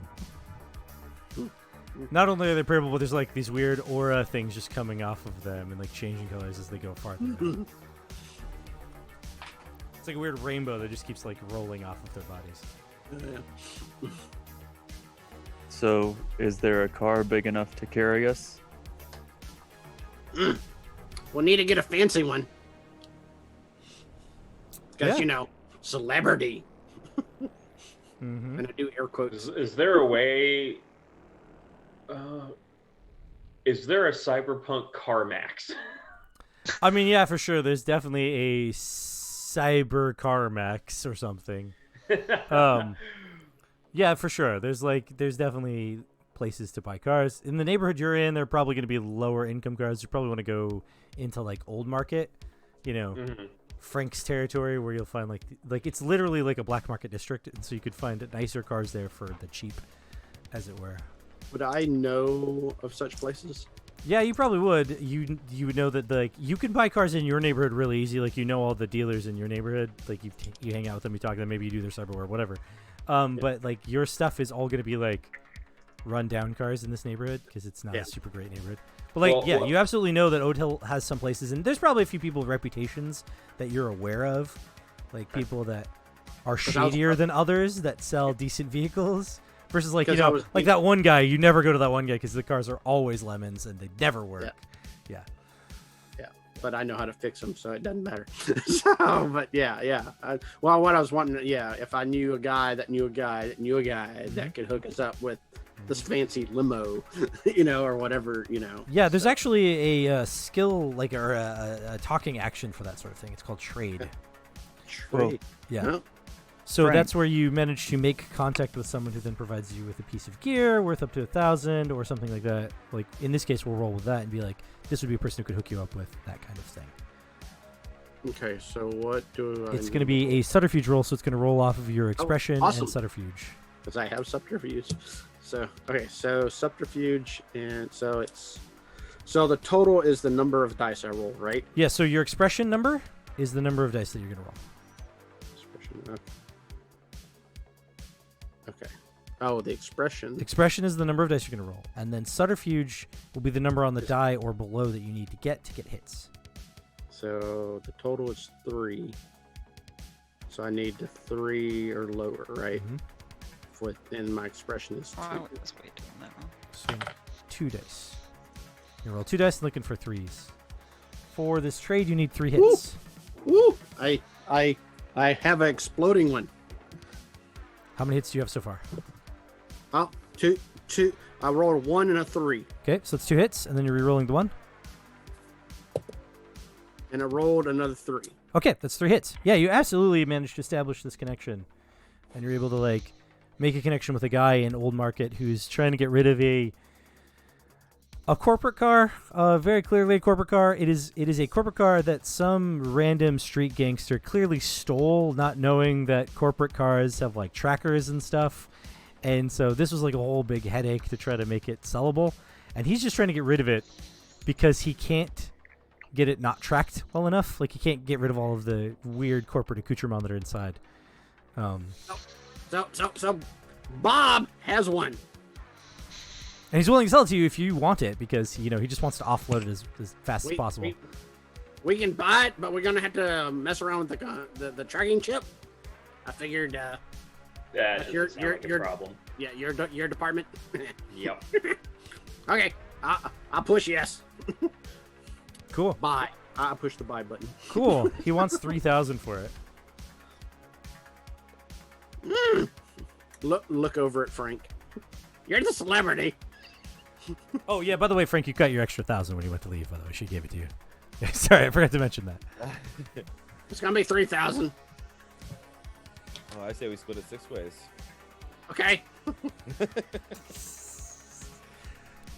Not only are they purple, but there's like these weird aura things just coming off of them and like changing colors as they go farther. It's like a weird rainbow that just keeps like rolling off of their bodies. So, is there a car big enough to carry us? We'll need to get a fancy one. Because, Yeah. you know, celebrity. Mm-hmm. And I do air quotes. Is there a way? Is there a cyberpunk CarMax? I mean, yeah, for sure. There's definitely a cyber CarMax or something. Yeah, for sure. There's definitely places to buy cars. In the neighborhood you're in, they're probably going to be lower income cars. You probably want to go into like Old Market, you know, Frank's territory, where you'll find like it's literally like a black market district, and so you could find nicer cars there for the cheap, as it were. Would I know of such places? Yeah, you probably would. You would know that like you can buy cars in your neighborhood really easy. Like, you know all the dealers in your neighborhood. Like you hang out with them, you talk to them, maybe you do their cyberware, whatever. But like your stuff is all going to be like run down cars in this neighborhood because it's not a super great neighborhood. But like, you absolutely know that Oat Hill has some places, and there's probably a few people with reputations that you're aware of, like people that are shadier than others that sell decent vehicles. Versus like, you know, like that one guy, you never go to that one guy because the cars are always lemons and they never work. Yeah. But I know how to fix them, so it doesn't matter. But yeah. Well, what I was wanting, if I knew a guy that knew a guy that knew a guy that could hook us up with this fancy limo, you know, or whatever, you know. Yeah, there's actually a skill, like, or a talking action for that sort of thing. It's called trade. Trade. Yeah. No? So Frank. that's where you manage to make contact with someone who then provides you with a piece of gear worth up to 1,000 or something like that. Like, in this case, we'll roll with that and be like, this would be a person who could hook you up with that kind of thing. Okay, so what do I? It's going to be a subterfuge roll, so it's going to roll off of your Oh, expression awesome. and subterfuge. Because I have subterfuge. So okay, so subterfuge, and so the total is the number of dice I roll, right? Yeah, so your expression number is the number of dice that you're going to roll. Expression. Okay. Oh, the expression. Expression is the number of dice you're going to roll. And then subterfuge will be the number on the die or below that you need to get hits. So the total is 3. So I need the 3 or lower, right? Mhm. And my expression is 2. Oh, I was way doing that one. So 2 dice. You roll 2 dice looking for 3s. For this trade, you need 3 hits. Woo! I have an exploding one. How many hits do you have so far? Oh, two. I rolled a 1 and a 3, Okay, so it's 2 hits, and then you're re-rolling the 1. and I rolled another 3. Okay, that's 3 hits. Yeah, you absolutely managed to establish this connection. And you're able to, like, make a connection with a guy in Old Market who's trying to get rid of a corporate car, very clearly a corporate car. It is a corporate car that some random street gangster clearly stole, not knowing that corporate cars have, like, trackers and stuff. And so this was like a whole big headache to try to make it sellable. And he's just trying to get rid of it because he can't get it not tracked well enough. Like, he can't get rid of all of the weird corporate accoutrements that are inside. So Bob has one. And he's willing to sell it to you if you want it because, he just wants to offload it as fast as possible. We can buy it, but we're gonna have to mess around with the tracking chip. I figured. That doesn't You're- sound like a you're- problem. Yeah, your department. Yep. Okay, I'll push yes. Cool. Buy. I'll push the buy button. Cool. He wants 3,000 for it. Look over at Frank. You're the celebrity. Oh, yeah, by the way, Frank, you got your extra 1,000 when you went to leave, by the way. She gave it to you. Sorry, I forgot to mention that. It's gonna be 3,000. Oh, I say we split it 6 ways. Okay.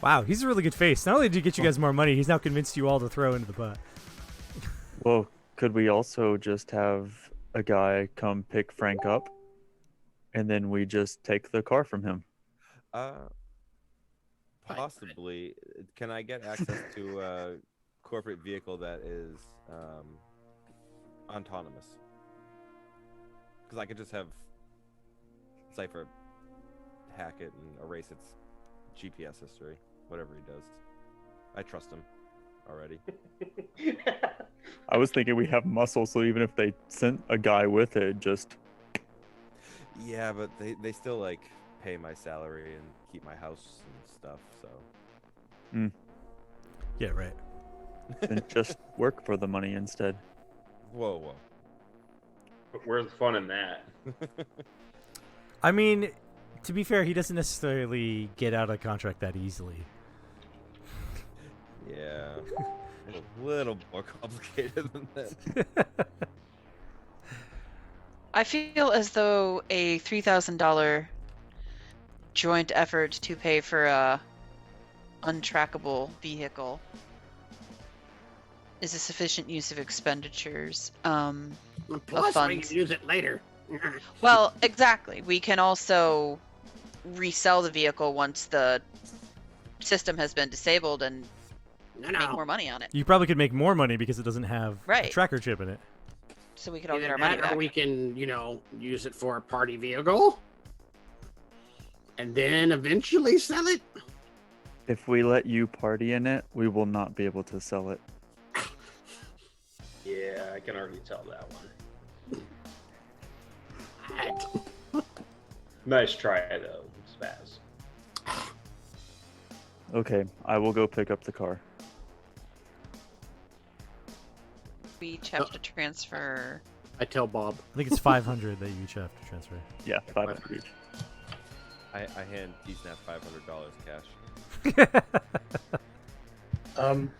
Wow, he's a really good face. Not only did he get you guys more money, he's now convinced you all to throw into the pot. Well, could we also just have a guy come pick Frank up, and then we just take the car from him? Possibly. Can I get access to a corporate vehicle that is autonomous? Because I could just have Cypher hack it and erase its GPS history, whatever he does. I trust him already. I was thinking we have muscle, so even if they sent a guy with it, just Yeah, but they still like pay my salary and keep my house and stuff, so Yeah, right. then just work for the money instead. whoa. But where's the fun in that? I mean, to be fair, he doesn't necessarily get out of contract that easily. Yeah. A little more complicated than that. I feel as though a $3,000 joint effort to pay for a untrackable vehicle is a sufficient use of expenditures. Plus, we funds. can use it later. Well, exactly. We can also resell the vehicle once the system has been disabled and make more money on it. You probably could make more money because it doesn't have a Right. tracker chip in it. So we could all Either get our that money or back. we can, use it for a party vehicle, and then eventually sell it. If we let you party in it, we will not be able to sell it. Yeah, I can already tell that one. Nice try, though, Spaz. Okay, I will go pick up the car. We each have to transfer. I tell Bob. I think it's 500 that you each have to transfer. Yeah, 500 each. I hand D-Snap $500 cash. And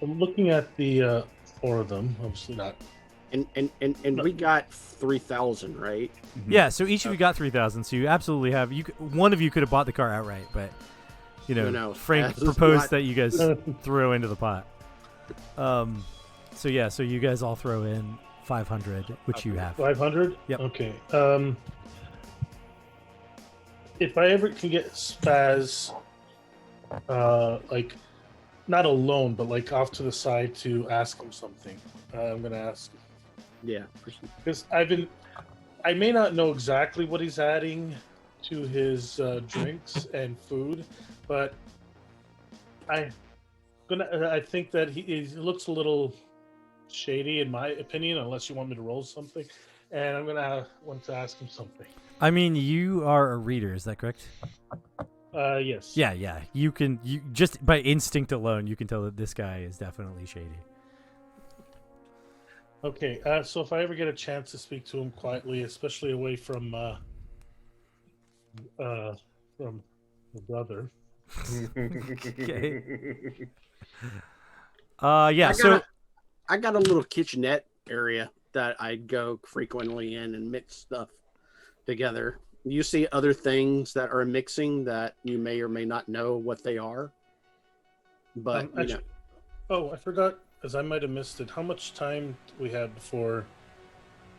I'm looking at the 4 of them. Obviously not. And we got 3,000, right? Yeah, so each of you got 3,000, so you absolutely have. One of you could have bought the car outright, but No, Frank that's proposed not- that you guys throw into the pot. So yeah, so you guys all throw in 500, which you have. 500. Yep. Okay. If I ever can get Spaz, like, not alone, but like off to the side to ask him something, I'm gonna ask him. Yeah. Because I may not know exactly what he's adding to his drinks and food, but I think that he looks a little shady in my opinion, unless you want me to roll something, and I'm gonna want to ask him something. I mean, you are a reader, is that correct? Yes. Yeah. You just by instinct alone, you can tell that this guy is definitely shady. Okay. So if I ever get a chance to speak to him quietly, especially away from the brother. Okay. Yeah. I got a little kitchenette area that I go frequently in and mix stuff together. You see other things that are mixing that you may or may not know what they are. But Actually, oh, I forgot, because I might have missed it. How much time do we have before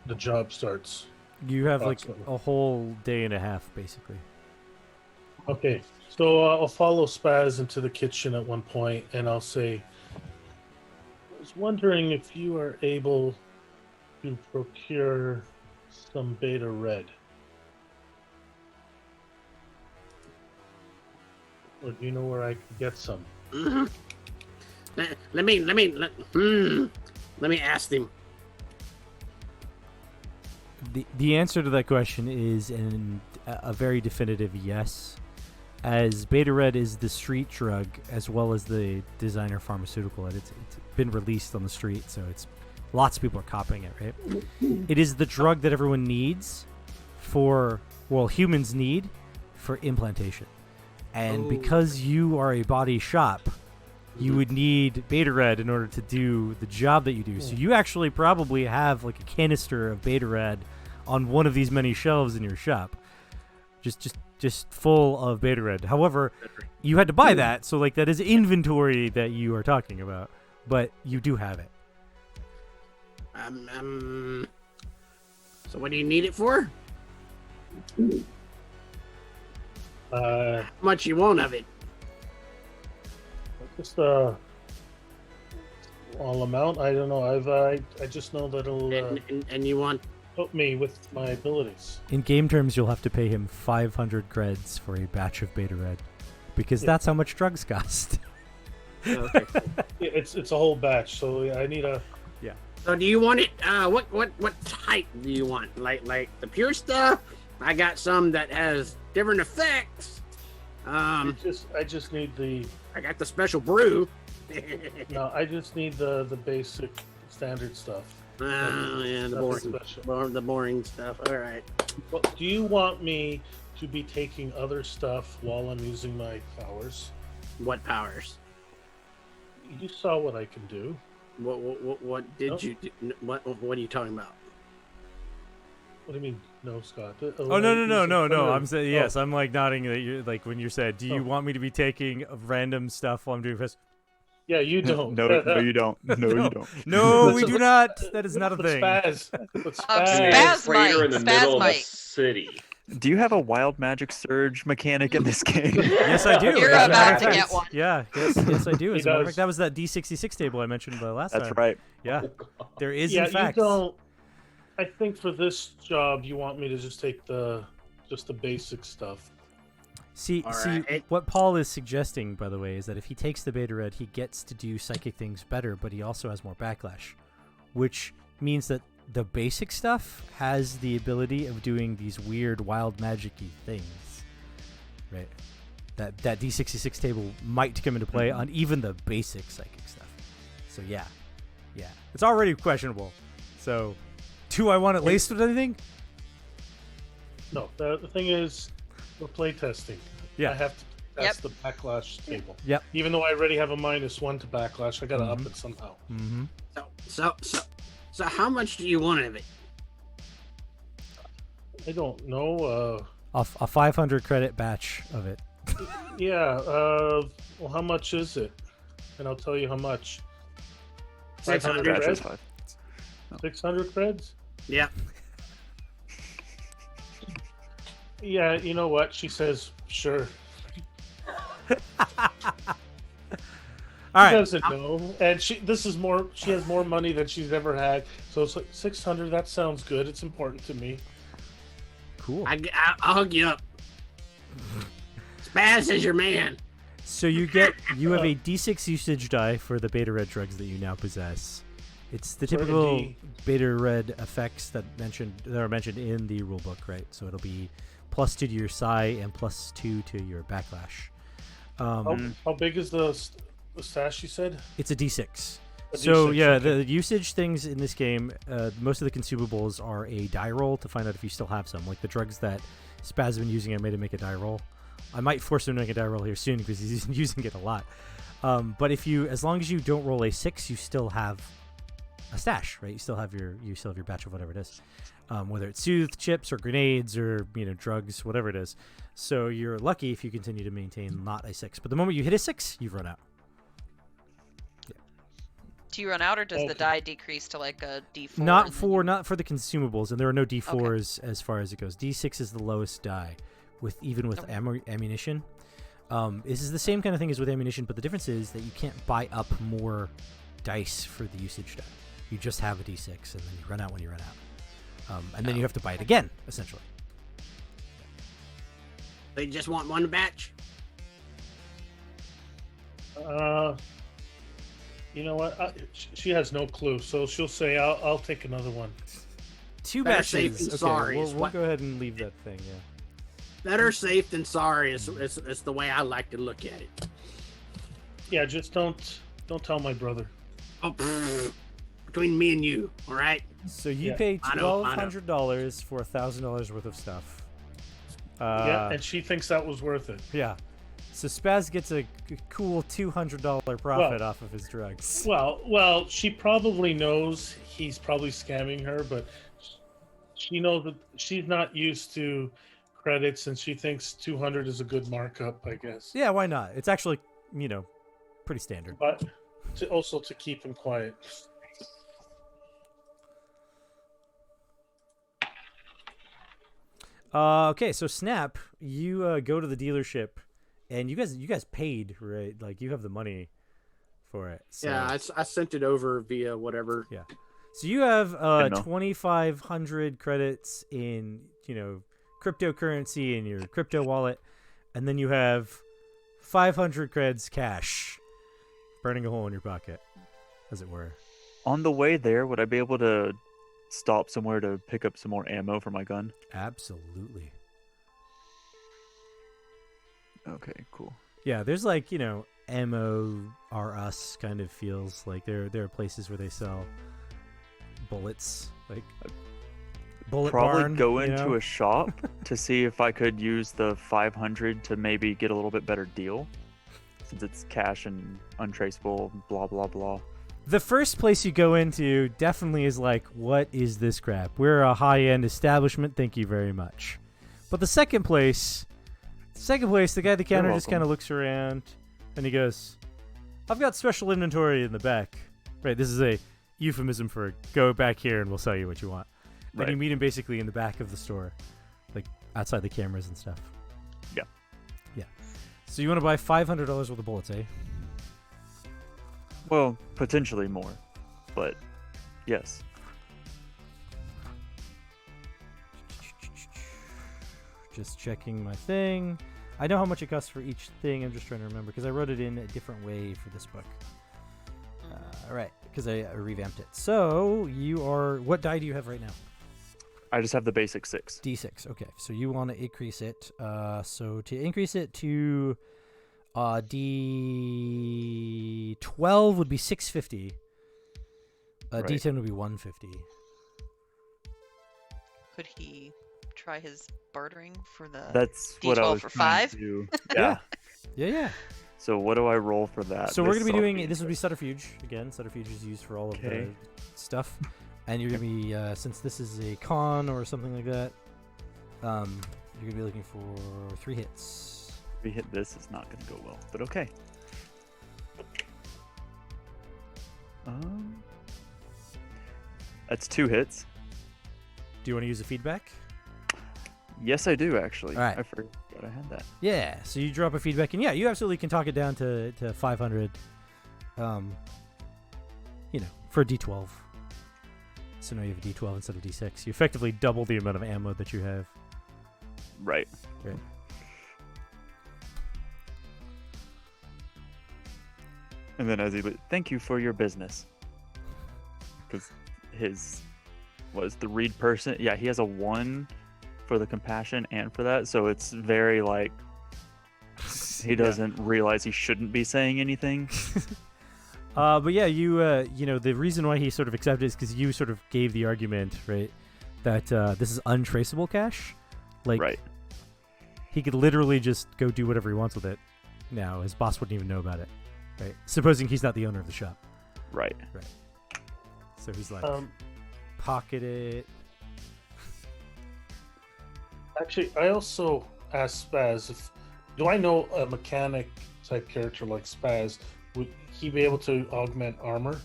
the job starts? You have like Approximately. a whole day and a half, basically. Okay, so I'll follow Spaz into the kitchen at one point, and I'll say, I was wondering if you are able to procure some Beta Red. Or do you know where I can get some? Mhm. Let me ask him. The answer to that question is a very definitive yes, as Beta Red is the street drug as well as the designer pharmaceutical. It's been released on the street, so it's lots of people are copying it, right? It is the drug that everyone needs humans need for implantation. And because you are a body shop, you would need Beta Red in order to do the job that you do. So you actually probably have like a canister of Beta Red on one of these many shelves in your shop, just full of Beta Red. However, you had to buy that, so like that is inventory that you are talking about, but you do have it. So what do you need it for? How much you want of it? Just all amount. I don't know. I just know that it'll And you want help me with my abilities. In game terms, you'll have to pay him 500 creds for a batch of Beta Red, because that's how much drugs cost. okay. Yeah, it's a whole batch, so I need a. So do you want it? What type do you want? Like the pure stuff? I got some that has different effects. I just need the. I got the special brew. No, I just need the basic standard stuff. Yeah, the Nothing boring, special. the boring stuff. All right. Well, do you want me to be taking other stuff while I'm using my powers? What powers? You saw what I can do. What did you do? What are you talking about? What do you mean, no, Scott? Oh no! I'm saying yes. Oh. I'm like nodding that you're like when you said, "Do you Oh. want me to be taking random stuff while I'm doing this?" Yeah, you don't. No, you don't. No, you don't. No, we do not. That is not a But thing. Spaz. But Hey, Spaz. Raider in the middle of the Spaz city. Do you have a wild magic surge mechanic in this game? Yes, I do. You're As a about matter of to fact. get one. Yeah, yes, I do. He As a matter of does. fact, that was that D66 table I mentioned last That's time. right. Yeah, there is Yeah, in fact. you don't. I think for this job, you want me to just take the basic stuff. See, All see, right. what Paul is suggesting, by the way, is that if he takes the Beta Red, he gets to do psychic things better, but he also has more backlash, which means that the basic stuff has the ability of doing these weird, wild, magic-y things, right? That D66 table might come into play on even the basic psychic stuff. So yeah, it's already questionable. So, do I want it laced with anything? No, the thing is, we're playtesting. Yeah. I have to test the backlash table. Yep. Even though I already have a -1 to backlash, I gotta up Mhm. it somehow. Mm-hmm. So how much do you want of it? I don't know. A 500 credit batch of it. Yeah. Well, how much is it? And I'll tell you how much. 500 Scratch is creds? 5. 600 creds? Yep. Yeah, you know what? She says, sure. All She right. doesn't know. And she has more money than she's ever had. So it's like 600, that sounds good. It's important to me. Cool. I'll hook you up. Spaz is your man. So you have a D6 usage die for the beta red drugs that you now possess. It's the For a typical D. beta red effects that are mentioned in the rulebook, right? So it'll be +2 to your psi and +2 to your backlash. How big is the stash you said? It's a D6. A So D6, yeah, okay. the usage things in this game, most of the consumables are a die roll to find out if you still have some. Like the drugs that Spaz has been using, I made him make a die roll. I might force him to make a die roll here soon because he's using it a lot. But as long as you don't roll a 6, you still have a stash, right? You still have your batch of whatever it is, whether it's soothe chips or grenades or drugs, whatever it is. So you're lucky if you continue to maintain not a 6. But the moment you hit a 6, you've run out. Do you run out, or does the Okay. die decrease to like a D4? Not and then for you- the consumables, and there are no D4s as far as it goes. D6 is the lowest die, with Okay. ammunition. This is the same kind of thing as with ammunition, but the difference is that you can't buy up more dice for the usage die. You just have a D6, and then you run out when you run out, and then you have to buy it again, essentially. They just want one batch. You know what? She has no clue, so she'll say, "I'll take another one." 2 Better batches. safe than Okay, sorry we'll is what- go ahead and leave that thing. Yeah. Better safe than sorry is the way I like to look at it. Yeah, just don't tell my brother. Oh, between me and you, all right? So you Yeah. pay I know. $1,200 for $1,000 worth of stuff. Yeah, and she thinks that was worth it. Yeah. So Spaz gets a cool $200 profit off of his drugs. Well, she probably knows he's probably scamming her, but she knows that she's not used to credits, and she thinks 200 is a good markup, I guess. Yeah, why not? It's actually, pretty standard. But also to keep him quiet. Okay, so Snap, you go to the dealership, and you guys paid, right? Like you have the money for it. So, Yeah, I sent it over via whatever. Yeah. So you have know. 2,500 credits in cryptocurrency in your crypto wallet, and then you have 500 creds cash, burning a hole in your pocket, as it were. On the way there, would I be able to stop somewhere to pick up some more ammo for my gun? Absolutely. Okay, cool. Yeah, there's ammo are us kind of feels like there are places where they sell bullets, like bullet Probably barn, go you into know? a shop to see if I could use the 500 to maybe get a little bit better deal, since it's cash and untraceable, blah blah blah. The first place you go into definitely is like, what is this crap? We're a high-end establishment, thank you very much. But the second place, the guy at the counter just welcome. kind of looks around, and he goes, I've got special inventory in the back. Right, this is a euphemism for go back here and we'll sell you what you want. Then Right. you meet him basically in the back of the store, like outside the cameras and stuff. Yeah. Yeah. So you want to buy $500 worth of bullets, eh? Well, potentially more, but yes. Just checking my thing. I know how much it costs for each thing. I'm just trying to remember because I wrote it in a different way for this book. All right, because I revamped it. So what die do you have right now? I just have the basic 6. D6. Okay, so you want to increase it. So to increase it to D12 would be 650. Right. D10 would be 150. Could he try his bartering for the? That's what I D12 was for trying 5? to do. Yeah. Yeah. So what do I roll for that? So we're This gonna be is all doing this would be Subterfuge again. Subterfuge is used for all of Okay. the stuff, and you're gonna be since this is a con or something like that. You're gonna be looking for 3 hits. If we hit this, it's not going to go well, but okay. That's 2 hits. Do you want to use a feedback? Yes, I do actually. All right. I forgot I had that. Yeah, so you drop a feedback, and yeah, you absolutely can talk it down to 500, for a D12. So now you have a D12 instead of D6. You effectively double the amount of ammo that you have. Right. Right. And then as he thank you for your business. Because the read person, yeah, he has a 1 for the compassion and for that, so it's very like he doesn't realize he shouldn't be saying anything. But yeah, the reason why he sort of accepted is because you sort of gave the argument, right, that this is untraceable cash. Like, Right. he could literally just go do whatever he wants with it. Now his boss wouldn't even know about it, right? Supposing he's not the owner of the shop. Right. So he's like, pocket it. Actually, I also asked Spaz do I know a mechanic type character like Spaz? Would he be able to augment armor?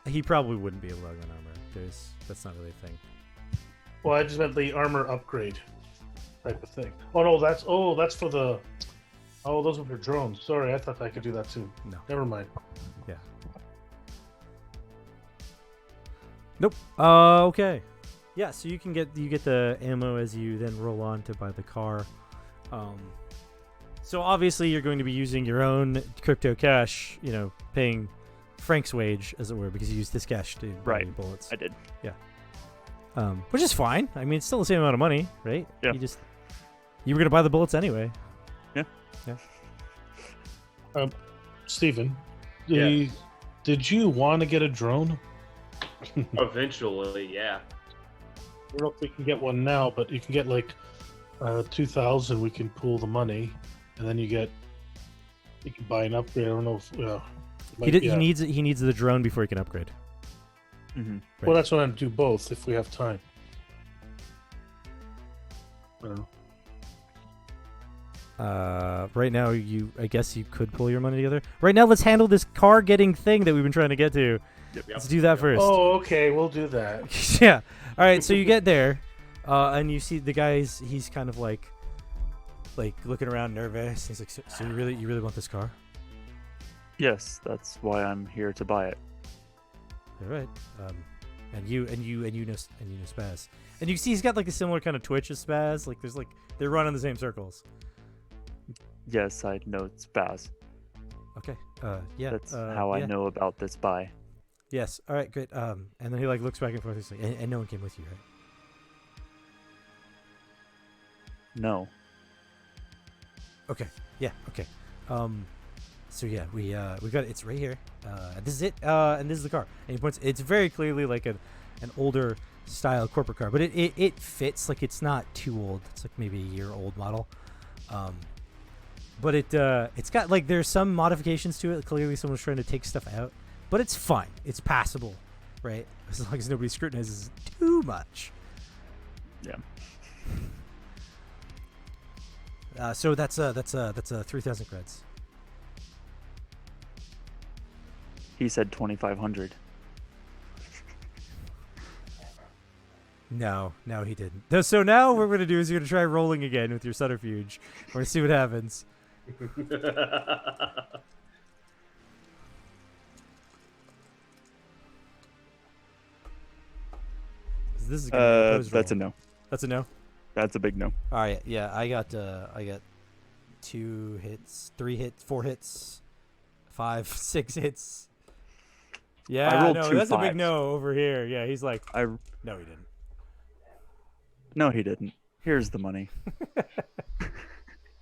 He probably wouldn't be able to augment armor. That's not really a thing. Well, I just meant the armor upgrade type of thing. Oh no, that's for the. Oh, those are for drones. Sorry, I thought I could do that too. No. Never mind. Yeah. Nope. Okay. Yeah, so you get the ammo as you then roll on to buy the car. So obviously you're going to be using your own crypto cash, paying Frank's wage, as it were, because you used this cash to buy your bullets. I did. Which is fine. I mean, it's still the same amount of money, right? Yeah. You were going to buy the bullets anyway. Stephen, Yeah. did you want to get a drone? Eventually, yeah. I don't know if we can get one now, but you can get like 2,000. We can pool the money, and then you can buy an upgrade. I don't know if He needs the drone before he can upgrade. Mm-hmm. Well, that's what I'm do both if we have time. I don't know. Right now, I guess you could pull your money together. Right now, let's handle this car getting thing that we've been trying to get to. Yep. Let's do that first. Oh, okay, we'll do that. Yeah. All right. So you get there, and you see the guy's. He's kind of like looking around, nervous. He's like, "So you really want this car?" Yes, that's why I'm here to buy it. All right. And you know Spaz, and you see he's got like a similar kind of twitch as Spaz. Like there's they're running the same circles. Yes, I know it's Spaz. Okay. Yeah. That's how I know about this buy. Yes. All right. Great. And then he looks back and forth. He's like, and no one came with you, right? No. Okay. Yeah. Okay. So yeah, we got it's right here. This is it. And this is the car. And he points. It's very clearly like an older style corporate car, but it fits. Like it's not too old. It's like maybe a year old model. But it's got like there's some modifications to it. Clearly, someone's trying to take stuff out, but it's fine. It's passable, right? As long as nobody scrutinizes too much. Yeah. So that's 3,000 creds. He said 2,500. No, he didn't. So now what we're gonna do is you're gonna try rolling again with your subterfuge. We're gonna see what happens. This is gonna be a opposed That's a roll. no. That's a no. That's a big no. All right, yeah, I got 2 hits, 3 hits, 4 hits, 5, 6 hits. Yeah, I rolled no, 2 that's a big 5s. no over here. Yeah, he's like, no, he didn't. No, he didn't. Here's the money.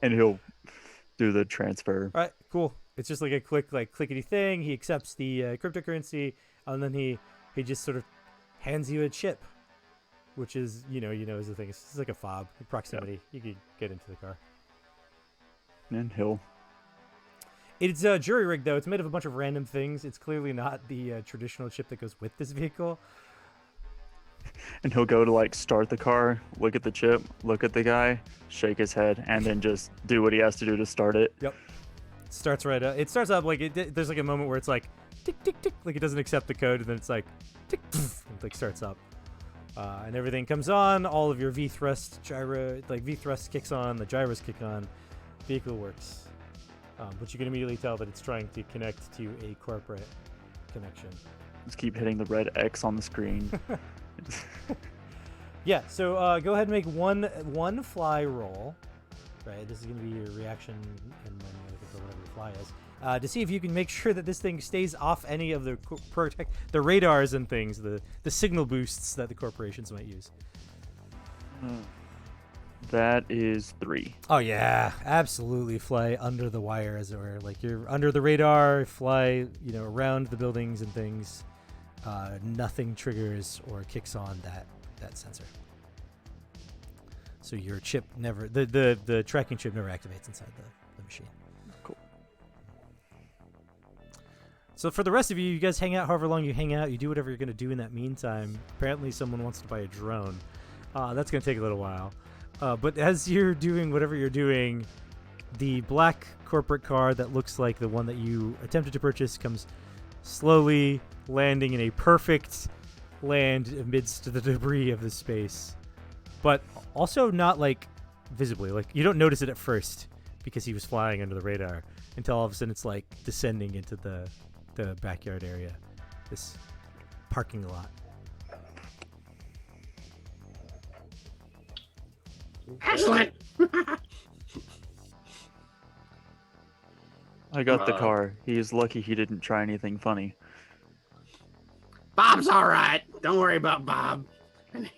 And he'll do the transfer. All right, cool. It's just like a quick, clickety thing. He accepts the cryptocurrency, and then he just sort of hands you a chip, which is is the thing. It's just like a fob, proximity. You can get into the car. And he'll. It's jury rigged though. It's made of a bunch of random things. It's clearly not the traditional chip that goes with this vehicle. And he'll go to start the car, look at the chip, look at the guy, shake his head, and then just do what he has to do to start it. Yep. Starts right up. It starts up there's like a moment where it's like, tick, tick, tick. Like it doesn't accept the code, and then it's like tick, poof, and like starts up. And everything comes on. All of your V-thrust gyro, like V-thrust kicks on, the gyros kick on, vehicle works. But you can immediately tell that it's trying to connect to a corporate connection. Just keep hitting the red X on the screen. Yeah, so go ahead and make one fly roll. Right, this is going to be your reaction and then whatever your fly is. To see if you can make sure that this thing stays off any of the the radars and things, the signal boosts that the corporations might use. That is 3. Oh yeah, absolutely fly under the wire, as it were. Like you're under the radar, fly, around the buildings and things. Nothing triggers or kicks on that sensor. So your chip never, the tracking chip never activates inside the machine. Cool. So for the rest of you, you guys hang out however long you hang out. You do whatever you're going to do in that meantime. Apparently someone wants to buy a drone. That's going to take a little while. But as you're doing whatever you're doing, the black corporate car that looks like the one that you attempted to purchase comes slowly landing in a perfect land amidst the debris of the space. But also not like visibly. Like you don't notice it at first because he was flying under the radar until all of a sudden it's like descending into the backyard area, this parking lot. Excellent. I got the car. He is lucky he didn't try anything funny. Bob's all right. Don't worry about Bob. And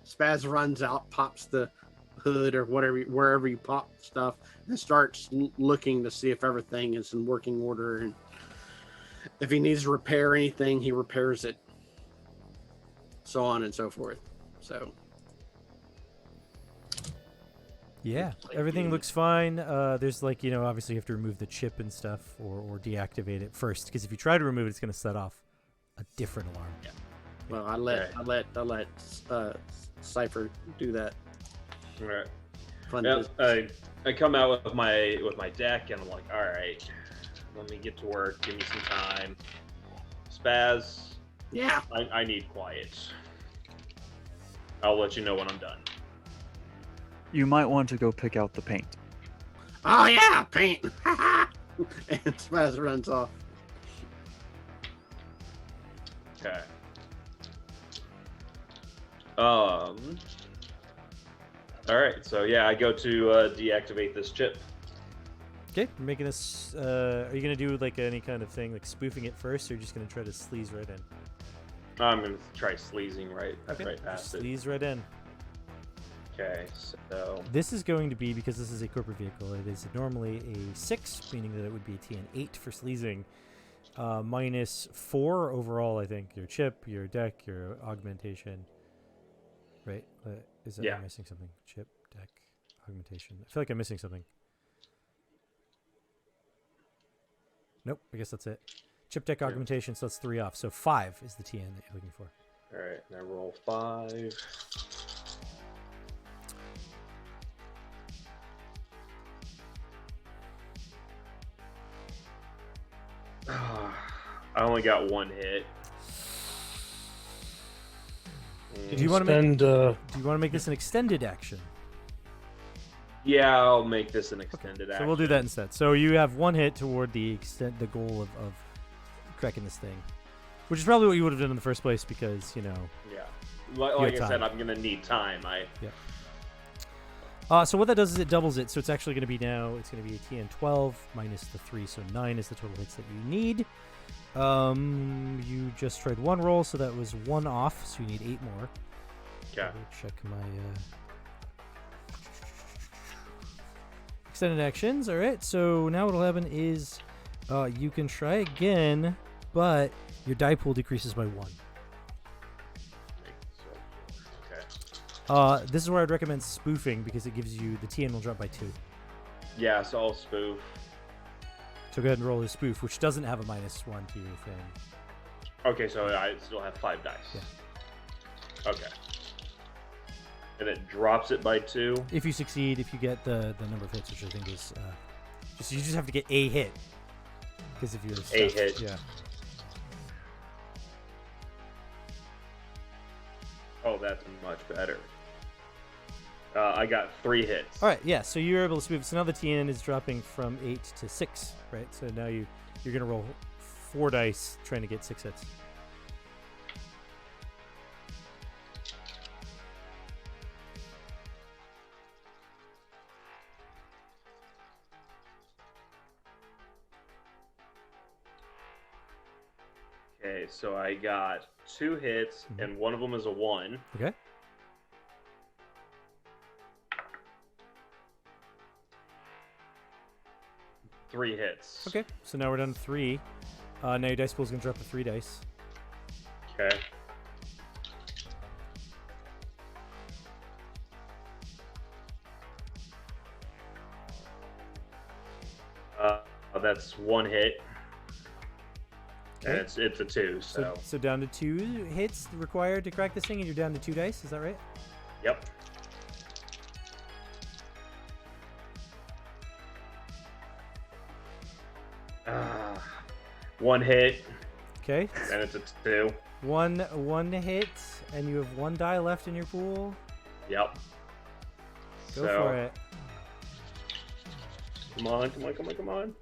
Spaz runs out, pops the hood or wherever you pop stuff, and starts looking to see if everything is in working order. And if he needs to repair anything, he repairs it. So on and so forth. So. Yeah, everything looks fine. There's obviously you have to remove the chip and stuff or deactivate it first, because if you try to remove it, it's going to set off a different alarm. Yeah. Well, I let Cypher do that. All right. Fun Yep, business. I come out with my deck and I'm like, all right, let me get to work. Give me some time. Spaz, Yeah. I need quiet. I'll let you know when I'm done. You might want to go pick out the paint. Oh yeah, paint. And Spaz runs off. Okay. All right. So yeah, I go to deactivate this chip. Okay, you're making this. Are you gonna do like any kind of thing, like spoofing it first, or you're just gonna try to sleaze right in? I'm gonna try sleazing right past it. Sleaze right in. Okay, so This is going to be, because this is a corporate vehicle, it is normally a 6, meaning that it would be a TN 8 for sleazing. -4 overall, I think. Your chip, your deck, your augmentation. Right? Is that Yeah. I'm missing something? Chip, deck, augmentation. I feel like I'm missing something. Nope, I guess that's it. Chip, deck, augmentation, so that's 3 off. So 5 is the TN that you're looking for. all right, I roll 5. I only got 1 hit. Do you want to make? And Do you want to make this an extended action? Yeah, I'll make this an extended action. So we'll do that instead. So you have 1 hit toward the goal of cracking this thing, which is probably what you would have done in the first place, because Yeah, You like had I said, time. I'm gonna need time. So what that does is it doubles it. So it's actually going to be it's going to be a TN 12 minus the 3, so 9 is the total hits that you need. You just tried 1 roll, so that was 1 off. So you need 8 more. Okay. Let me check my extended actions. All right. So now what'll happen is you can try again, but your die pool decreases by 1. Okay. This is where I'd recommend spoofing, because it gives you the TN will drop by 2. Yeah, so I'll spoof. So go ahead and roll a spoof, which doesn't have a -1 to your thing. Okay, so I still have 5 dice. Yeah. Okay. And it drops it by 2. If you succeed, if you get the number of hits, which I think is you just have to get a hit. Because if you're A hit. yeah. Oh, that's much better. I got 3 hits. All right, yeah. So you're able to smooth. So now the TN is dropping from 8 to 6, right? So now you're gonna roll 4 dice trying to get 6 hits. Okay, so I got 2 hits, and one of them is a 1. Okay. Three hits. Okay. So now we're down to 3. Now your dice pool's gonna drop to 3 dice. Okay. That's 1 hit. And Okay. it's a 2, so. So down to 2 hits required to crack this thing, and you're down to 2 dice. Is that right? Yep. One hit, Okay. and it's a 2. One hit, and you have 1 die left in your pool. Yep. Go So, for it. Come on, come on, come on, come on.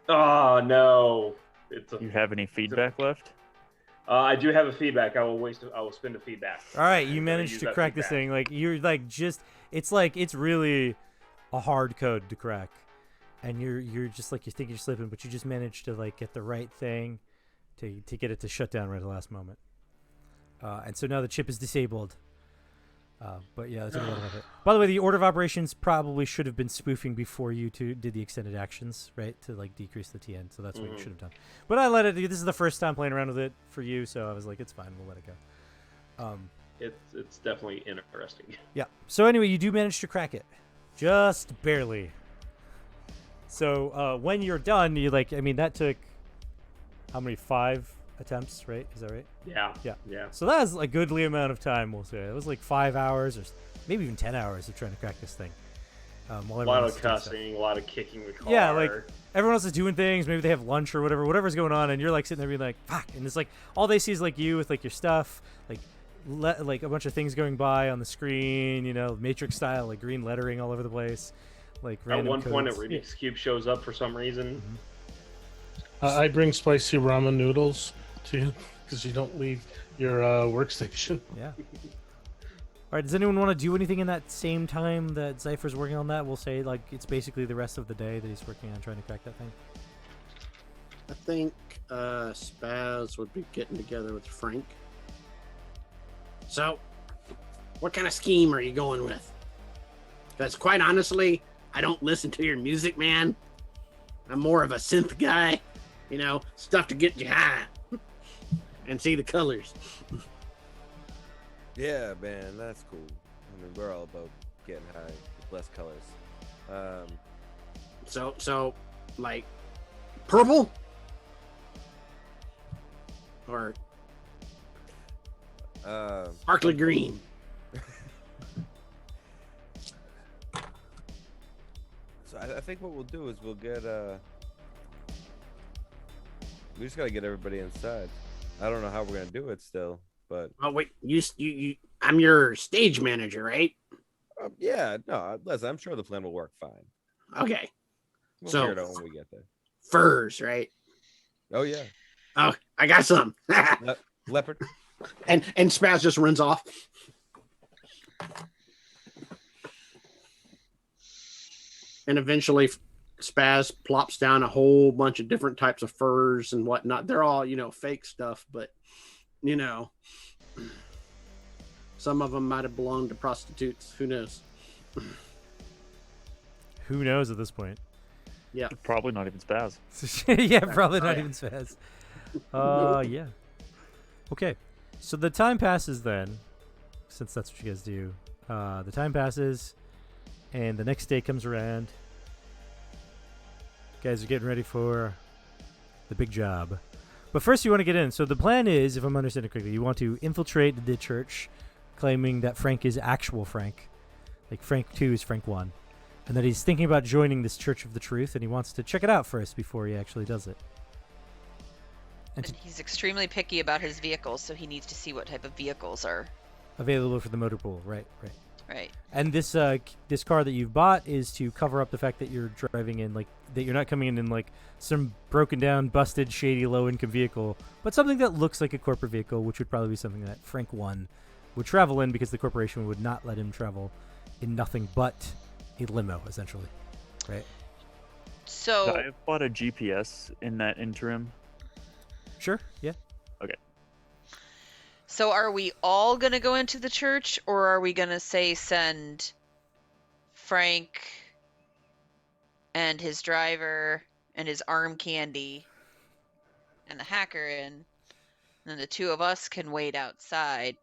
Oh, no. It's a, You have any feedback left? I do have a feedback. I will spend a feedback. All right, I'm you gonna managed use to that crack this feedback. thing. Like you're like just, it's really a hard code to crack, and you're just like you think you're slipping, but you just managed to like get the right thing to get it to shut down right at the last moment. And so now the chip is disabled. But yeah, that's a lot of it. By the way, the order of operations probably should have been spoofing before you two did the extended actions, right? To like decrease the TN. So that's what you should have done. But I let it. This is the first time playing around with it for you, so I was like, it's fine. We'll let it go. It's definitely interesting. Yeah. So anyway, you do manage to crack it, just barely. So when you're done, you like. I mean, that took how many? 5 attempts, right? Is that right? Yeah. Yeah. Yeah. So that was a goodly amount of time, we'll say. It was like 5 hours or maybe even 10 hours of trying to crack this thing. While A everyone lot else of is doing stuff. cussing, a lot of kicking the car. Yeah, like everyone else is doing things. Maybe they have lunch or whatever's going on, and you're like sitting there being like, "Fuck!" And it's like all they see is like you with like your stuff, like a bunch of things going by on the screen, Matrix style, like green lettering all over the place, like At random one point, a codes. Rubik's Cube shows up for some reason. I bring spicy ramen noodles to you because you don't leave your workstation. Yeah. All right. Does anyone want to do anything in that same time that Zypher's working on that? We'll say like it's basically the rest of the day that he's working on trying to crack that thing. I think Spaz would be getting together with Frank. So, what kind of scheme are you going with? Because quite honestly, I don't listen to your music, man. I'm more of a synth guy. Stuff to get you high and see the colors. Yeah, man, that's cool. I mean, we're all about getting high with less colors. So, like, purple? Or sparkly green? So I think what we'll do is we'll get we just gotta get everybody inside. I don't know how we're gonna do it still, but Oh wait, you I'm your stage manager, right? yeah, no, listen, I'm sure the plan will work fine. Okay. We'll So- figure it out when we get there. Furs, right? Oh yeah, Oh, I got some. leopard. and Spaz just runs off. And eventually Spaz plops down a whole bunch of different types of furs and whatnot. They're all, fake stuff, but some of them might have belonged to prostitutes. Who knows? Who knows at this point? Probably not even Spaz. Yeah, probably not yeah. even Spaz. Yeah. Okay. So the time passes then, since that's what you guys do. The time passes, and the next day comes around. You guys are getting ready for the big job. But first you want to get in. So the plan is, if I'm understanding correctly, you want to infiltrate the church, claiming that Frank is actual Frank. Like Frank 2 is Frank 1. And that he's thinking about joining this Church of the Truth, and he wants to check it out first before he actually does it. And And he's extremely picky about his vehicles, so he needs to see what type of vehicles are available for the motor pool, right? right. And this car that you've bought is to cover up the fact that you're driving in that you're not coming in like some broken down, busted, shady, low income vehicle, but something that looks like a corporate vehicle, which would probably be something that Frank One would travel in because the corporation would not let him travel in nothing but a limo, essentially, right? So Could I have bought a GPS in that interim? Sure, yeah. So are we all gonna go into the church, or are we gonna send Frank and his driver and his arm candy and the hacker in, and then the two of us can wait outside,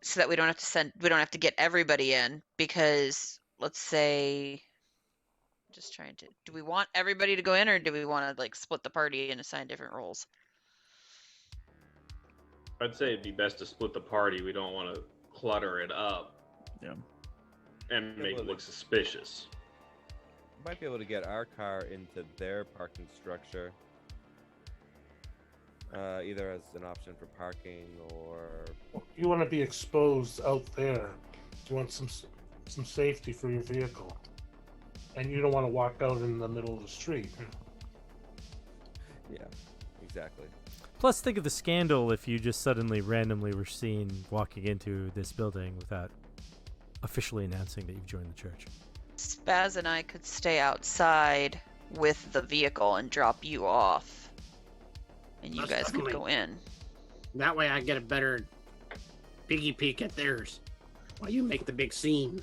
so that we don't have to get everybody in, because let's say, just trying to, do we want everybody to go in, or do we want to like split the party and assign different roles? I'd say it'd be best to split the party. We don't want to clutter it up Yeah. and Yeah, make well, it look suspicious. Might be able to get our car into their parking structure, either as an option for parking or You want to be exposed out there. You want some safety for your vehicle, and you don't want to walk out in the middle of the street. yeah, exactly. Plus, think of the scandal if you just suddenly randomly were seen walking into this building without officially announcing that you've joined the church. Spaz and I could stay outside with the vehicle and drop you off, and you That's guys could definitely- go in. That way I get a better piggy peek at theirs while you make the big scene.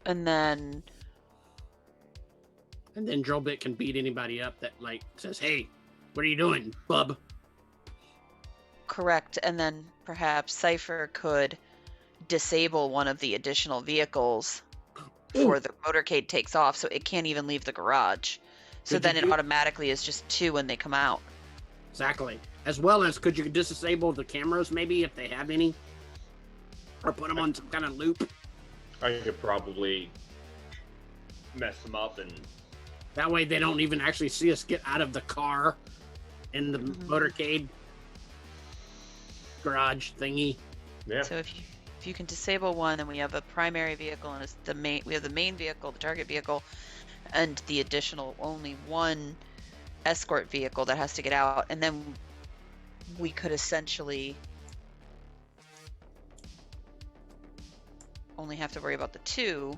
And then And then Drillbit can beat anybody up that like says, "Hey, what are you doing, bub?" correct, and then perhaps Cypher could disable one of the additional vehicles before the motorcade takes off, so it can't even leave the garage. So Could then you it do- automatically is just 2 when they come out. Exactly. As well as could you disable the cameras maybe if they have any, or put them on some kind of loop. I could probably mess them up and That way they don't even actually see us get out of the car in the motorcade garage thingy. yeah. So if you can disable one, then we have a primary vehicle, and it's we have the main vehicle, the target vehicle, and the additional only one escort vehicle that has to get out, and then we could essentially only have to worry about the 2.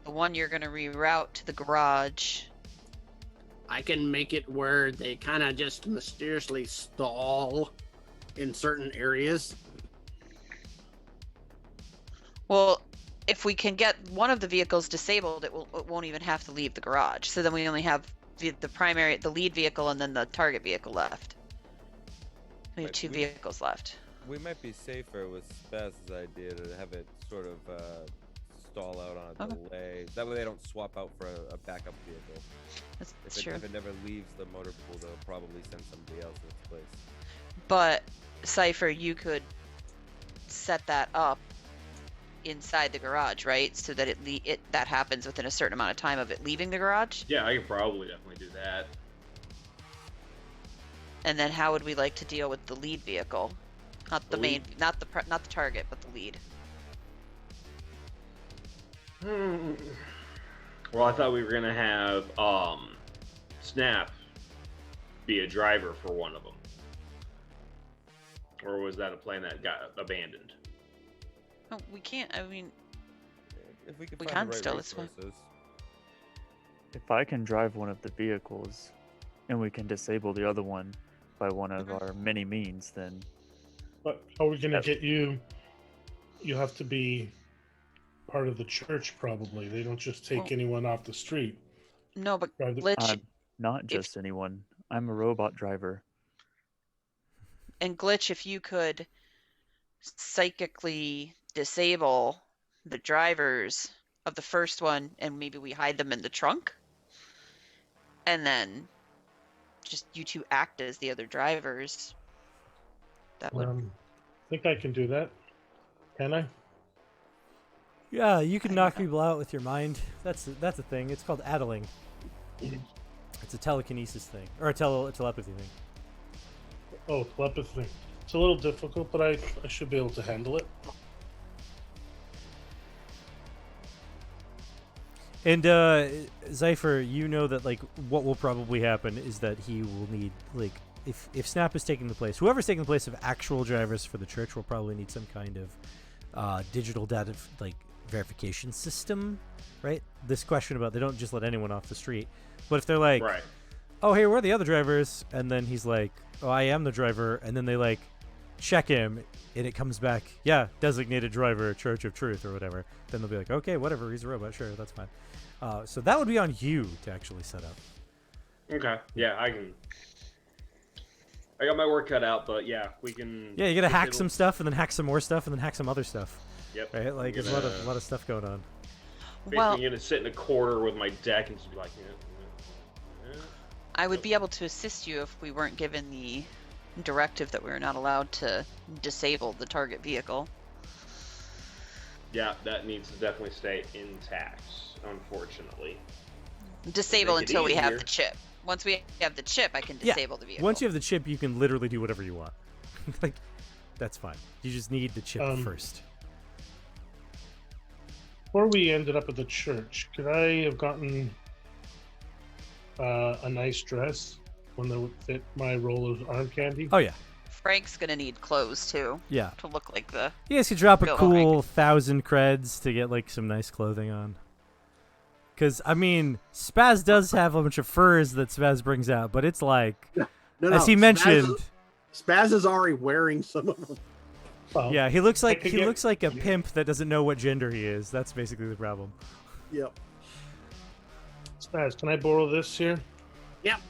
The one you're going to reroute to the garage. I can make it where they kind of just mysteriously stall in certain areas. Well, if we can get one of the vehicles disabled, it won't even have to leave the garage. So then we only have the lead vehicle, and then the target vehicle left. We have Right, 2 we- vehicles left. We might be safer with Spaz's idea to have it sort of stall out on a Okay. delay. That way they don't swap out for a backup vehicle. That's true. If it never leaves the motor pool, they'll probably send somebody else in its place. But Cypher, you could set that up inside the garage, right? So that that happens within a certain amount of time of it leaving the garage. Yeah, I could probably definitely do that. And then how would we like to deal with the lead vehicle? Not the The main, not the target, but the lead. Well, I thought we were gonna have Snap be a driver for one of them, or was that a plan that got abandoned? No, we can't. I mean, If we could We find can the right still, it's fine. resources. If I can drive one of the vehicles and we can disable the other one by one of Mhm. our many means, then But how are we going to Yep. get you? You have to be part of the church, probably. They don't just take Well- anyone off the street. no, but Drive the- Glitch I'm not just anyone. I'm a robot driver. and Glitch, if you could psychically disable the drivers of the first one, and maybe we hide them in the trunk, and then just you 2 act as the other drivers. That would. I think I can do that. Can I? Yeah, you can I knock know. people out with your mind. That's a thing. It's called addling. It's a telekinesis thing, or a telepathy thing. Oh, telepathy. It's a little difficult, but I should be able to handle it. And Zypher, you know that like what will probably happen is that he will need like if Snap is taking the place, whoever's taking the place of actual drivers for the church will probably need some kind of digital data like verification system, right? This question about they don't just let anyone off the street, but if they're like, Right. oh hey, where are the other drivers? And then he's like, oh I am the driver, and then they like check him and it comes back, yeah, designated driver, Church of Truth or whatever, then they'll be like, okay, whatever, he's a robot, sure, that's fine. So that would be on you to actually set up. Okay. Yeah, I got my work cut out, but yeah, we can. Yeah, you gotta hack it'll- some stuff and then hack some more stuff and then hack some other stuff. Yep. Right? Like I'm there's a lot of stuff going on. Basically, Well, I'm gonna sit in a corner with my deck and just be like, I would be able to assist you if we weren't given the directive that we were not allowed to disable the target vehicle. yeah, that needs to definitely stay intact. Unfortunately. Disable Make it until we have easier. the chip. Once we have the chip, I can Yeah, disable the vehicle. Once you have the chip, you can literally do whatever you want. Like, that's fine. You just need the chip first. Before we ended up at the church, could I have gotten a nice dress, one that would fit my role of arm candy? Oh yeah, Frank's gonna need clothes too yeah. to look like the. You guys could drop a Go, cool Frank. 1,000 creds to get like some nice clothing on. Because I mean, Spaz does have a bunch of furs that Spaz brings out, but it's like, No, as he mentioned, Spaz is already wearing some of them. Well, yeah, he looks like could he get- looks like a pimp that doesn't know what gender he is. That's basically the problem. Yep. Spaz, can I borrow this here? Yep.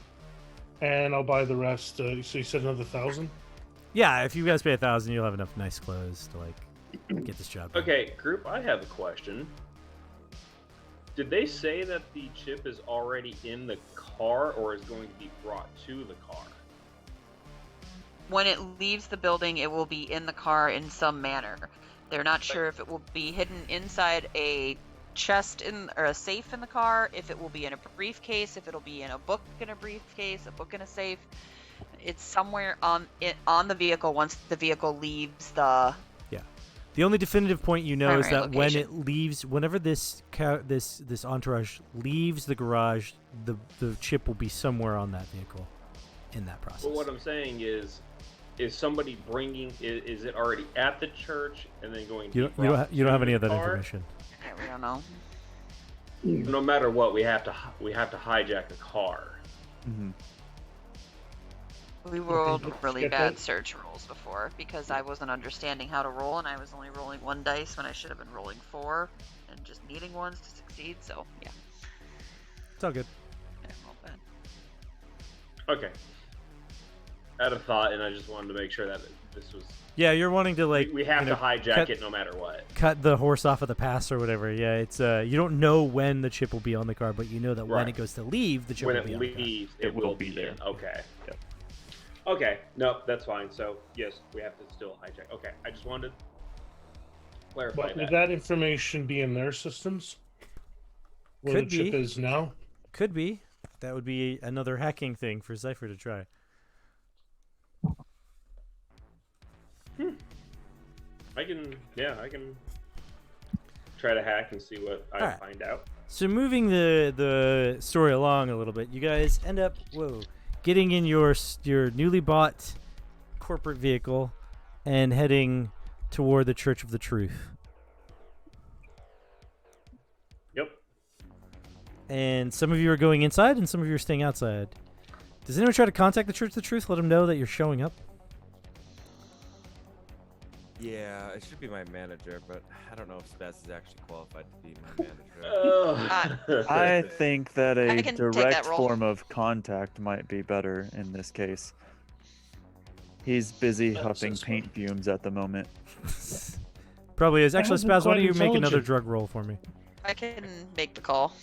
And I'll buy the rest. So you said another 1,000? Yeah, if you guys pay 1,000, you'll have enough nice clothes to like get this job done. Okay, group, I have a question. Did they say that the chip is already in the car or is going to be brought to the car? When it leaves the building, it will be in the car in some manner. They're not sure if it will be hidden inside a chest or a safe in the car, if it will be in a briefcase, if it'll be in a book in a briefcase, a book in a safe. It's somewhere on the vehicle once the vehicle leaves the. The only definitive point you know is Primary that when location. it leaves, whenever this entourage leaves the garage, the chip will be somewhere on that vehicle, in that process. But what I'm saying is somebody bringing? Is it already at the church and then going? you to don't, you don't have any of that car? information. We don't know. No matter what, we have to hijack a car. Mm-hmm. We rolled let's really get bad that. search rolls before because I wasn't understanding how to roll and I was only rolling 1 dice when I should have been rolling 4 and just needing ones to succeed. So yeah, It's all good. I rolled bad. Okay. I had a thought, and I just wanted to make sure that this was. Yeah, you're wanting to like we have you know, to hijack cut, it no matter what. cut the horse off of the pass or whatever. Yeah, it's you don't know when the chip will be on the car, but you know that when Right. it goes to leave, the chip When will it be on the car. leaves, It will be there. in. Okay. Yep. Okay. No, that's fine. So yes, we have to still hijack. Okay. I just wanted to clarify But would that. that information be in their systems? Where Could the chip be. is now? Could be. That would be another hacking thing for Zypher to try. I can try to hack and see what I Alright. find out. So moving the story along a little bit, you guys end up getting in your newly bought corporate vehicle and heading toward the Church of the Truth. Yep. And some of you are going inside, and some of you are staying outside. Does anyone try to contact the Church of the Truth? Let them know that you're showing up. Yeah, it should be my manager, but I don't know if Spaz is actually qualified to be my manager. I think that I a can take that direct role. form of contact might be better in this case. He's busy huffing this paint fumes at the moment. Probably is. Actually, That Spaz, why wasn't don't you quite make another intelligent. drug roll for me? I can make the call.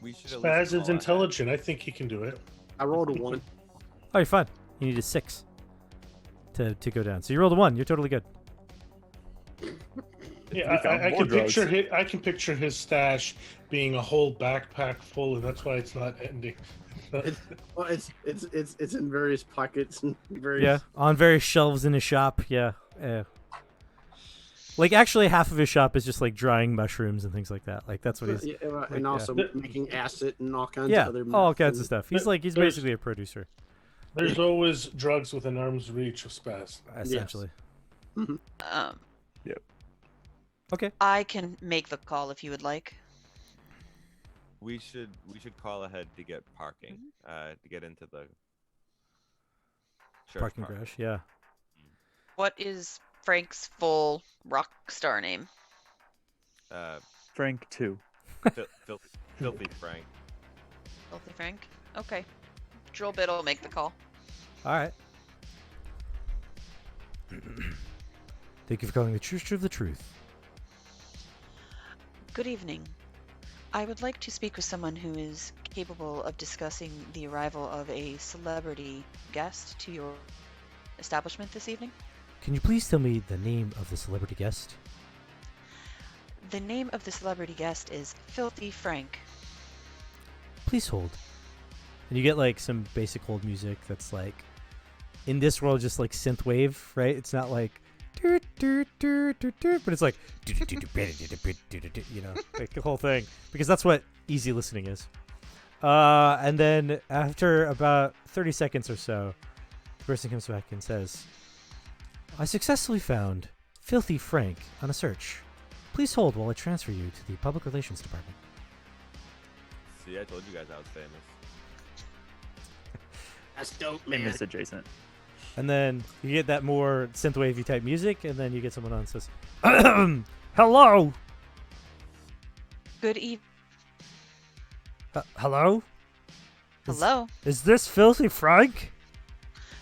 We should at least Spaz call is it. intelligent. I think he can do it. I rolled a 1. Oh, you're fine. You need a 6 to go down. So you rolled a 1. You're totally good. Yeah, We found I more can drugs. I can picture his stash being a whole backpack full, and that's why it's not ending. Well, it's in various pockets and various. Yeah, on various shelves in his shop. Yeah, like actually, half of his shop is just like drying mushrooms and things like that. Like that's what he's. Yeah, like, and also making acid and all kinds Yeah, of other. all meth kinds of and- stuff. He's There's- basically a producer, There's always drugs within arm's reach of Spaz. essentially. Um, Okay. I can make the call if you would like. We should call ahead to get parking. To get into the church Parking park. garage. Yeah. What is Frank's full rock star name? Frank 2. Filthy Frank. Filthy Frank? Okay. Drill bit will make the call. All right. Thank you for calling the Church of the Truth. Good evening. I would like to speak with someone who is capable of discussing the arrival of a celebrity guest to your establishment this evening. Can you please tell me the name of the celebrity guest? The name of the celebrity guest is Filthy Frank. Please hold. And you get like some basic hold music that's like, in this world, just like synthwave, right? It's not like, but it's like, you know, like the whole thing, because that's what easy listening is. And then after about 30 seconds or so, the person comes back and says, I successfully found Filthy Frank on a search. Please hold while I transfer you to the Public Relations Department. See, I told you guys I was famous. That's dope, man. Famous adjacent. And then you get that more synthwavey type music, and then you get someone on and says, hello? Good evening. Hello? Hello. Is this Filthy Frank?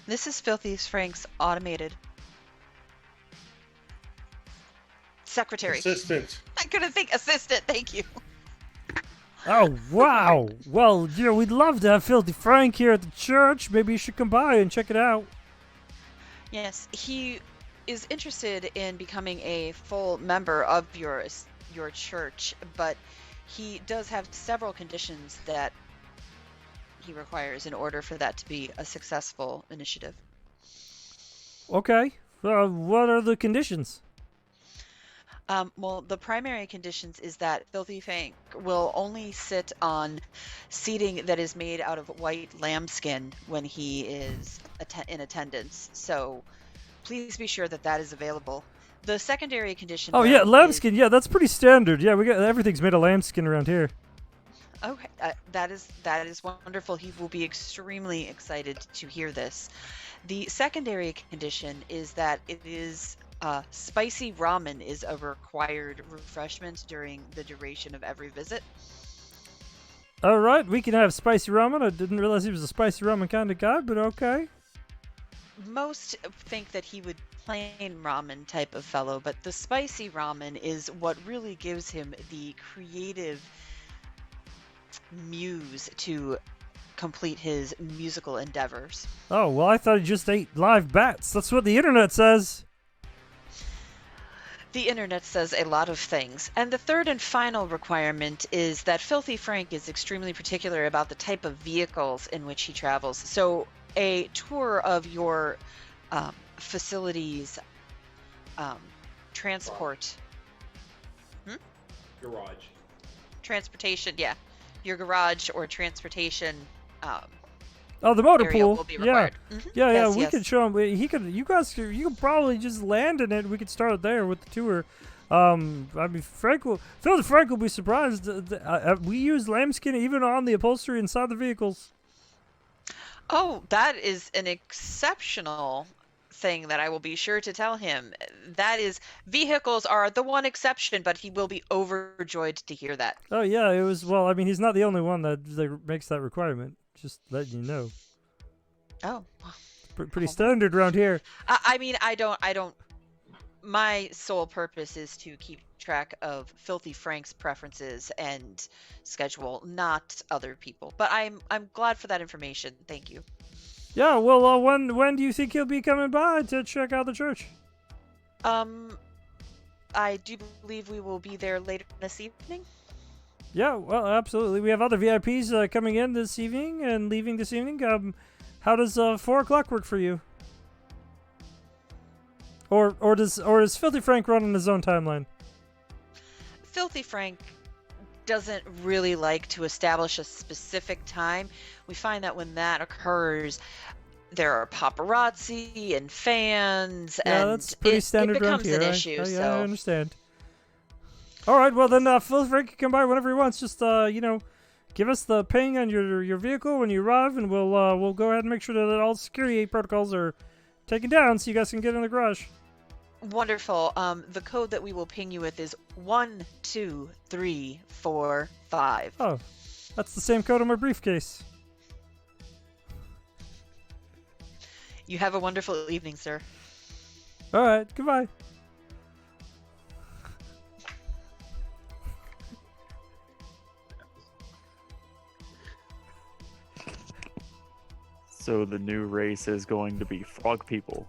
This is Filthy Frank's automated secretary. Assistant. I couldn't think assistant. Thank you. Oh, wow. Well, you know, we'd love to have Filthy Frank here at the church. Maybe you should come by and check it out. Yes, he is interested in becoming a full member of your church, but he does have several conditions that he requires in order for that to be a successful initiative. Okay. What are the conditions? Well, the primary conditions is that Filthy Frank will only sit on seating that is made out of white lambskin when he is in attendance. So please be sure that that is available. The secondary condition. Oh, though, yeah, is- lambskin. Yeah, that's pretty standard. Yeah, we got everything's made of lambskin around here. Okay, that is wonderful. He will be extremely excited to hear this. The secondary condition is that it is spicy ramen is a required refreshment during the duration of every visit. All right, we can have spicy ramen. I didn't realize he was a spicy ramen kind of guy, but okay. Most think that he would plain ramen type of fellow, but the spicy ramen is what really gives him the creative muse to complete his musical endeavors. Oh, well, I thought he just ate live bats. That's what the internet says. The internet says a lot of things. And the third and final requirement is that Filthy Frank is extremely particular about the type of vehicles in which he travels. So a tour of your facilities, transport, Garage. transportation, yeah, your garage or transportation Oh, the motor area pool. will be Yeah. required. Mhm. Yeah, Yes, we yes. could show him. You could probably just land in it. We could start there with the tour. I mean, Filthy Frank will be surprised. We use lambskin even on the upholstery inside the vehicles. Oh, that is an exceptional thing that I will be sure to tell him. That is, vehicles are the one exception, but he will be overjoyed to hear that. Oh yeah, it was. Well, I mean, he's not the only one that makes that requirement. Just letting you know. Oh, Pretty standard around here. I mean, I don't. My sole purpose is to keep track of Filthy Frank's preferences and schedule, not other people. But I'm glad for that information. Thank you. Yeah. Well, when do you think he'll be coming by to check out the church? I do believe we will be there later this evening. Yeah, well, absolutely. We have other VIPs coming in this evening and leaving this evening. How does 4 o'clock work for you? Or does Filthy Frank run on his own timeline? Filthy Frank doesn't really like to establish a specific time. We find that when that occurs, there are paparazzi and fans, Yeah, and that's pretty it standard around becomes here. an I- issue. I, So I understand. All right, well then, Filthy Frank can come by whenever he wants. Just give us the ping on your vehicle when you arrive, and we'll go ahead and make sure that all security protocols are taken down, so you guys can get in the garage. wonderful. The code that we will ping you with is 12345. Oh, that's the same code on my briefcase. You have a wonderful evening, sir. All right, goodbye. So the new race is going to be frog people.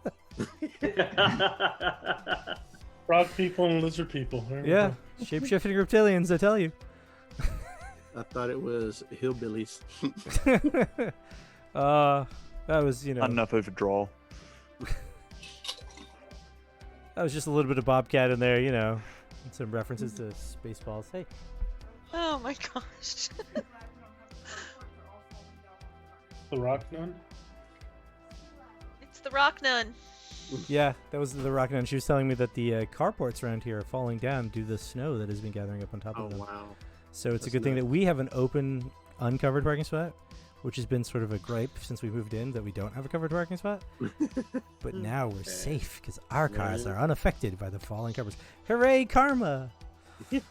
Frog people and lizard people. There we Yeah, go. shape-shifting reptilians, I tell you. I thought it was hillbillies. That was, Enough of a draw. that was just a little bit of Bobcat in there, and some references to Spaceballs. Hey, Oh my gosh. The Rock Nun. It's the Rock Nun. yeah, that was the Rocket Man. She was telling me that the carports around here are falling down due to the snow that has been gathering up on top Oh of them. wow. So it's a That's good thing nice. that we have an open, uncovered parking spot, which has been sort of a gripe since we moved in that we don't have a covered parking spot. But now we're safe because our cars are unaffected by the falling covers. Hooray, karma! All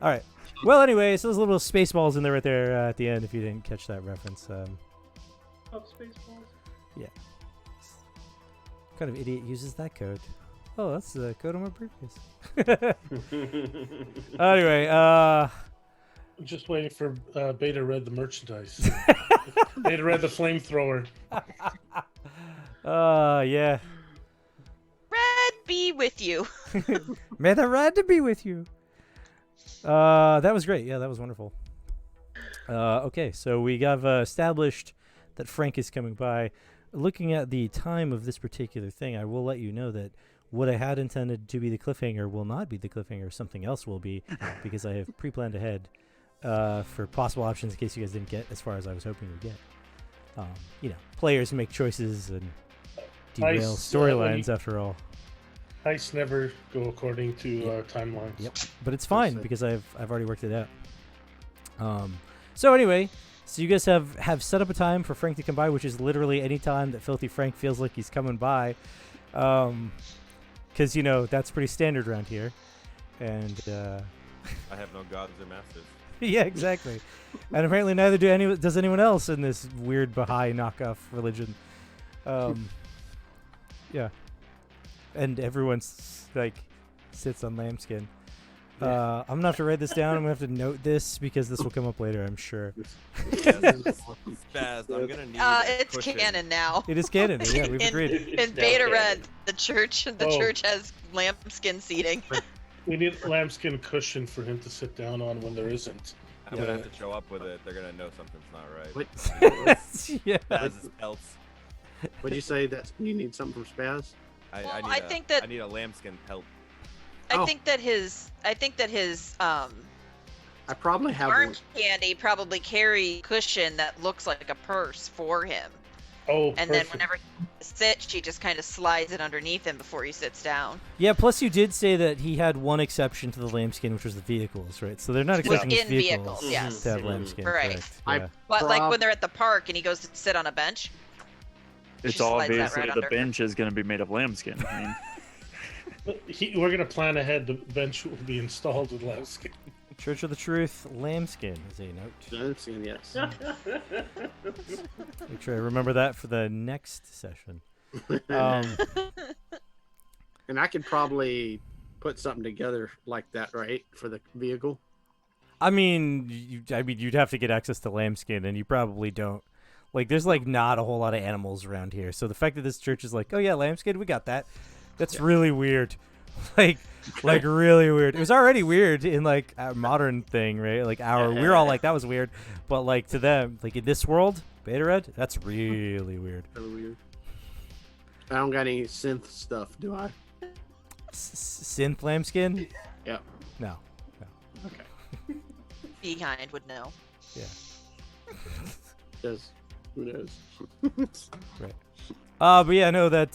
right. Well, anyway, so there's a little Spaceballs in there right there at the end if you didn't catch that reference. Up Spaceballs. What kind of idiot uses that code? Oh, that's the code on my briefcase. Anyway, I'm just waiting for Beta Red the merchandise. Beta Red the flamethrower. yeah. Red be with you. May the red to be with you. That was great. Yeah, that was wonderful. Okay, so we have established that Frank is coming by. Looking at the time of this particular thing, I will let you know that what I had intended to be the cliffhanger will not be the cliffhanger. Something else will be, because I have pre-planned ahead for possible options in case you guys didn't get as far as I was hoping to get. Players make choices and derail Nice, storylines after all. Heist never go according to timelines. Yep, but it's fine because I've already worked it out. So you guys have set up a time for Frank to come by, which is literally any time that Filthy Frank feels like he's coming by, because that's pretty standard around here, and I have no gods or masters. yeah, exactly, and apparently neither does anyone else in this weird Baha'i knockoff religion. Yeah, and everyone's sits on lambskin. I'm gonna have to write this down. I'm gonna have to note this because this will come up later, I'm sure. Spaz, I'm gonna need a It's cushion. canon now. It is canon. Yeah, we've agreed. In Beta Red, the church Oh. church has lambskin seating. We need a lambskin cushion for him to sit down on when there isn't. I'm Yeah. gonna have to show up with it. They're gonna know something's not right. What? Yeah. Spaz's pelts. What'd you say? That you need something from Spaz? I Well, need I a- think that- I need a lambskin pelt. I Oh. think that his I probably have arm one. candy probably carry a cushion that looks like a purse for him. Oh, And perfect. then whenever he sits, she just kind of slides it underneath him before he sits down. Yeah, plus you did say that he had one exception to the lambskin, which was the vehicles, right? So they're not expecting his Within vehicles, vehicles, yes. to have lambskin, Right. correct? I- Yeah. But like Prob- when they're at the park and he goes to sit on a bench, It's She slides that obvious right that under. the bench is going to be made of lambskin. I mean, We're gonna plan ahead. The bench will be installed with lambskin. Church of the Truth, lambskin is a note. Lambskin, yes. Make sure I remember that for the next session. Um, And I could probably put something together like that, right, for the vehicle. I mean, you'd have to get access to lambskin, and you probably don't. There's not a whole lot of animals around here. So the fact that this church is like, oh yeah, lambskin, we got that. That's really weird. like really weird. It was already weird in like a modern thing, right? Like we're all like that was weird, but like to them, like in this world, Beta Red, that's really weird. Really weird. I don't got any synth stuff, do I? Synth lambskin? Yep. No. Okay. Behind would know. Yeah. Does who knows? Right. But yeah, no, that's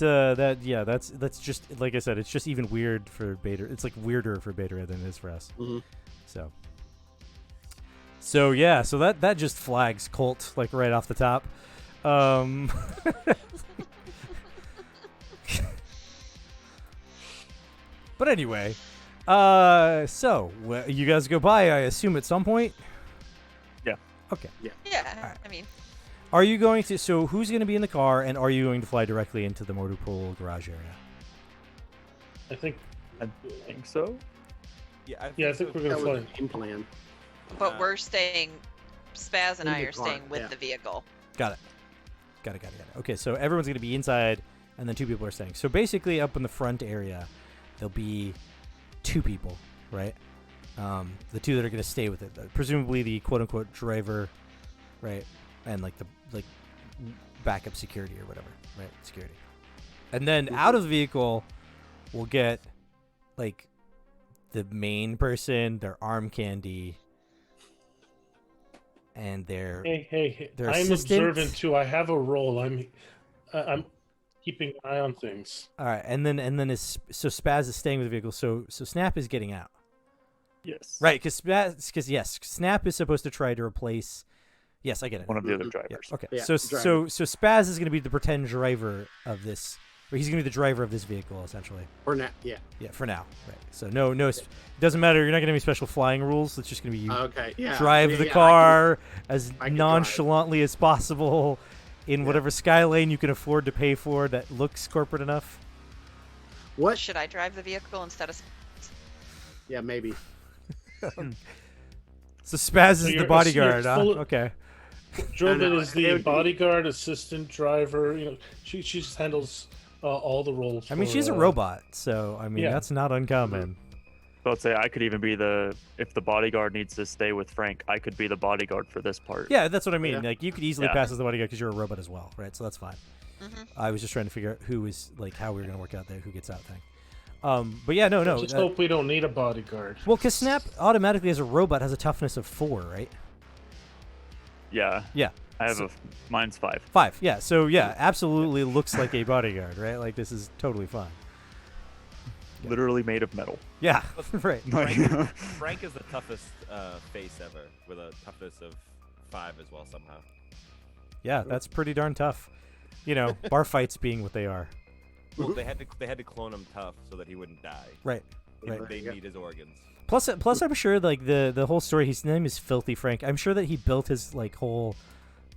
just like I said, it's just even weird for Beta. It's like weirder for Beta Red than it is for us. Mhm. So yeah, so that just flags Colt like right off the top. But anyway, so you guys go by, I assume, at some point. Yeah. Okay. Yeah, Alright. I mean, Are you going to? So who's going to be in the car, and are you going to fly directly into the motor pool garage area? I think. I think so. Yeah, I think we're That gonna was fly. the game plan. but we're staying. Spaz and In I the are car, staying with yeah. the vehicle. Got it. Okay, so everyone's going to be inside, and then 2 people are staying. So basically, up in the front area, there'll be 2 people, right? The 2 that are going to stay with it, presumably the quote-unquote driver, right, and like the backup security or whatever, right? Security, and then out of the vehicle, we'll get like the main person, their arm candy, and their Hey! their I'm assistant. observant too. I have a role. I'm keeping an eye on things. All right, and then so Spaz is staying with the vehicle. So Snap is getting out, Yes. right? Because yes, Snap is supposed to try to replace. Yes, I get it. One of the other Mhm. Yeah, drivers. okay. Yeah, so driver. Spaz is going to be the pretend driver of this, or he's going to be the driver of this vehicle essentially. Or not? Yeah. Yeah, for now, right? So no, it doesn't matter. You're not going to have any special flying rules. It's just going to be you Okay. Yeah. drive yeah, the yeah, I car as I can drive. nonchalantly as possible in Yeah. whatever sky lane you can afford to pay for that looks corporate enough. What? Should I drive the vehicle instead of? Yeah, maybe. So Spaz So is you're- the bodyguard, you're huh? full- Okay. Jordan know, is it the would be- bodyguard, assistant driver. You know, she just handles all the roles. I mean, for, she's a robot, so I mean yeah. that's not uncommon. So I'd say I could even be if the bodyguard needs to stay with Frank, I could be the bodyguard for this part. Yeah, that's what I mean. Yeah. Like you could easily Yeah. pass as the bodyguard because you're a robot as well, right? So that's fine. Mhm. I was just trying to figure out who is like how we were gonna work out that who gets out thing. But yeah, no. Just hope we don't need a bodyguard. Well, because Snap automatically as a robot has a toughness of 4, right? Yeah. Yeah. I have So- mine's 5. 5. Yeah. So yeah, absolutely looks like a bodyguard, right? Like this is totally fine. Yeah. Literally made of metal. Yeah. Right. Frank is the toughest face ever, with a toughness of 5 as well somehow. Yeah, that's pretty darn tough. You know, bar fights being what they are. Well, they had to clone him tough so that he wouldn't die. Right. They, Right. they Yeah. need his organs. Plus, I'm sure like the whole story. His name is Filthy Frank. I'm sure that he built his like whole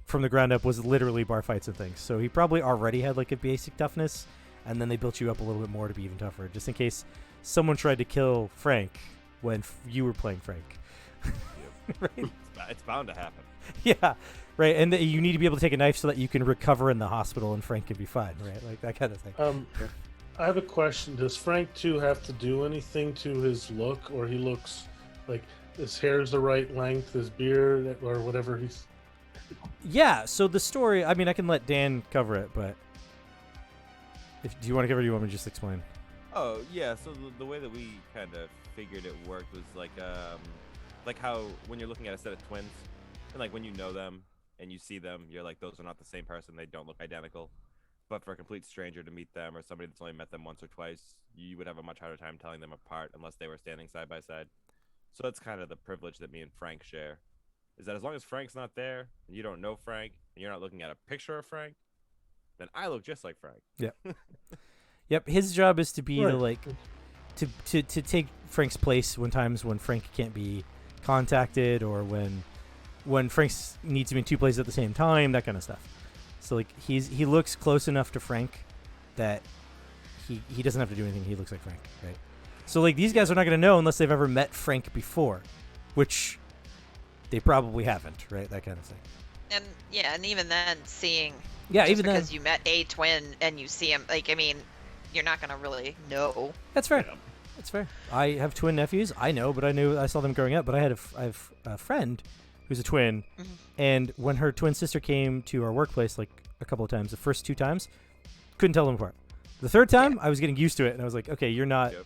from the ground up was literally bar fights and things. So he probably already had like a basic toughness, and then they built you up a little bit more to be even tougher, just in case someone tried to kill Frank when you were playing Frank. Right? It's bound to happen. Yeah. Right. And you need to be able to take a knife so that you can recover in the hospital and Frank can be fine. Right. Like that kind of thing. I have a question. Does Frank too have to do anything to his look, or he looks like his hair's the right length, his beard, or whatever he's? Yeah. So the story. I mean, I can let Dan cover it, but do you want to cover it? Or do you want me to just explain? Oh yeah, so the way that we kind of figured it worked was like how when you're looking at a set of twins, and like when you know them and you see them, you're like, those are not the same person. They don't look identical. But for a complete stranger to meet them, or somebody that's only met them once or twice, you would have a much harder time telling them apart unless they were standing side by side. So that's kind of the privilege that me and Frank share, is that as long as Frank's not there and you don't know Frank and you're not looking at a picture of Frank, then I look just like Frank. Yep. His job is to be the Right. like to take Frank's place when Frank can't be contacted, or when Frank needs to be in 2 places at the same time, that kind of stuff. So like he looks close enough to Frank that he doesn't have to do anything. He looks like Frank, right? So like these guys are not going to know unless they've ever met Frank before, which they probably haven't, right? That kind of thing. And yeah, and even then, seeing Yeah, just even then. because you met a twin and you see him, like I mean, you're not gonna really know. That's fair. Yeah. That's fair. I have twin nephews. I know, but I saw them growing up. But I have a friend who's a twin, Mhm. and when her twin sister came to our workplace like a couple of times, the first 2 times, couldn't tell them apart. The third time, I was getting used to it, and I was like, okay, you're not, Yep.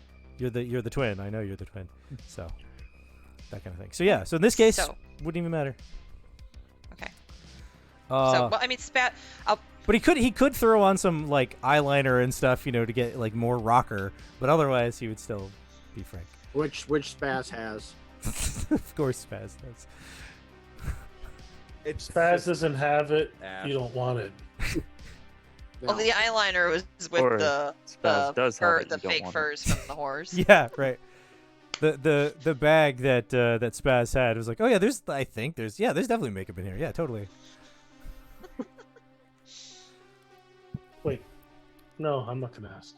you're the twin. I know you're the twin. So that kind of thing. So yeah. So in this case, So- wouldn't even matter. Okay. Uh, So, well, I mean, But he could throw on some like eyeliner and stuff, to get like more rocker. But otherwise, he would still be Frank. Which Spaz has. Of course, Spaz does. It's Spaz just doesn't have it. Ash. You don't want it. well, No. the eyeliner was with Or the Spaz does have fur, it, the you don't fake want it. furs from the horse. Yeah, right. The bag that Spaz had was like, oh yeah, there's definitely makeup in here. Yeah, totally. Wait. No, I'm not gonna ask.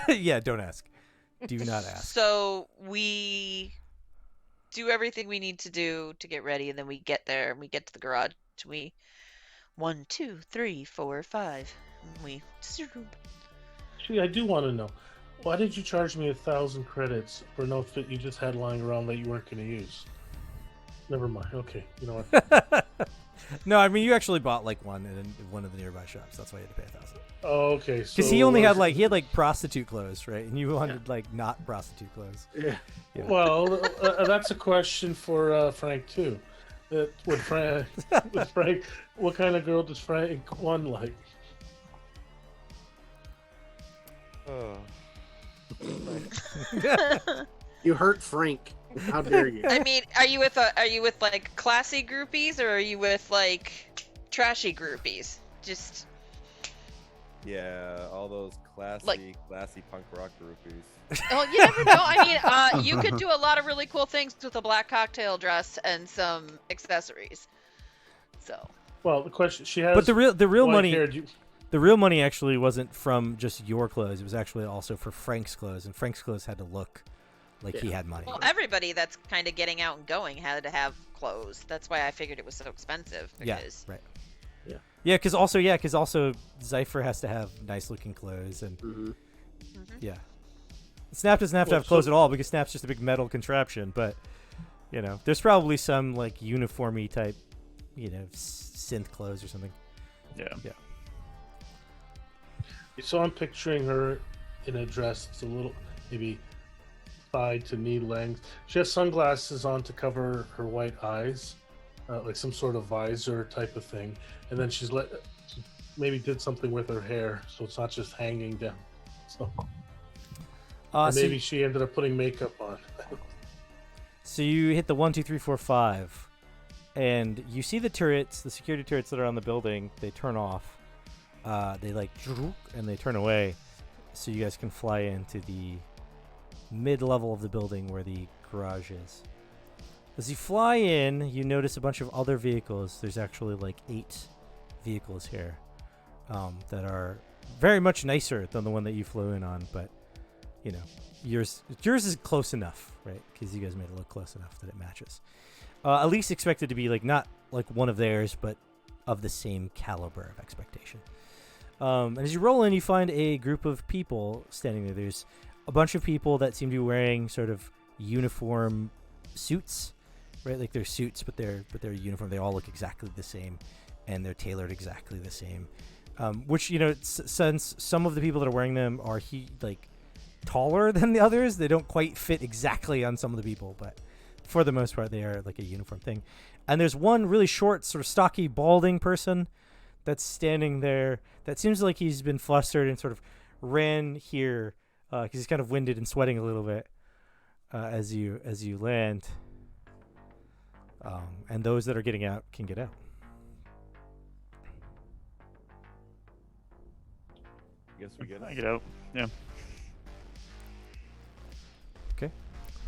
Yeah, don't ask. Do not ask. So we do everything we need to do to get ready, and then we get there and we get to the garage. We 1, 2, 3, 4, 5. And we Actually, I do want to know. Why did you charge me 1,000 credits for an outfit you just had lying around that you weren't going to use? Never mind. Okay, you know what? No, I mean you actually bought like one in one of the nearby shops. That's why you had to pay 1,000. Oh, okay. Because so he only had was- like prostitute clothes, right? And you wanted like not prostitute clothes. Yeah. Yeah. Well, that's a question for Frank too. With Frank, what kind of girl does Frank one like? Oh. You hurt Frank. How dare you? I mean, are you with like classy groupies, or are you with like trashy groupies? Just Yeah, all those classy punk rock groupies. oh, you never know. I mean, you could do a lot of really cool things with a black cocktail dress and some accessories. So Well, the question she has. But the real money. white-haired, you- The real money actually wasn't from just your clothes. It was actually also for Frank's clothes, and Frank's clothes had to look like he had money. well, everybody that's kind of getting out and going had to have clothes. That's why I figured it was so expensive. Yeah, Because right. Yeah. Yeah, because also Zypher has to have nice looking clothes, and Mhm. yeah, Snap doesn't have to Well, have clothes so- at all because Snap's just a big metal contraption. But there's probably some like uniformy type, synth clothes or something. Yeah. So I'm picturing her in a dress that's a little maybe thigh to knee length. She has sunglasses on to cover her white eyes, like some sort of visor type of thing. And then she maybe did something with her hair, so it's not just hanging down. So or So, maybe she ended up putting makeup on. so you hit the 1, 2, 3, 4, 5, and you see the turrets, the security turrets that are on the building. They turn off. They and they turn away, so you guys can fly into the mid-level of the building where the garage is. As you fly in, you notice a bunch of other vehicles. There's actually like 8 vehicles here that are very much nicer than the one that you flew in on, but yours is close enough, right? Because you guys made it look close enough that it matches. At least expected to be like not like one of theirs, but of the same caliber of expectation. And as you roll in, you find a group of people standing there. There's a bunch of people that seem to be wearing sort of uniform suits, right? Like they're suits, but they're uniform. They all look exactly the same, and they're tailored exactly the same. Which since some of the people that are wearing them are taller than the others, they don't quite fit exactly on some of the people, but for the most part, they are like a uniform thing. And there's one really short, sort of stocky, balding person that's standing there that seems like he's been flustered and sort of ran here because he's kind of winded and sweating a little bit as you land. And those that are getting out can get out. I guess we get I it. get out. Yeah.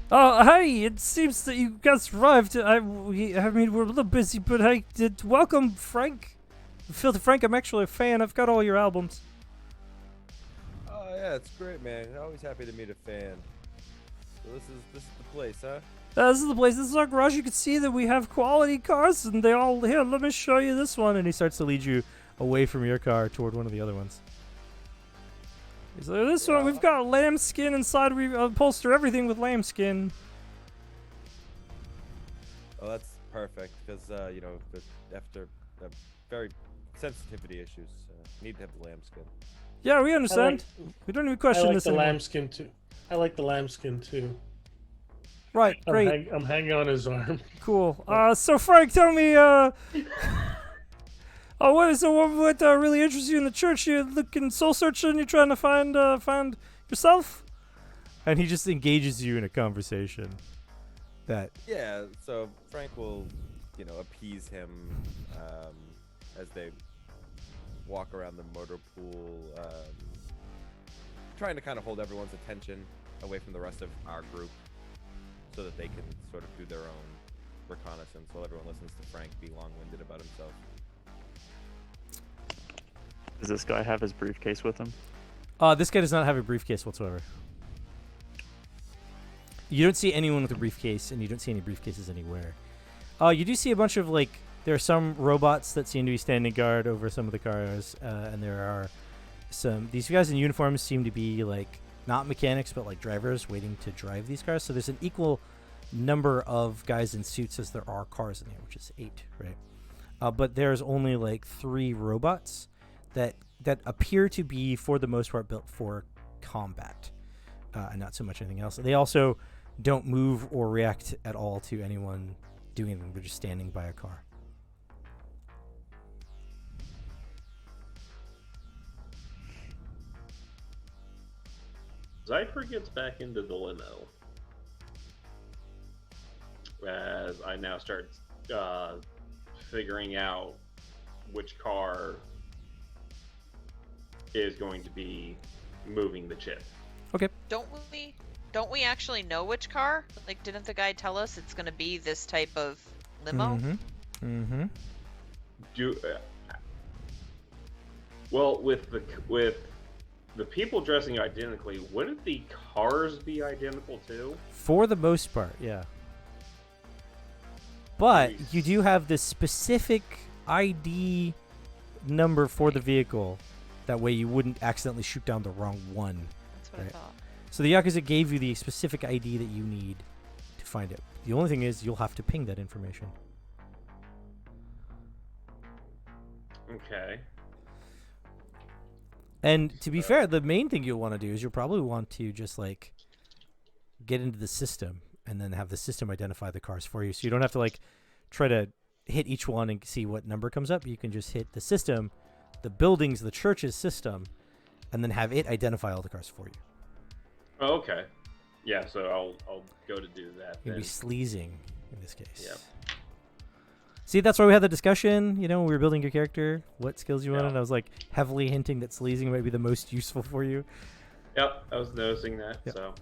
Oh, hey! It seems that you guys arrived. I mean, we're a little busy, but hey, welcome, Frank. Filthy Frank, I'm actually a fan. I've got all your albums. Oh yeah, it's great, man. Always happy to meet a fan. So this is the place, huh? This is the place. This is our garage. You can see that we have quality cars, and they all here. Let me show you this one. And he starts to lead you away from your car toward one of the other ones. He's like, this one, we've got lambskin inside. We upholster everything with lambskin. Oh, that's perfect because you know, after very sensitivity issues, need to have the lambskin. Yeah, we understand. We don't even question I like this the anymore. lambskin too. I like the lambskin too. Right, great. I'm hanging on his arm. Cool. So Frank, tell me, what really interests you in the church? You're looking soul searching. You're trying to find yourself. And he just engages you in a conversation. That. Yeah. So Frank will, you know, appease him as they walk around the motor pool, trying to kind of hold everyone's attention away from the rest of our group, so that they can sort of do their own reconnaissance while everyone listens to Frank be long-winded about himself. Does this guy have his briefcase with him? This guy does not have a briefcase whatsoever. You don't see anyone with a briefcase, and you don't see any briefcases anywhere. You do see a bunch of, like, there are some robots that seem to be standing guard over some of the cars, and there are these guys in uniforms seem to be, like, not mechanics, but, like, drivers waiting to drive these cars. So there's an equal number of guys in suits as there are cars in here, which is 8, right? But there's only, like, 3 robots that appear to be, for the most part, built for combat, and not so much anything else. They also don't move or react at all to anyone doing anything. They're just standing by a car. Zypher gets back into the limo as I now start figuring out which car is going to be moving the chip. Okay. Don't we actually know which car? Like, didn't the guy tell us it's gonna be this type of limo? Mm-hmm. Well, with the people dressing identically, wouldn't the cars be identical too? For the most part, yeah. But you do have this specific ID number for the vehicle. That way you wouldn't accidentally shoot down the wrong one. That's what I thought. So the Yakuza gave you the specific ID that you need to find it. The only thing is you'll have to ping that information. Okay. And to be fair, the main thing you'll want to do is you'll probably want to just, like, get into the system and then have the system identify the cars for you. So you don't have to, like, try to hit each one and see what number comes up. You can just hit the system, the buildings, the church's system, and then have it identify all the cars for you. Oh, okay. Yeah, so I'll go to do that. You'll then. be sleazing in this case. Yep. See, that's why we had the discussion, you know, when we were building your character, what skills you wanted. Yeah. I was, like, heavily hinting that sleazing might be the most useful for you. Yep, I was noticing that. Yep. So,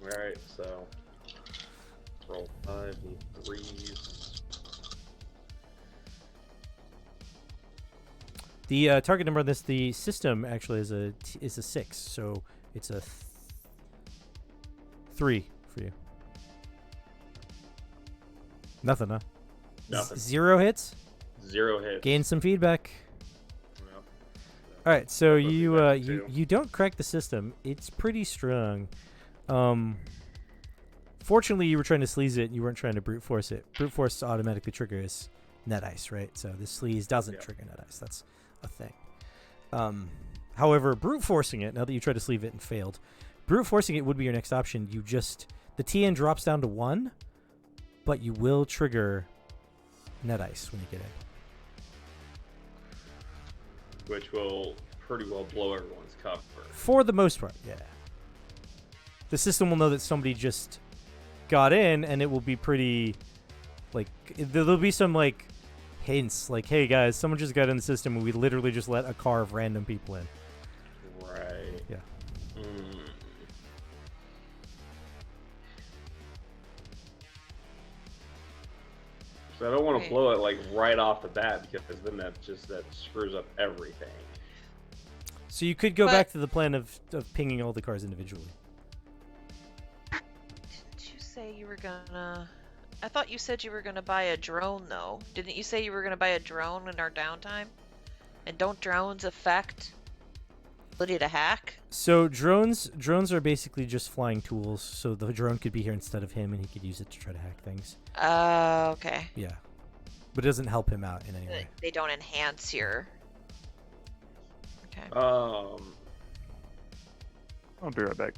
all right. So, roll 5 3s. The target number on this, the system actually is a 6, so it's a 3 for you. Nothing, huh? Nothing. 0 hits. 0 hits. Gain some feedback. Well, All right, so Put me you back you to- you don't crack the system. It's pretty strong. Fortunately, you were trying to sleaze it. You weren't trying to brute force it. Brute force automatically triggers net ice, right? So this sleaze doesn't Yeah. trigger net ice. That's a thing. However, brute forcing it, now that you tried to sleeve it and failed, brute forcing it would be your next option. You just, the TN drops down to 1, but you will trigger net ice when you get in. which will pretty well blow everyone's cover. For the most part, yeah. The system will know that somebody just got in, and it will be pretty, like, there'll be some, like, hints, like, hey, guys, someone just got in the system, and we literally just let a car of random people in. Right. Yeah. Mm. So I don't want to Right. blow it like right off the bat because then that screws up everything. So you could go But- back to the plan of pinging all the cars individually. Didn't you say you were gonna... I thought you said you were gonna buy a drone, though. Didn't you say you were gonna buy a drone in our downtime? And don't drones affect ability to hack? So drones are basically just flying tools. So the drone could be here instead of him, and he could use it to try to hack things. Okay. Yeah, but it doesn't help him out in any way. They don't enhance your. Okay. I'll be right back.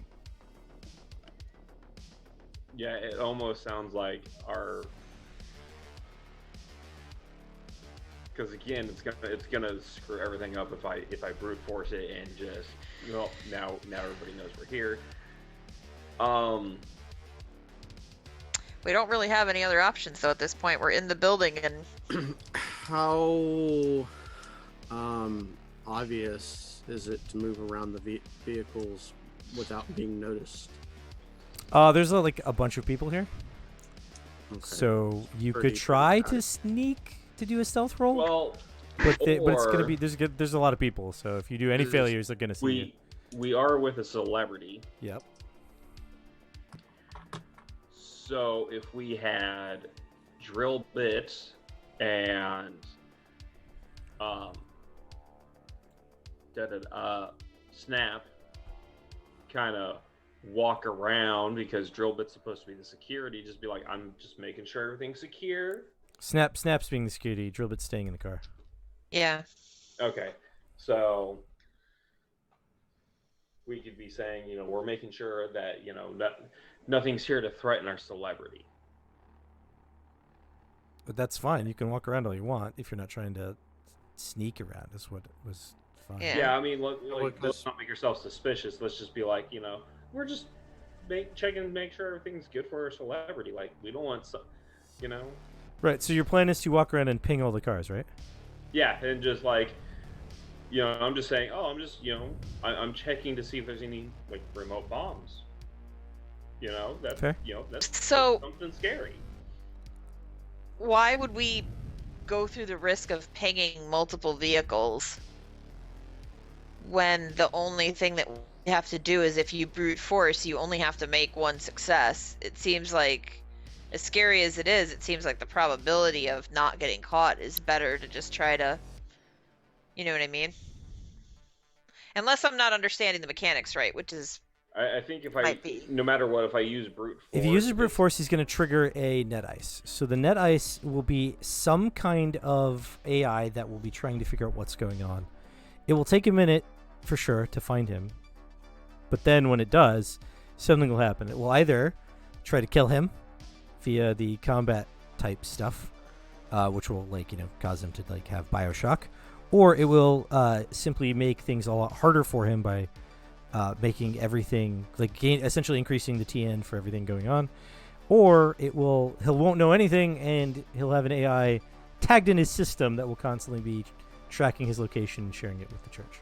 Yeah, it almost sounds like our. Because again, it's gonna screw everything up if I brute force it and just now everybody knows we're here. We don't really have any other options though at this point. We're in the building and. How obvious is it to move around the vehicles without being noticed? There's like a bunch of people here, Okay. so you Pretty could try to tight. sneak to do a stealth roll. Well, but it's gonna or be there's a lot of people. So if you do any Is- failures, they're gonna see you. we are with a celebrity. Yep. So if we had drill bit and snap kind of walk around, because drill bit's supposed to be the security, just be like, I'm just making sure everything's secure. Snap's being the security. Drillbit's staying in the car. Yeah. Okay, so we could be saying, we're making sure that nothing's here to threaten our celebrity. But that's fine. You can walk around all you want if you're not trying to sneak around. Is what was fine. Yeah. Yeah, I mean, look, let's Because- not make yourself suspicious. Let's just be like, we're just make sure everything's good for our celebrity. Like, we don't want Right. So your plan is to walk around and ping all the cars, right? Yeah, and just like, I'm just saying, I'm checking to see if there's any like remote bombs. That's Fair. That's So- something scary. Why would we go through the risk of pinging multiple vehicles when the only thing that we have to do is if you brute force, you only have to make one success? It seems like, as scary as it is, it seems like the probability of not getting caught is better to just try to, you know what I mean? Unless I'm not understanding the mechanics right, which is, I think if Might be. no matter what, if I use brute force, If you use brute it's- force, he's going to trigger a net ice. So the net ice will be some kind of AI that will be trying to figure out what's going on. It will take a minute, for sure, to find him. But then when it does, something will happen. It will either try to kill him via the combat type stuff, which will cause him to have Bioshock, or it will simply make things a lot harder for him by making everything essentially increasing the TN for everything going on, or he won't know anything and he'll have an AI tagged in his system that will constantly be tracking his location and sharing it with the church.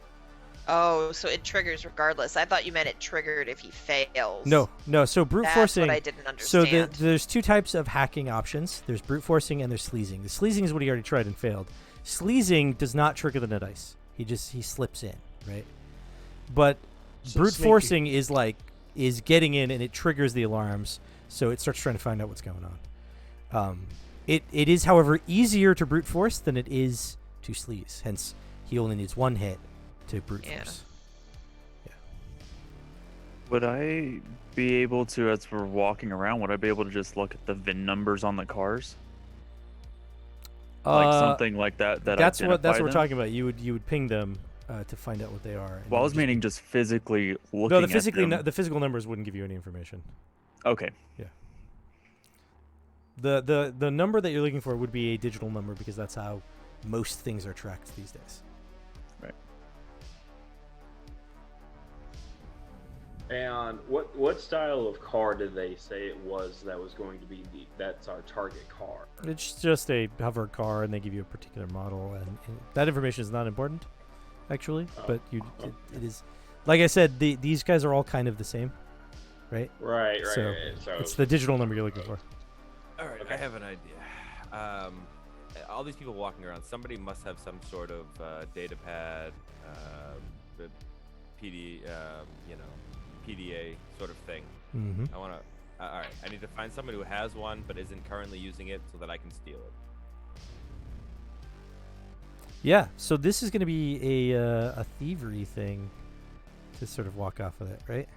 oh, so it triggers regardless. I thought you meant it triggered if he fails. No. So brute That's forcing. what I didn't So understand. there's two types of hacking options. There's brute forcing and there's sleazing. The sleazing is what he already tried and failed. Sleazing does not trigger the net ice. He slips in, right? But So brute sneaky. forcing is getting in and it triggers the alarms, so it starts trying to find out what's going on. It is, however, easier to brute force than it is to sleaze. Hence, he only needs one hit to brute Yeah. force. Would I be able to, as we're walking around, would I be able to just look at the VIN numbers on the cars? Like something like that. That's what identify we're them? talking about. You would ping them to find out what they are. and Well, I then was just- meaning just physically looking No, at them. the physical numbers wouldn't give you any information. Okay. The number that you're looking for would be a digital number because that's how most things are tracked these days. And what style of car did they say it was that was going to be that's our target car? It's just a hover car, and they give you a particular model, and that information is not important, actually. Oh. But it is, like I said, these guys are all kind of the same, right? Right. So, So It's the digital number you're looking for. All right, Okay. I have an idea. All these people walking around, somebody must have some sort of data pad, the PDA sort of thing. Mm-hmm. I want to. All right, I need to find somebody who has one but isn't currently using it, so that I can steal it. Yeah. So this is going to be a thievery thing. to sort of walk off with it, right?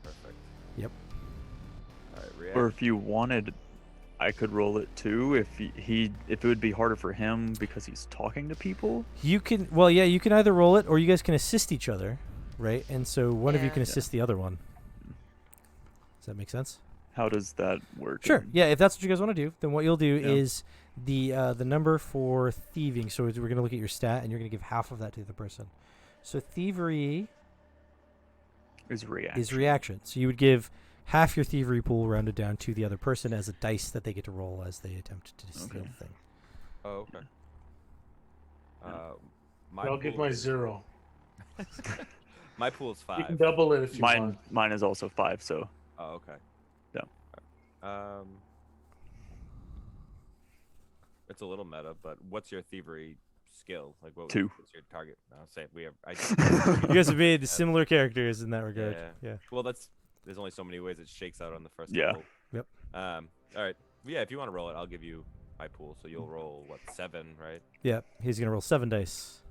Perfect. Yep. All right, react. Or if you wanted, I could roll it too. If if it would be harder for him because he's talking to people. You can, well, yeah, you can either roll it or you guys can assist each other, right? And so one of you Yeah. can assist the other one. Does that make sense? How does that work? Sure. Yeah, if that's what you guys want to do, then what you'll do Yeah. is the number for thieving. So we're going to look at your stat, and you're going to give half of that to the other person. So thievery Is reaction. is reaction. So you would give half your thievery pool rounded down to the other person as a dice that they get to roll as they attempt to steal Okay. the thing. Oh, okay. My I'll give pool- my 0. My pool's You can 5. double it if you Mine want. mine is also 5. So Oh, okay. Yeah. It's a little meta, but what's your thievery skill? Like, Two. what's your target? I'll say we have. You guys have made similar characters in that regard. Yeah. Well, there's only so many ways it shakes out on the first Yeah. level. Yep. All right. Yeah, if you want to roll it, I'll give you my pool. So you'll roll 7, right? Yeah. He's going to roll 7 dice.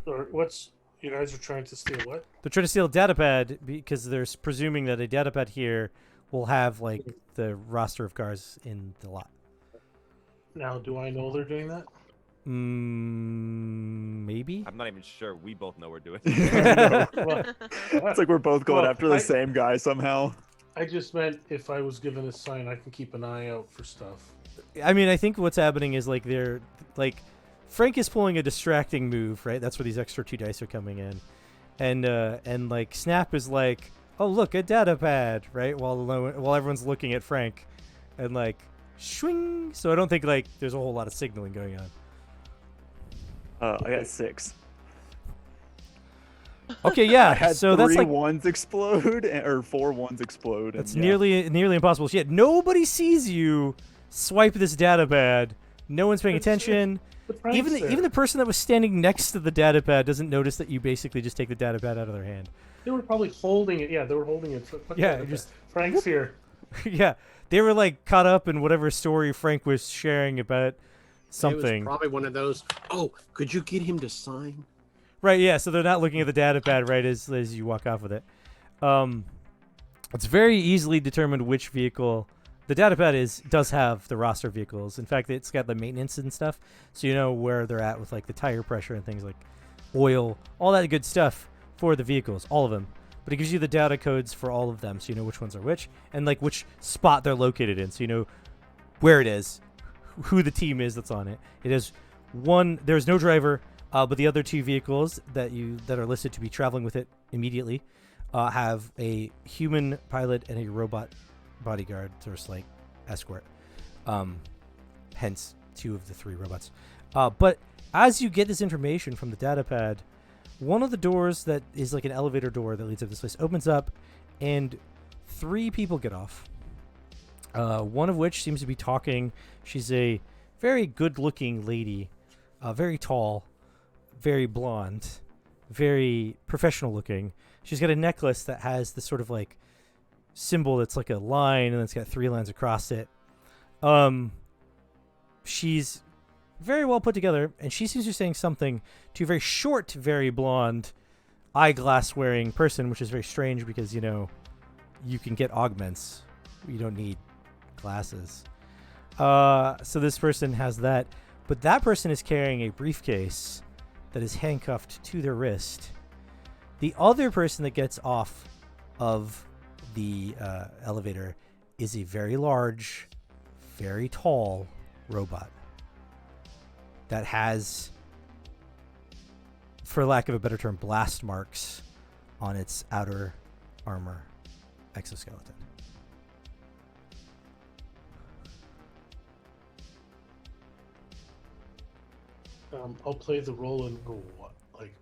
Or what's you guys are trying to steal what? They're trying to steal a datapad because they're presuming that a datapad here will have like the roster of cars in the lot. Now, do I know they're doing that? Maybe. I'm not even sure. We both know we're doing. Well, it's like we're both going Well, after the I- same guy somehow. I just meant if I was given a sign, I can keep an eye out for stuff. I mean, I think what's happening is like they're like Frank is pulling a distracting move, right? That's where these extra 2 dice are coming in, and like Snap is like, oh look, a datapad, right? While everyone's looking at Frank, and like swing. So I don't think like there's a whole lot of signaling going on. I got 6. Okay, yeah. I had so 3 that's like ones explode or 4 ones explode. that's and yeah. nearly impossible. Shit, nobody sees you swipe this datapad. No one's paying It's- attention. But Frank's Even there. the person that was standing next to the datapad doesn't notice that you basically just take the datapad out of their hand. They were probably holding it. Yeah, they were holding it. Yeah, just- Frank's here. Yeah, they were like caught up in whatever story Frank was sharing about It something. was probably one of those. Oh, could you get him to sign? Right, yeah, so they're not looking at the datapad right as you walk off with it. It's very easily determined which vehicle. The datapad does have the roster of vehicles. In fact, it's got the maintenance and stuff, so you know where they're at with like the tire pressure and things like oil, all that good stuff for the vehicles, all of them. But it gives you the data codes for all of them, so you know which ones are which, and like which spot they're located in, so you know where it is, who the team is that's on it. It is one. There's no driver, but the other 2 vehicles that are listed to be traveling with it immediately have a human pilot and a robot bodyguard, sort of like escort. Hence 2 of the 3 robots. But as you get this information from the datapad, one of the doors that is like an elevator door that leads up this place opens up, and 3 people get off. One of which seems to be talking. She's a very good-looking lady, very tall, very blonde, very professional-looking. She's got a necklace that has this sort of like symbol that's like a line, and it's got 3 lines across it. She's very well put together, and she seems to be saying something to a very short, very blonde, eyeglass-wearing person, which is very strange because, you know, you can get augments. You don't need glasses. So this person has that, but that person is carrying a briefcase that is handcuffed to their wrist. The other person that gets off of the elevator is a very large, very tall robot that has, for lack of a better term, blast marks on its outer armor exoskeleton. I'll play the role and go what? Like,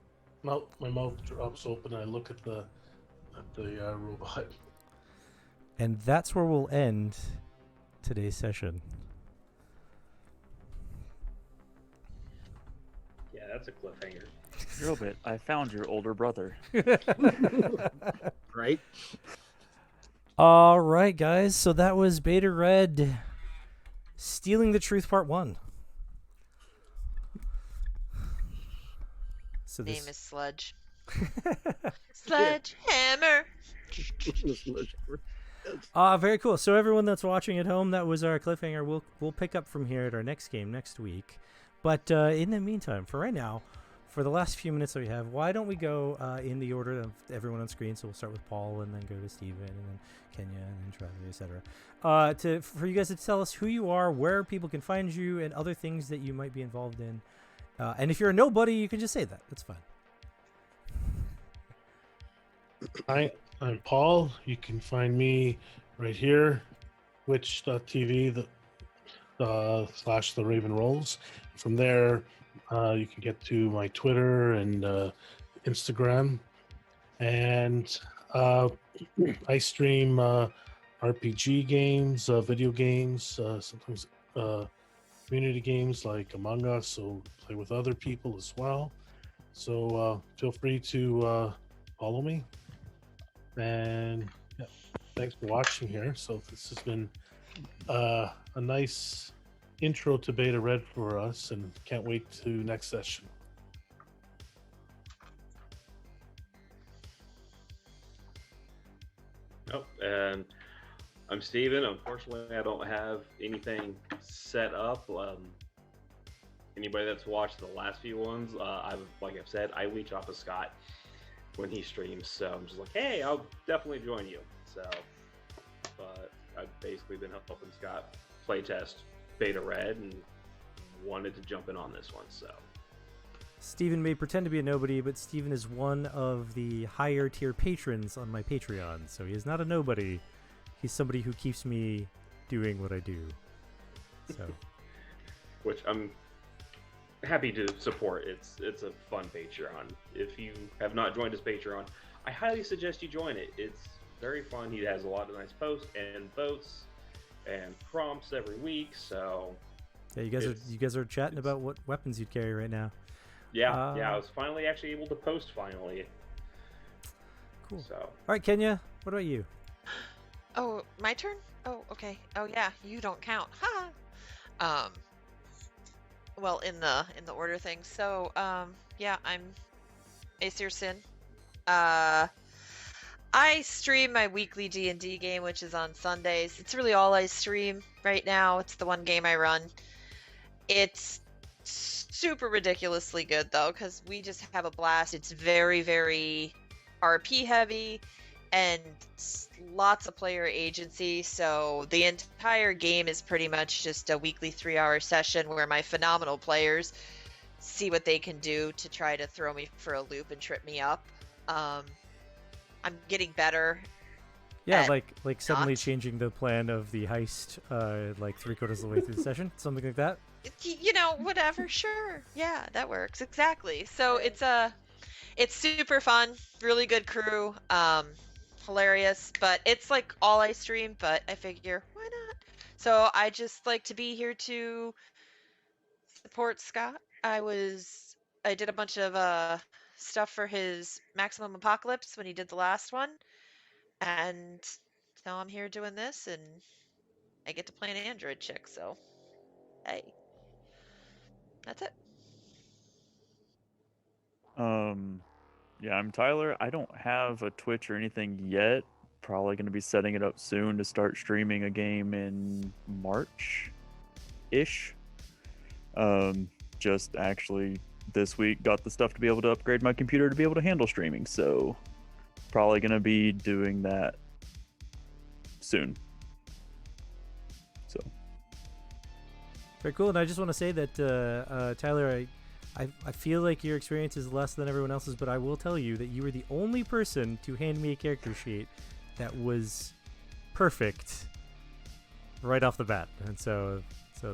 my mouth drops open. And I look at the robot. And that's where we'll end today's session. Yeah, that's a cliffhanger. Drobit, I found your older brother. Right? All right, guys. So that was Beta Red Stealing the Truth Part 1. So Name is Sludge. Sledgehammer. Very cool. So everyone that's watching at home, that was our cliffhanger. We'll pick up from here at our next game next week. But in the meantime, for right now, for the last few minutes that we have, why don't we go in the order of everyone on screen? So we'll start with Paul, and then go to Steven, and then Kenya, and then Travis, etc. For you guys to tell us who you are, where people can find you, and other things that you might be involved in. And if you're a nobody, you can just say that. That's fine. Hi, I'm Paul. You can find me right here, twitch.tv / The Raven Rolls. From there, you can get to my Twitter and Instagram. And I stream RPG games, video games, sometimes community games like Among Us, so play with other people as well. So feel free to follow me. And yeah, thanks for watching here. So this has been a nice intro to Beta Red for us, and can't wait to next session. Nope. And I'm Steven. Unfortunately, I don't have anything set up. Anybody that's watched the last few ones, like I've said, I leech off of Scott when he streams, so I'm just like, hey, I'll definitely join you. So, but I've basically been helping Scott playtest Beta Red and wanted to jump in on this one. So Steven may pretend to be a nobody, but Steven is one of the higher tier patrons on my Patreon, so he is not a nobody. He's somebody who keeps me doing what I do. So, which I'm happy to support. It's a fun Patreon. If you have not joined his Patreon, I highly suggest you join it. It's very fun. He has a lot of nice posts and votes and prompts every week. So yeah, you guys are chatting about what weapons you'd carry right now. Yeah, I was finally actually able to post finally. Cool. So all right, Kenya, what about you? Oh, my turn? Oh, okay. Oh yeah, you don't count. Ha. Well, in the order thing. So, yeah, I'm Aesir Sin. I stream my weekly D&D game, which is on Sundays. It's really all I stream right now. It's the one game I run. It's super ridiculously good though, because we just have a blast. It's very, very RP heavy and lots of player agency, so the entire game is pretty much just a weekly 3-hour session where my phenomenal players see what they can do to try to throw me for a loop and trip me up. I'm getting better. Yeah, like suddenly changing the plan of the heist, like 3/4 of the way through the session, something like that. You know, whatever. Sure, yeah, that works exactly. So it's super fun, really good crew. Hilarious, but it's like all I stream, but I figure why not? So I just like to be here to support Scott. I did a bunch of stuff for his Maximum Apocalypse when he did the last one, and now I'm here doing this, and I get to play an android chick, so hey, that's it. Yeah, I'm Tyler. I don't have a Twitch or anything yet. Probably going to be setting it up soon to start streaming a game in March-ish. Just actually this week got the stuff to be able to upgrade my computer to be able to handle streaming, so probably going to be doing that soon. So Very cool, and I just want to say that Tyler, I feel like your experience is less than everyone else's, but I will tell you that you were the only person to hand me a character sheet that was perfect right off the bat. And so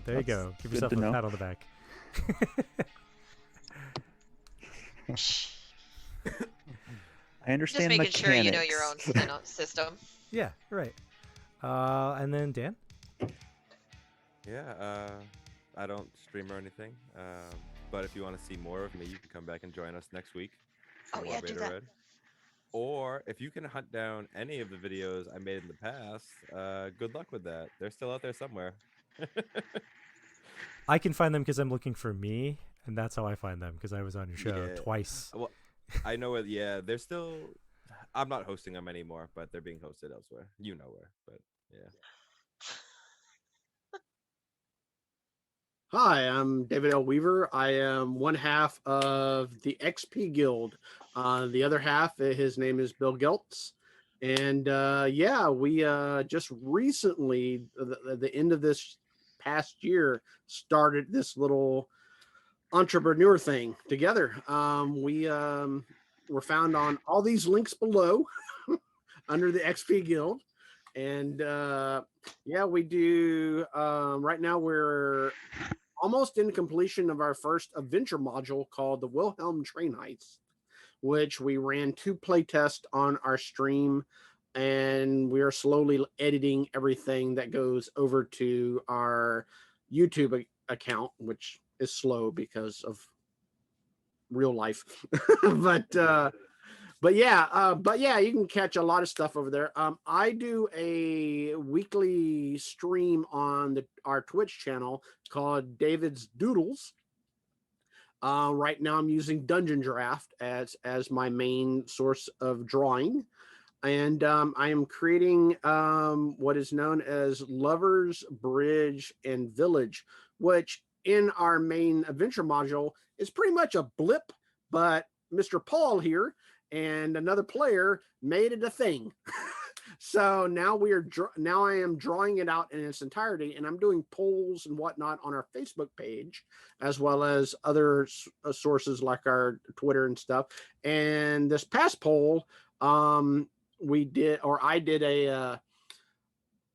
there you go. Give yourself a pat on the back. I understand just making mechanics. sure you know your own system. Yeah, right. And then Dan? Yeah, I don't stream or anything. But if you want to see more of me, you can come back and join us next week. Oh yeah, do that. Red. Or if you can hunt down any of the videos I made in the past, good luck with that. They're still out there somewhere. I can find them because I'm looking for me, and that's how I find them, because I was on your show twice. Well, I know it. Yeah, they're still. I'm not hosting them anymore, but they're being hosted elsewhere. You know where, but yeah. Hi, I'm David L. Weaver. I am one half of the XP Guild. The other half, his name is Bill Geltz. And yeah, we just recently, the end of this past year, started this little entrepreneur thing together. We were found on all these links below under the XP Guild. And yeah, we do, right now we're almost in completion of our first adventure module called the Wilhelm Train Heist, which we ran 2 playtests on our stream, and we are slowly editing everything that goes over to our YouTube account, which is slow because of real life. But yeah, you can catch a lot of stuff over there. I do a weekly stream on our Twitch channel called David's Doodles. Right now, I'm using Dungeon Draft as my main source of drawing, and I am creating what is known as Lovers, Bridge, and Village, which in our main adventure module is pretty much a blip, but Mr. Paul here and another player made it a thing. So now now I am drawing it out in its entirety, and I'm doing polls and whatnot on our Facebook page, as well as other sources like our Twitter and stuff. And this past poll, I did a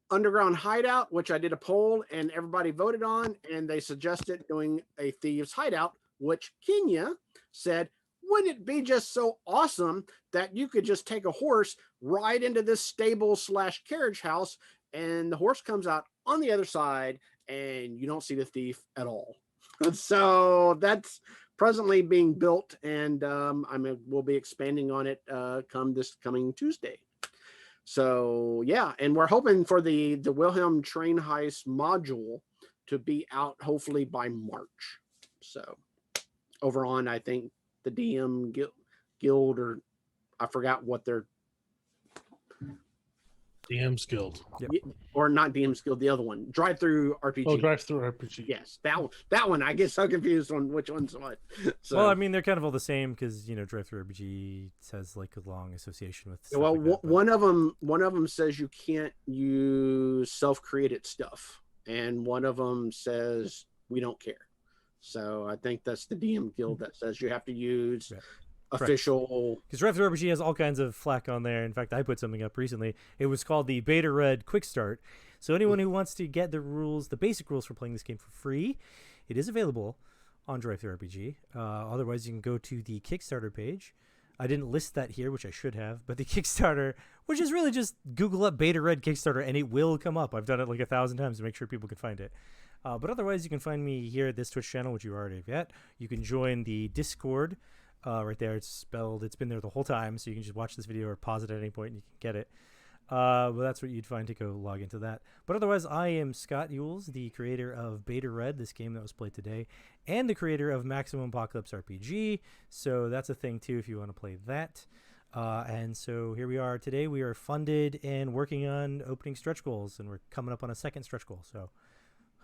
underground hideout, which I did a poll and everybody voted on, and they suggested doing a thieves hideout, which Kenya said, wouldn't it be just so awesome that you could just take a horse ride into this stable / carriage house, and the horse comes out on the other side and you don't see the thief at all. So that's presently being built, and we'll be expanding on it come this coming Tuesday. So yeah, and we're hoping for the Wilhelm Train Heist module to be out hopefully by March. So over on, I think, the DM Guild, or I forgot what their DM's Guild. Yep. Or not DM's Guild, the other one, Drive Through RPG. Oh, Drive Through RPG. Yes, that one. I get so confused on which one's what. So, Well, I mean, they're kind of all the same because Drive Through RPG has like a long association with. Stuff well, like that, but- one of them says you can't use self-created stuff, and one of them says we don't care. So I think that's the DM Guild that says you have to use official. Because Drive Through RPG has all kinds of flack on there. In fact, I put something up recently. It was called the Beta Red Quick Start. So anyone who wants to get the rules, the basic rules for playing this game for free, it is available on Drive Through RPG. Otherwise, you can go to the Kickstarter page. I didn't list that here, which I should have, but the Kickstarter, which is really just Google up Beta Red Kickstarter and it will come up. I've done it like 1,000 times to make sure people can find it. But otherwise, you can find me here at this Twitch channel, which you already have yet. You can join the Discord right there. It's spelled. It's been there the whole time, so you can just watch this video or pause it at any point and you can get it. But that's what you'd find to go log into that. But otherwise, I am Scott Yules, the creator of Beta Red, this game that was played today, and the creator of Maximum Apocalypse RPG. So that's a thing, too, if you want to play that. And so here we are today. We are funded and working on opening stretch goals, and we're coming up on a second stretch goal. So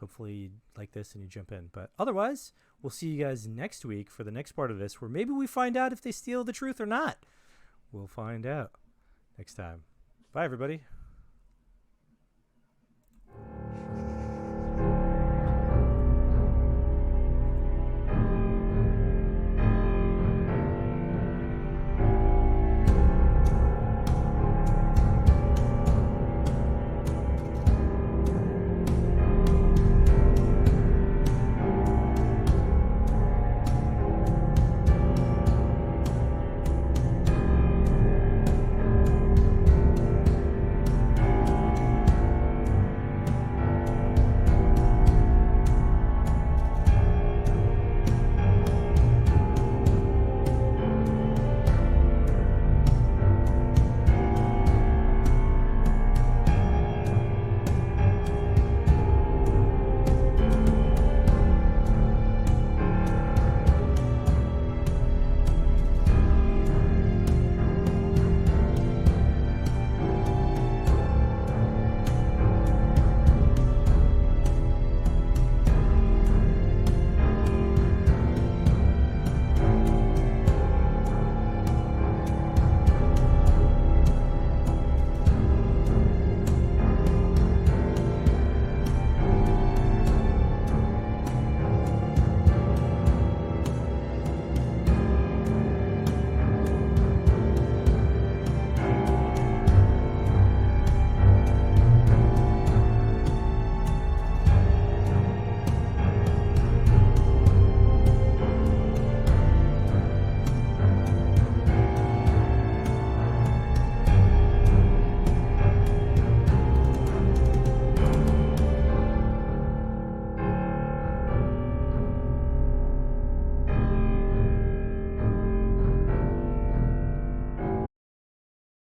hopefully you like this and you jump in. But otherwise, we'll see you guys next week for the next part of this, where maybe we find out if they steal the truth or not. We'll find out next time. Bye, everybody.